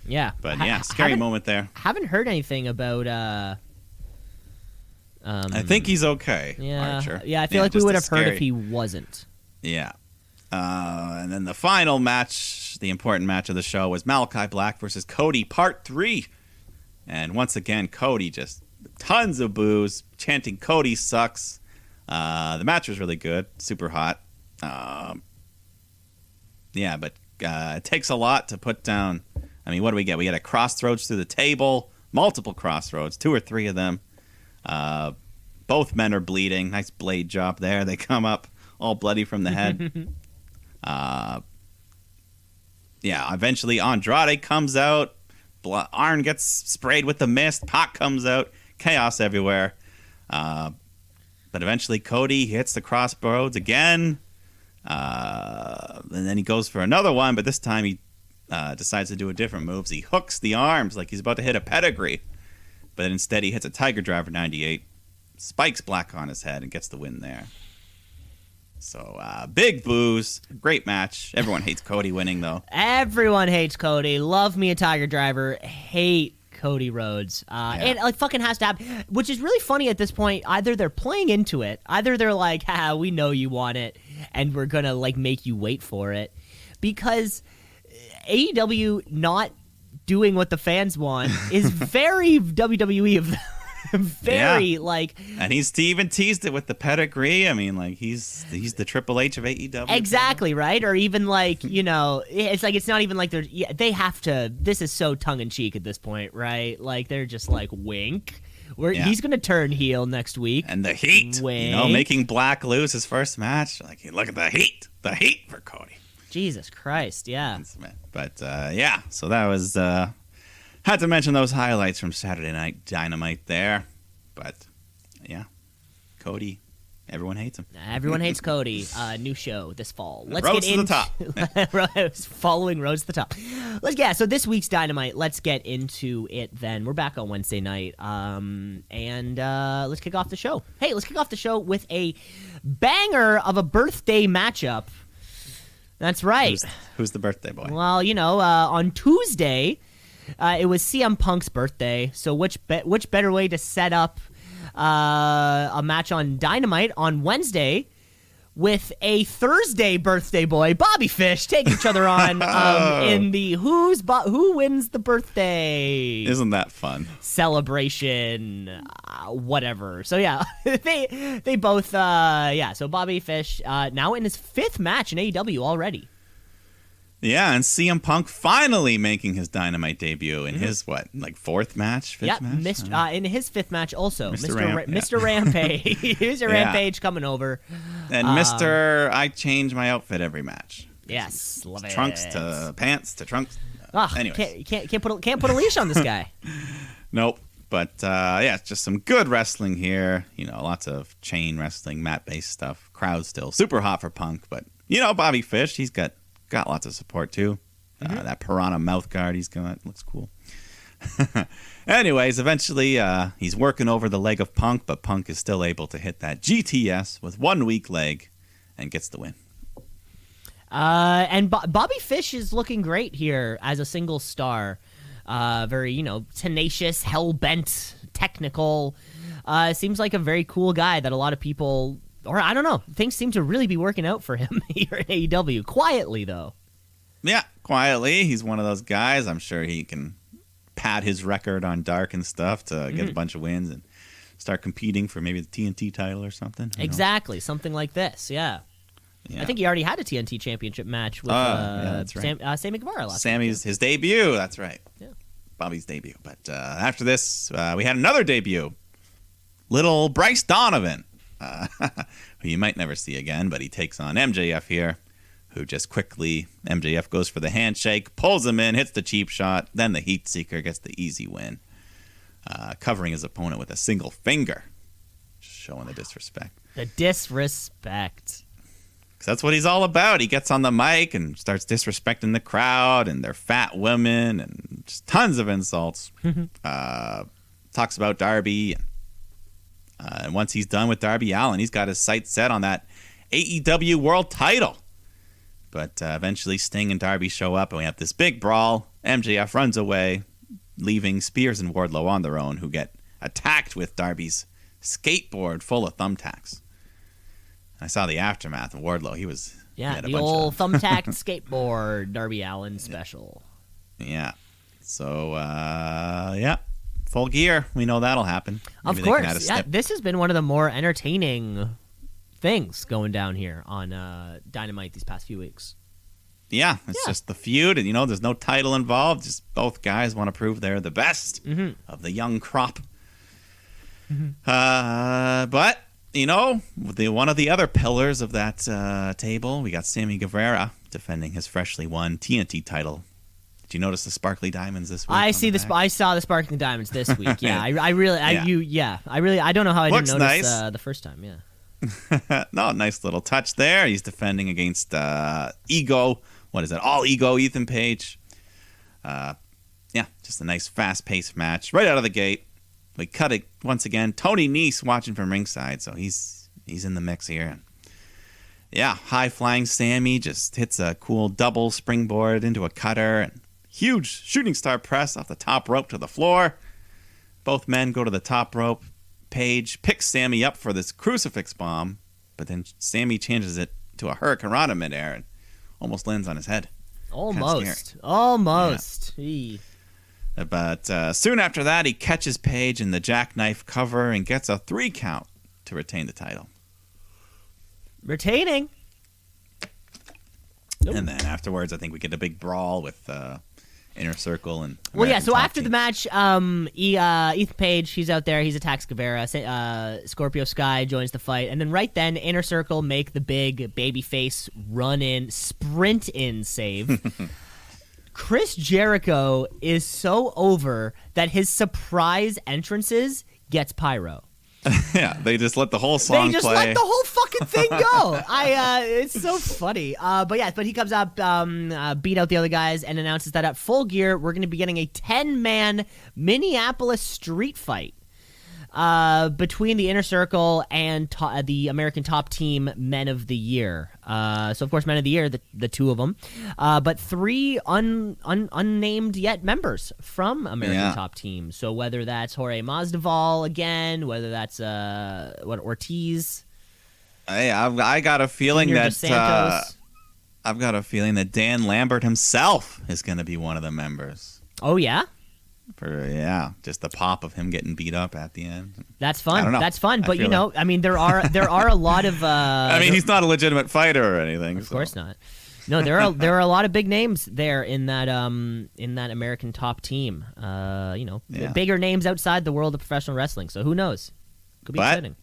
Yeah, but yeah, scary moment there. Haven't heard anything about. I think he's okay. Yeah, Archer. Yeah, I feel like we would have heard if he wasn't. Yeah. And then the final match, the important match of the show, was Malachi Black versus Cody Part 3. And once again, Cody just tons of boos, chanting Cody sucks. The match was really good, super hot. Yeah, but it takes a lot to put down. I mean, what do we get? We get a crossroads through the table, multiple crossroads, 2 or 3 of them. Both men are bleeding. Nice blade job there. They come up all bloody from the head. Yeah, eventually Andrade comes out. Arn gets sprayed with the mist. Pac comes out. Chaos everywhere. But eventually Cody hits the crossroads again. And then he goes for another one, but this time he decides to do a different move. He hooks the arms like he's about to hit a pedigree. But instead he hits a Tiger Driver 98, spikes Black on his head, and gets the win there. So, big boos. Great match. Everyone hates Cody winning, though. Everyone hates Cody. Love me a Tiger Driver. Hate Cody Rhodes. And like fucking has to happen. Which is really funny at this point. Either they're playing into it. Either they're like, haha, we know you want it, and we're going to like make you wait for it. Because AEW not doing what the fans want is very WWE of them. Very like, and he's even teased it with the pedigree. I mean, like he's the Triple H of AEW. Exactly, right? Or even like, you know, it's like it's not even like they have to. This is so tongue in cheek at this point, right? Like they're just like wink. He's gonna turn heel next week. And the heat, wink. You know, making Black lose his first match. Like look at the heat for Cody. Jesus Christ, yeah. But yeah, so that was. Had to mention those highlights from Saturday Night Dynamite there. But, yeah, Cody, everyone hates him. Everyone hates Cody. New show this fall. Let's Roads get to the top. Following Roads to the Top. So this week's Dynamite, let's get into it then. We're back on Wednesday night. And let's kick off the show. Hey, let's kick off the show with a banger of a birthday matchup. That's right. Who's the birthday boy? Well, you know, on Tuesday... it was CM Punk's birthday, so which better way to set up a match on Dynamite on Wednesday with a Thursday birthday boy, Bobby Fish, take each other on in the who wins the birthday? Isn't that fun? Celebration, whatever. So yeah, they both So Bobby Fish now in his 5th match in AEW already. Yeah, and CM Punk finally making his Dynamite debut in his, 4th match? 5th match? In his 5th match also. Mr. Rampage. Here's a Rampage coming over. And Mr. I change my outfit every match. Yes, love it. Trunks to pants to trunks. Anyway. Can't put a leash on this guy. Nope. But, yeah, it's just some good wrestling here. You know, lots of chain wrestling, mat-based stuff. Crowd still super hot for Punk. But, you know, Bobby Fish, he's got lots of support too. That piranha mouth guard he's got looks cool. Anyways, eventually he's working over the leg of Punk, but Punk is still able to hit that GTS with one weak leg and gets the win. And Bobby Fish is looking great here as a single star. Very, you know, tenacious, hell-bent, technical. Seems like a very cool guy that a lot of people... Or, I don't know, things seem to really be working out for him here at AEW. Quietly, though. Yeah, quietly. He's one of those guys. I'm sure he can pad his record on Dark and stuff to get a bunch of wins and start competing for maybe the TNT title or something. Exactly, something like this, yeah. I think he already had a TNT championship match with that's right. Sammy Guevara last Sammy's his debut, that's right. Yeah. Bobby's debut. But after this, we had another debut. Little Bryce Donovan. Who you might never see again, but he takes on MJF here, who just quickly, MJF goes for the handshake, pulls him in, hits the cheap shot, then the Heat Seeker gets the easy win. covering his opponent with a single finger, showing the disrespect. The disrespect. 'Cause that's what he's all about. He gets on the mic and starts disrespecting the crowd and their fat women and just tons of insults. Talks about Darby. And once he's done with Darby Allin, he's got his sights set on that AEW World Title. But eventually Sting and Darby show up and we have this big brawl. MJF runs away, leaving Spears and Wardlow on their own, who get attacked with Darby's skateboard full of thumbtacks. I saw the aftermath of Wardlow. He had a The bunch old of thumbtacked skateboard Darby Allin special. Yeah. So, full gear. We know that'll happen. Maybe Of they can add a course. Yeah, step. this has been one of the more entertaining things going down here on Dynamite these past few weeks. Yeah, it's just the feud, and there's no title involved. Just both guys want to prove they're the best of the young crop. But one of the other pillars of that table, we got Sammy Guevara defending his freshly won TNT title. Did you notice the sparkly diamonds this week? I saw the sparkling diamonds this week. Yeah, I don't know how I Looks didn't notice nice. the first time. Yeah. No, nice little touch there. He's defending against Ego. What is it? All Ego Ethan Page. Just a nice fast-paced match right out of the gate. We cut it once again. Tony Nese watching from ringside, so he's in the mix here. Yeah, high-flying Sammy just hits a cool double springboard into a cutter. And huge shooting star press off the top rope to the floor. Both men go to the top rope. Page picks Sammy up for this crucifix bomb, but then Sammy changes it to a Hurricane Rana midair and almost lands on his head. Almost. Eee. But soon after that, he catches Page in the jackknife cover and gets a 3 count to retain the title. Retaining. And then afterwards, I think we get a big brawl with Inner Circle and So after the match, Ethan Page, he's out there. He's attacks Guevara. Scorpio Sky joins the fight. And then right then, Inner Circle make the big babyface sprint in save. Chris Jericho is so over that his surprise entrances gets pyro. Yeah, they just let the whole song play. They just let the whole fucking thing go. It's so funny. But he comes up, beat out the other guys, and announces that at Full Gear, we're going to be getting a 10-man Minneapolis street fight between the Inner Circle and the American Top Team Men of the Year. So, of course, Men of the Year, the two of them. But 3 unnamed yet members from American Top Team. So whether that's Jorge Masvidal again, whether that's Ortiz. Hey, I got a feeling Junior that Dos Santos. I've got a feeling that Dan Lambert himself is going to be one of the members. Oh, yeah? Just the pop of him getting beat up at the end. That's fun. I don't know. That's fun. But there are a lot of. he's not a legitimate fighter or anything. Of course not. No, there are a lot of big names there in that American Top Team. Bigger names outside the world of professional wrestling. So who knows? Could be exciting.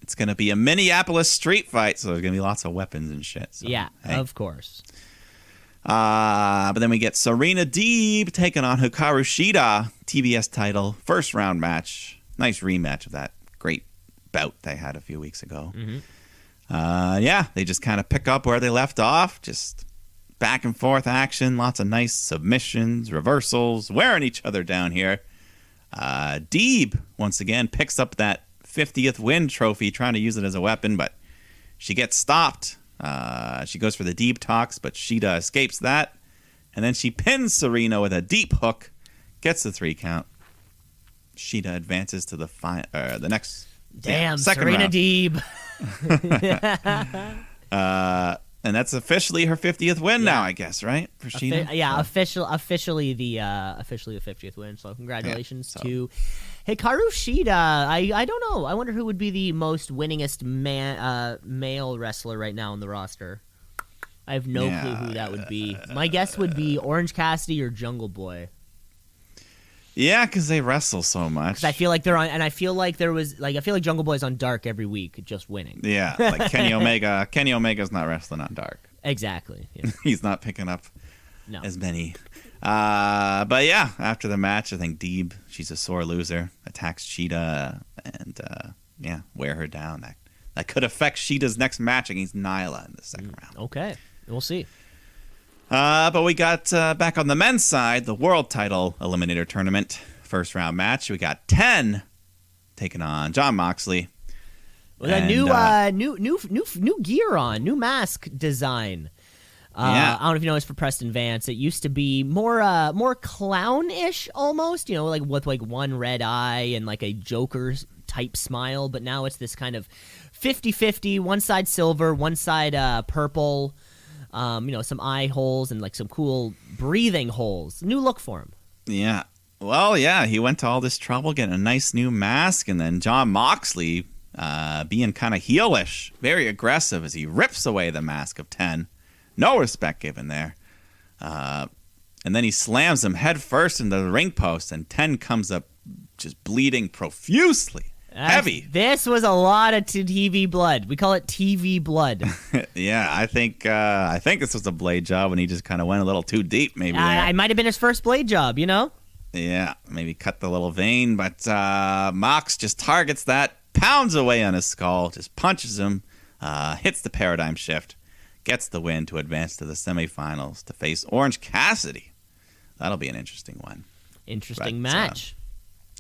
It's going to be a Minneapolis street fight, so there's going to be lots of weapons and shit. So, of course. But then we get Serena Deeb taking on Hikaru Shida, TBS title, first round match. Nice rematch of that great bout they had a few weeks ago. They just kind of pick up where they left off. Just back and forth action, lots of nice submissions, reversals, wearing each other down here. Deeb, once again, picks up that 50th win trophy, trying to use it as a weapon, but she gets stopped. She goes for the deep talks, but Shida escapes that. And then she pins Serena with a deep hook, gets the 3 count. Shida advances to the next Damn, second Serena round. Deeb. And that's officially her 50th win now, I guess, right? For Shida? Officially the 50th win. So congratulations to Hikaru Shida. I don't know. I wonder who would be the most winningest male wrestler right now on the roster. I have no clue who that would be. My guess would be Orange Cassidy or Jungle Boy. Yeah, because they wrestle so much. Because I feel like they're on, and I feel like Jungle Boy's on Dark every week, just winning. Yeah, like Kenny Omega. Kenny Omega's not wrestling on Dark. Exactly. Yeah. He's not picking up as many But yeah, after the match, I think Deeb, she's a sore loser, attacks Sheeta and wear her down. That could affect Sheeta's next match against Nyla in the second round. Okay, we'll see. But we got back on the men's side, the world title eliminator tournament first round match. We got 10 taking on Jon Moxley. With a new gear on, new mask design. I don't know if you noticed for Preston Vance, it used to be more clown-ish almost, like with like one red eye and like a Joker type smile, but now it's this kind of 50-50, one side silver, one side purple, some eye holes and like some cool breathing holes. New look for him. Yeah. Well, yeah, he went to all this trouble getting a nice new mask, and then Jon Moxley being kind of heelish, very aggressive as he rips away the mask of 10. No respect given there. And then he slams him head first into the ring post, and 10 comes up just bleeding profusely. Heavy. This was a lot of TV blood. We call it TV blood. Yeah, I think this was a blade job, and he just kind of went a little too deep, maybe. I might have been his first blade job, Yeah, maybe cut the little vein, but Mox just targets that, pounds away on his skull, just punches him, hits the paradigm shift, gets the win to advance to the semifinals to face Orange Cassidy. That'll be an interesting one. Interesting match.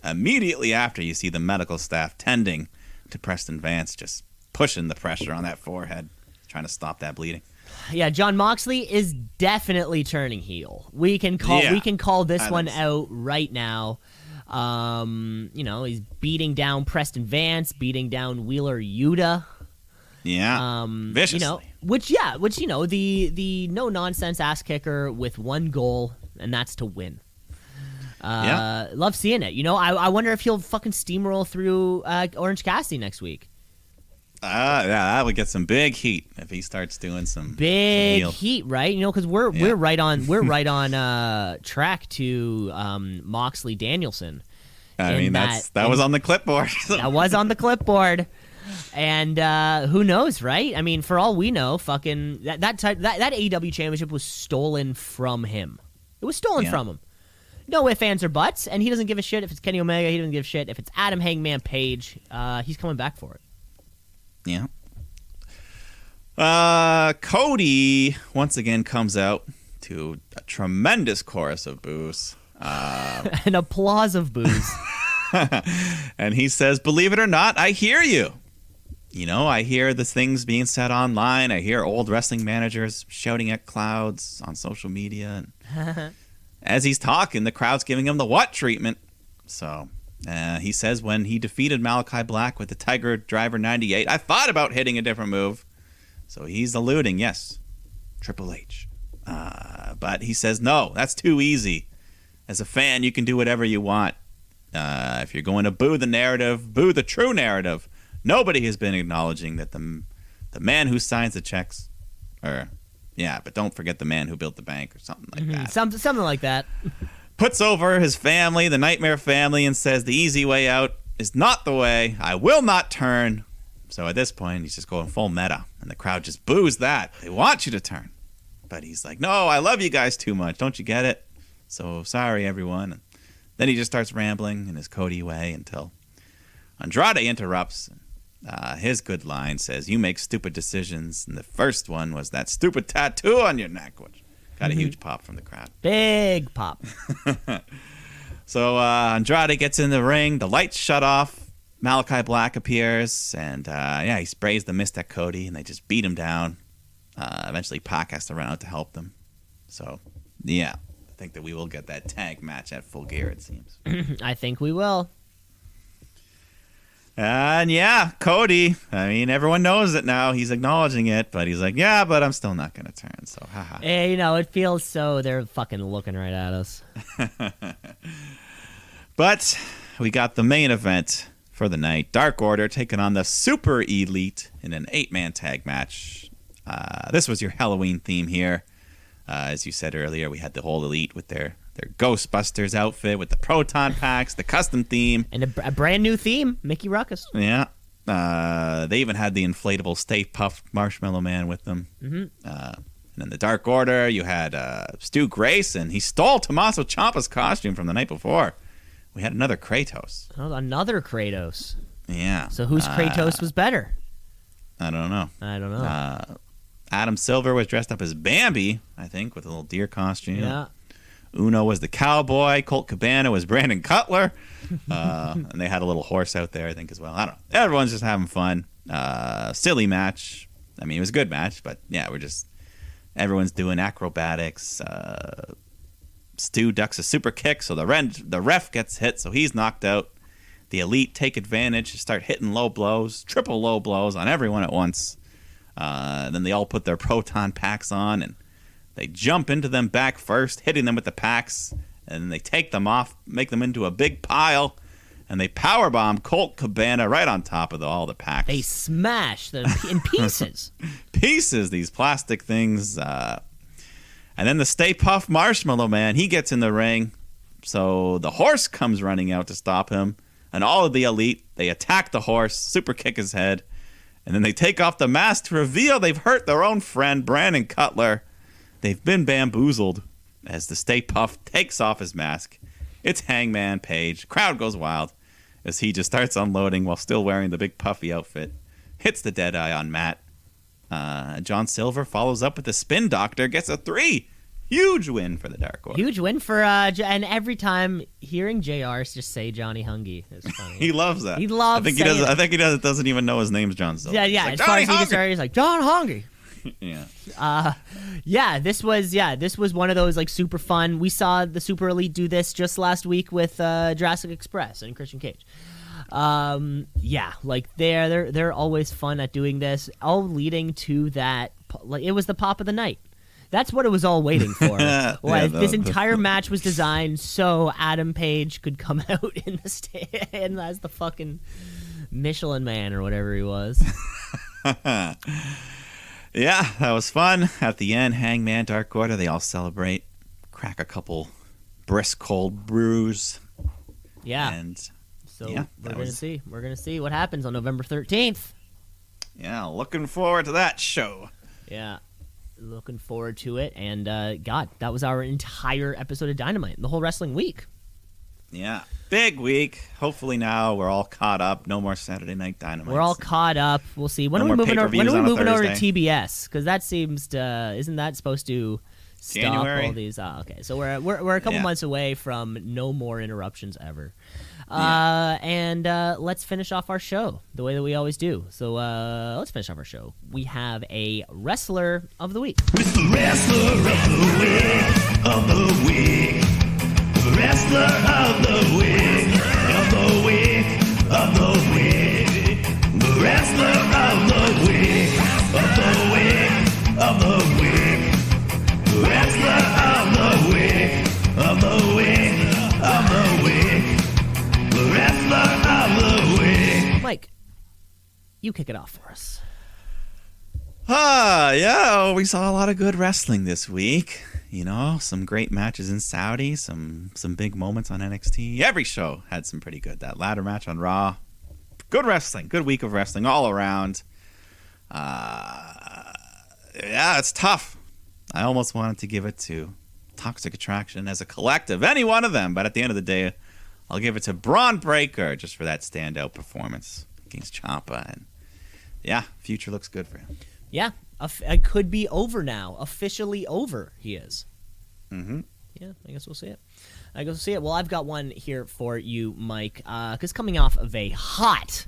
Immediately after, you see the medical staff tending to Preston Vance, just pushing the pressure on that forehead, trying to stop that bleeding. Yeah, Jon Moxley is definitely turning heel. We can call this one out right now. He's beating down Preston Vance, beating down Wheeler Yuta. Yeah, viciously. Which the no nonsense ass kicker with one goal, and that's to win. Love seeing it. I wonder if he'll fucking steamroll through Orange Cassidy next week. That would get some big heat if he starts doing some heat, right? Because we're right on track to Moxley Danielson. That was on the clipboard. That was on the clipboard. And who knows, right? I mean, for all we know, fucking that AEW championship was stolen from him. It was stolen from him. No ifs, ands, or buts, and he doesn't give a shit if it's Kenny Omega. He doesn't give a shit if it's Adam Hangman Page. He's coming back for it. Yeah. Cody once again comes out to a tremendous chorus of boos. An applause of boos. And he says, "Believe it or not, I hear you. I hear the things being said online. I hear old wrestling managers shouting at clouds on social media. And as he's talking, the crowd's giving him the what treatment. So he says when he defeated Malachi Black with the Tiger Driver 98, I thought about hitting a different move. So he's alluding, yes, Triple H. But he says, no, that's too easy. As a fan, you can do whatever you want. If you're going to boo the narrative, boo the true narrative. Nobody has been acknowledging that the man who signs the checks, but don't forget the man who built the bank or something like that. Something like that. Puts over his family, the Nightmare family, and says the easy way out is not the way. I will not turn. So at this point, he's just going full meta, and the crowd just boos that. They want you to turn. But he's like, no, I love you guys too much. Don't you get it? So sorry, everyone. And then he just starts rambling in his Cody way until Andrade interrupts. His good line says, you make stupid decisions. And the first one was that stupid tattoo on your neck, which got a huge pop from the crowd. Big pop. So Andrade gets in the ring. The lights shut off. Malachi Black appears. And, he sprays the mist at Cody. And they just beat him down. Eventually, Pac has to run out to help them. So, yeah. I think that we will get that tag match at Full Gear, it seems. I think we will. And yeah, Cody, I mean, everyone knows it now. He's acknowledging it, but he's like, yeah, but I'm still not going to turn, so haha. Hey, it feels so they're fucking looking right at us. But we got the main event for the night. Dark Order taking on the Super Elite in an 8-man tag match. This was your Halloween theme here. As you said earlier, we had the whole Elite with their Ghostbusters outfit with the proton packs, the custom theme. And a brand new theme, Mickey Ruckus. Yeah. They even had the inflatable Stay Puft Marshmallow Man with them. Mm-hmm. And in the Dark Order, you had Stu Grayson. He stole Tommaso Ciampa's costume from the night before. We had another Kratos. Oh, another Kratos. Yeah. So whose Kratos was better? I don't know. Adam Silver was dressed up as Bambi, I think, with a little deer costume. Yeah. Uno was the cowboy. Colt Cabana was Brandon Cutler. And they had a little horse out there, I think, as well. I don't know. Everyone's just having fun. Silly match. I mean, it was a good match, but yeah, everyone's doing acrobatics. Stu ducks a super kick, so the ref gets hit, so he's knocked out. The Elite take advantage, start hitting low blows, triple low blows on everyone at once. Then they all put their proton packs on, and they jump into them back first, hitting them with the packs, and then they take them off, make them into a big pile, and they powerbomb Colt Cabana right on top of all the packs. They smash them in pieces. These plastic things. And then the Stay Puft Marshmallow Man, he gets in the ring. So the horse comes running out to stop him. And all of the Elite, they attack the horse, super kick his head. And then they take off the mask to reveal they've hurt their own friend, Brandon Cutler. They've been bamboozled as the Stay Puft takes off his mask. It's Hangman Page. Crowd goes wild as he just starts unloading while still wearing the big puffy outfit. Hits the dead eye on Matt. John Silver follows up with the Spin Doctor, gets a 3. Huge win for the Dark Order. Huge win for and every time hearing JR just say Johnny Hungy is funny. He loves that. He loves. I think he doesn't even know his name's John Silver. Yeah. Like, as far as he gets started, he's like John Hungy. Yeah. This was one of those like super fun. We saw the Super Elite do this just last week with Jurassic Express and Christian Cage. Like they're always fun at doing this, all leading to that. Like it was the pop of the night. That's what it was all waiting for. This entire match was designed so Adam Page could come out in the stand as the fucking Michelin Man or whatever he was. Yeah, that was fun. At the end, Hangman, Dark Order, they all celebrate, crack a couple brisk cold brews. Yeah. And so we're gonna see what happens on November 13th. Yeah, looking forward to that show. Yeah. Looking forward to it. And God, that was our entire episode of Dynamite, the whole wrestling week. Yeah. Big week. Hopefully now we're all caught up. No more Saturday Night Dynamite. We're all caught up. We'll see. When are we moving over to TBS? Because that seems to isn't that supposed to stop January? All these? Okay, so we're a couple months away from no more interruptions ever. And let's finish off our show the way that we always do. So let's finish off our show. We have a wrestler of the week. With the wrestler of the week. Wrestler of the week, of the week, of the week. The wrestler of the week, of the week, of the week. The wrestler of the week, of the week, of the week. The wrestler of the week. Mike, you kick it off for us. Yeah, we saw a lot of good wrestling this week. You know, some great matches in Saudi, some big moments on NXT. Every show had some pretty good. That ladder match on Raw. Good wrestling. Good week of wrestling all around. Yeah, it's tough. I almost wanted to give it to Toxic Attraction as a collective, any one of them. But at the end of the day, I'll give it to Braun Breaker just for that standout performance against Ciampa. And yeah, future looks good for him. Yeah, it could be over now. Officially over, he is. Mm-hmm. Yeah, I guess we'll see it. Well, I've got one here for you, Mike, because coming off of a hot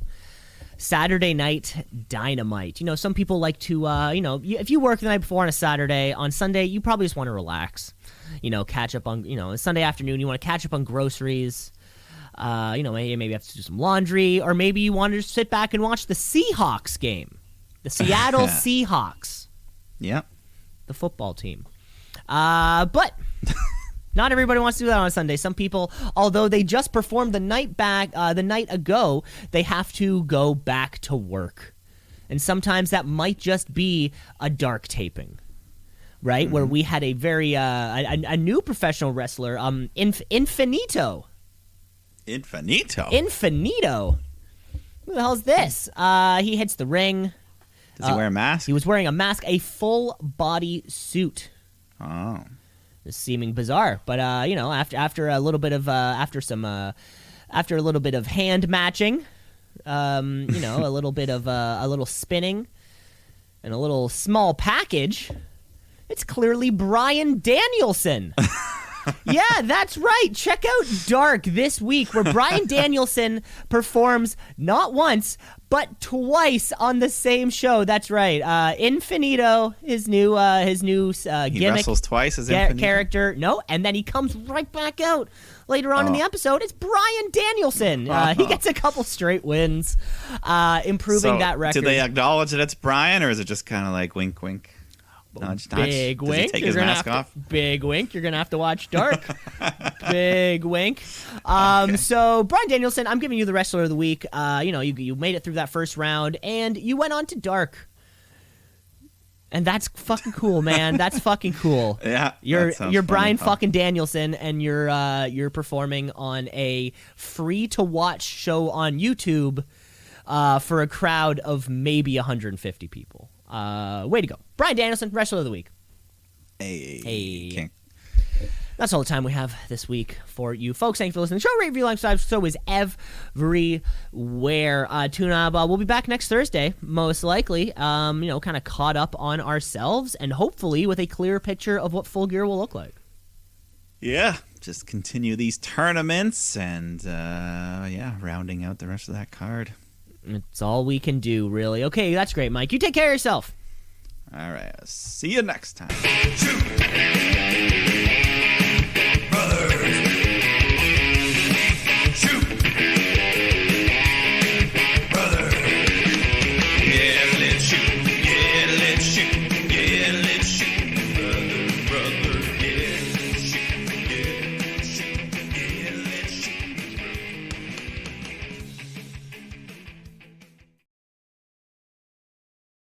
Saturday Night Dynamite. You know, some people like to, if you work the night before on a Saturday, on Sunday, you probably just want to relax. You know, catch up on, Sunday afternoon, you want to catch up on groceries. Maybe you have to do some laundry, or maybe you want to just sit back and watch the Seahawks game. The Seattle Seahawks. Yep. The football team. But not everybody wants to do that on a Sunday. Some people, although they just performed the night ago, they have to go back to work. And sometimes that might just be a dark taping, right? Mm-hmm. Where we had a very a new professional wrestler, Infinito. Infinito? Who the hell's this? He hits the ring. Does he wear a mask? He was wearing a mask, a full body suit. Oh. This seeming bizarre, but after a little bit of after a little bit of hand matching, a little bit of a little spinning, and a little small package, it's clearly Bryan Danielson. Yeah, that's right. Check out Dark this week, where Bryan Danielson performs not once, but twice on the same show. That's right. Infinito, his new He gimmick. wrestles twice as Infinito? Character. No, and then he comes right back out later on in the episode. It's Bryan Danielson. He gets a couple straight wins, improving that record. Do they acknowledge that it's Bryan, or is it just kind of like wink, wink? Nudge, nudge? Big Does wink. he take his mask off? Big wink. You're gonna have to watch Dark. Big wink. So Bryan Danielson, I'm giving you the wrestler of the week. You made it through that first round, and you went on to Dark. And that's fucking cool, man. That's fucking cool. Yeah, you're Bryan fucking Danielson, and you're performing on a free to watch show on YouTube for a crowd of maybe 150 people. Way to go, Bryan Danielson, wrestler of the week. Hey. King. That's all the time we have this week for you folks. Thank you for listening. Show, rate, review, like, subscribe. So is everywhere. Tune up. We'll be back next Thursday, most likely. Kind of caught up on ourselves, and hopefully with a clearer picture of what Full Gear will look like. Yeah, just continue these tournaments and rounding out the rest of that card. It's all we can do, really. Okay, that's great, Mike. You take care of yourself. All right, see you next time. Shoot.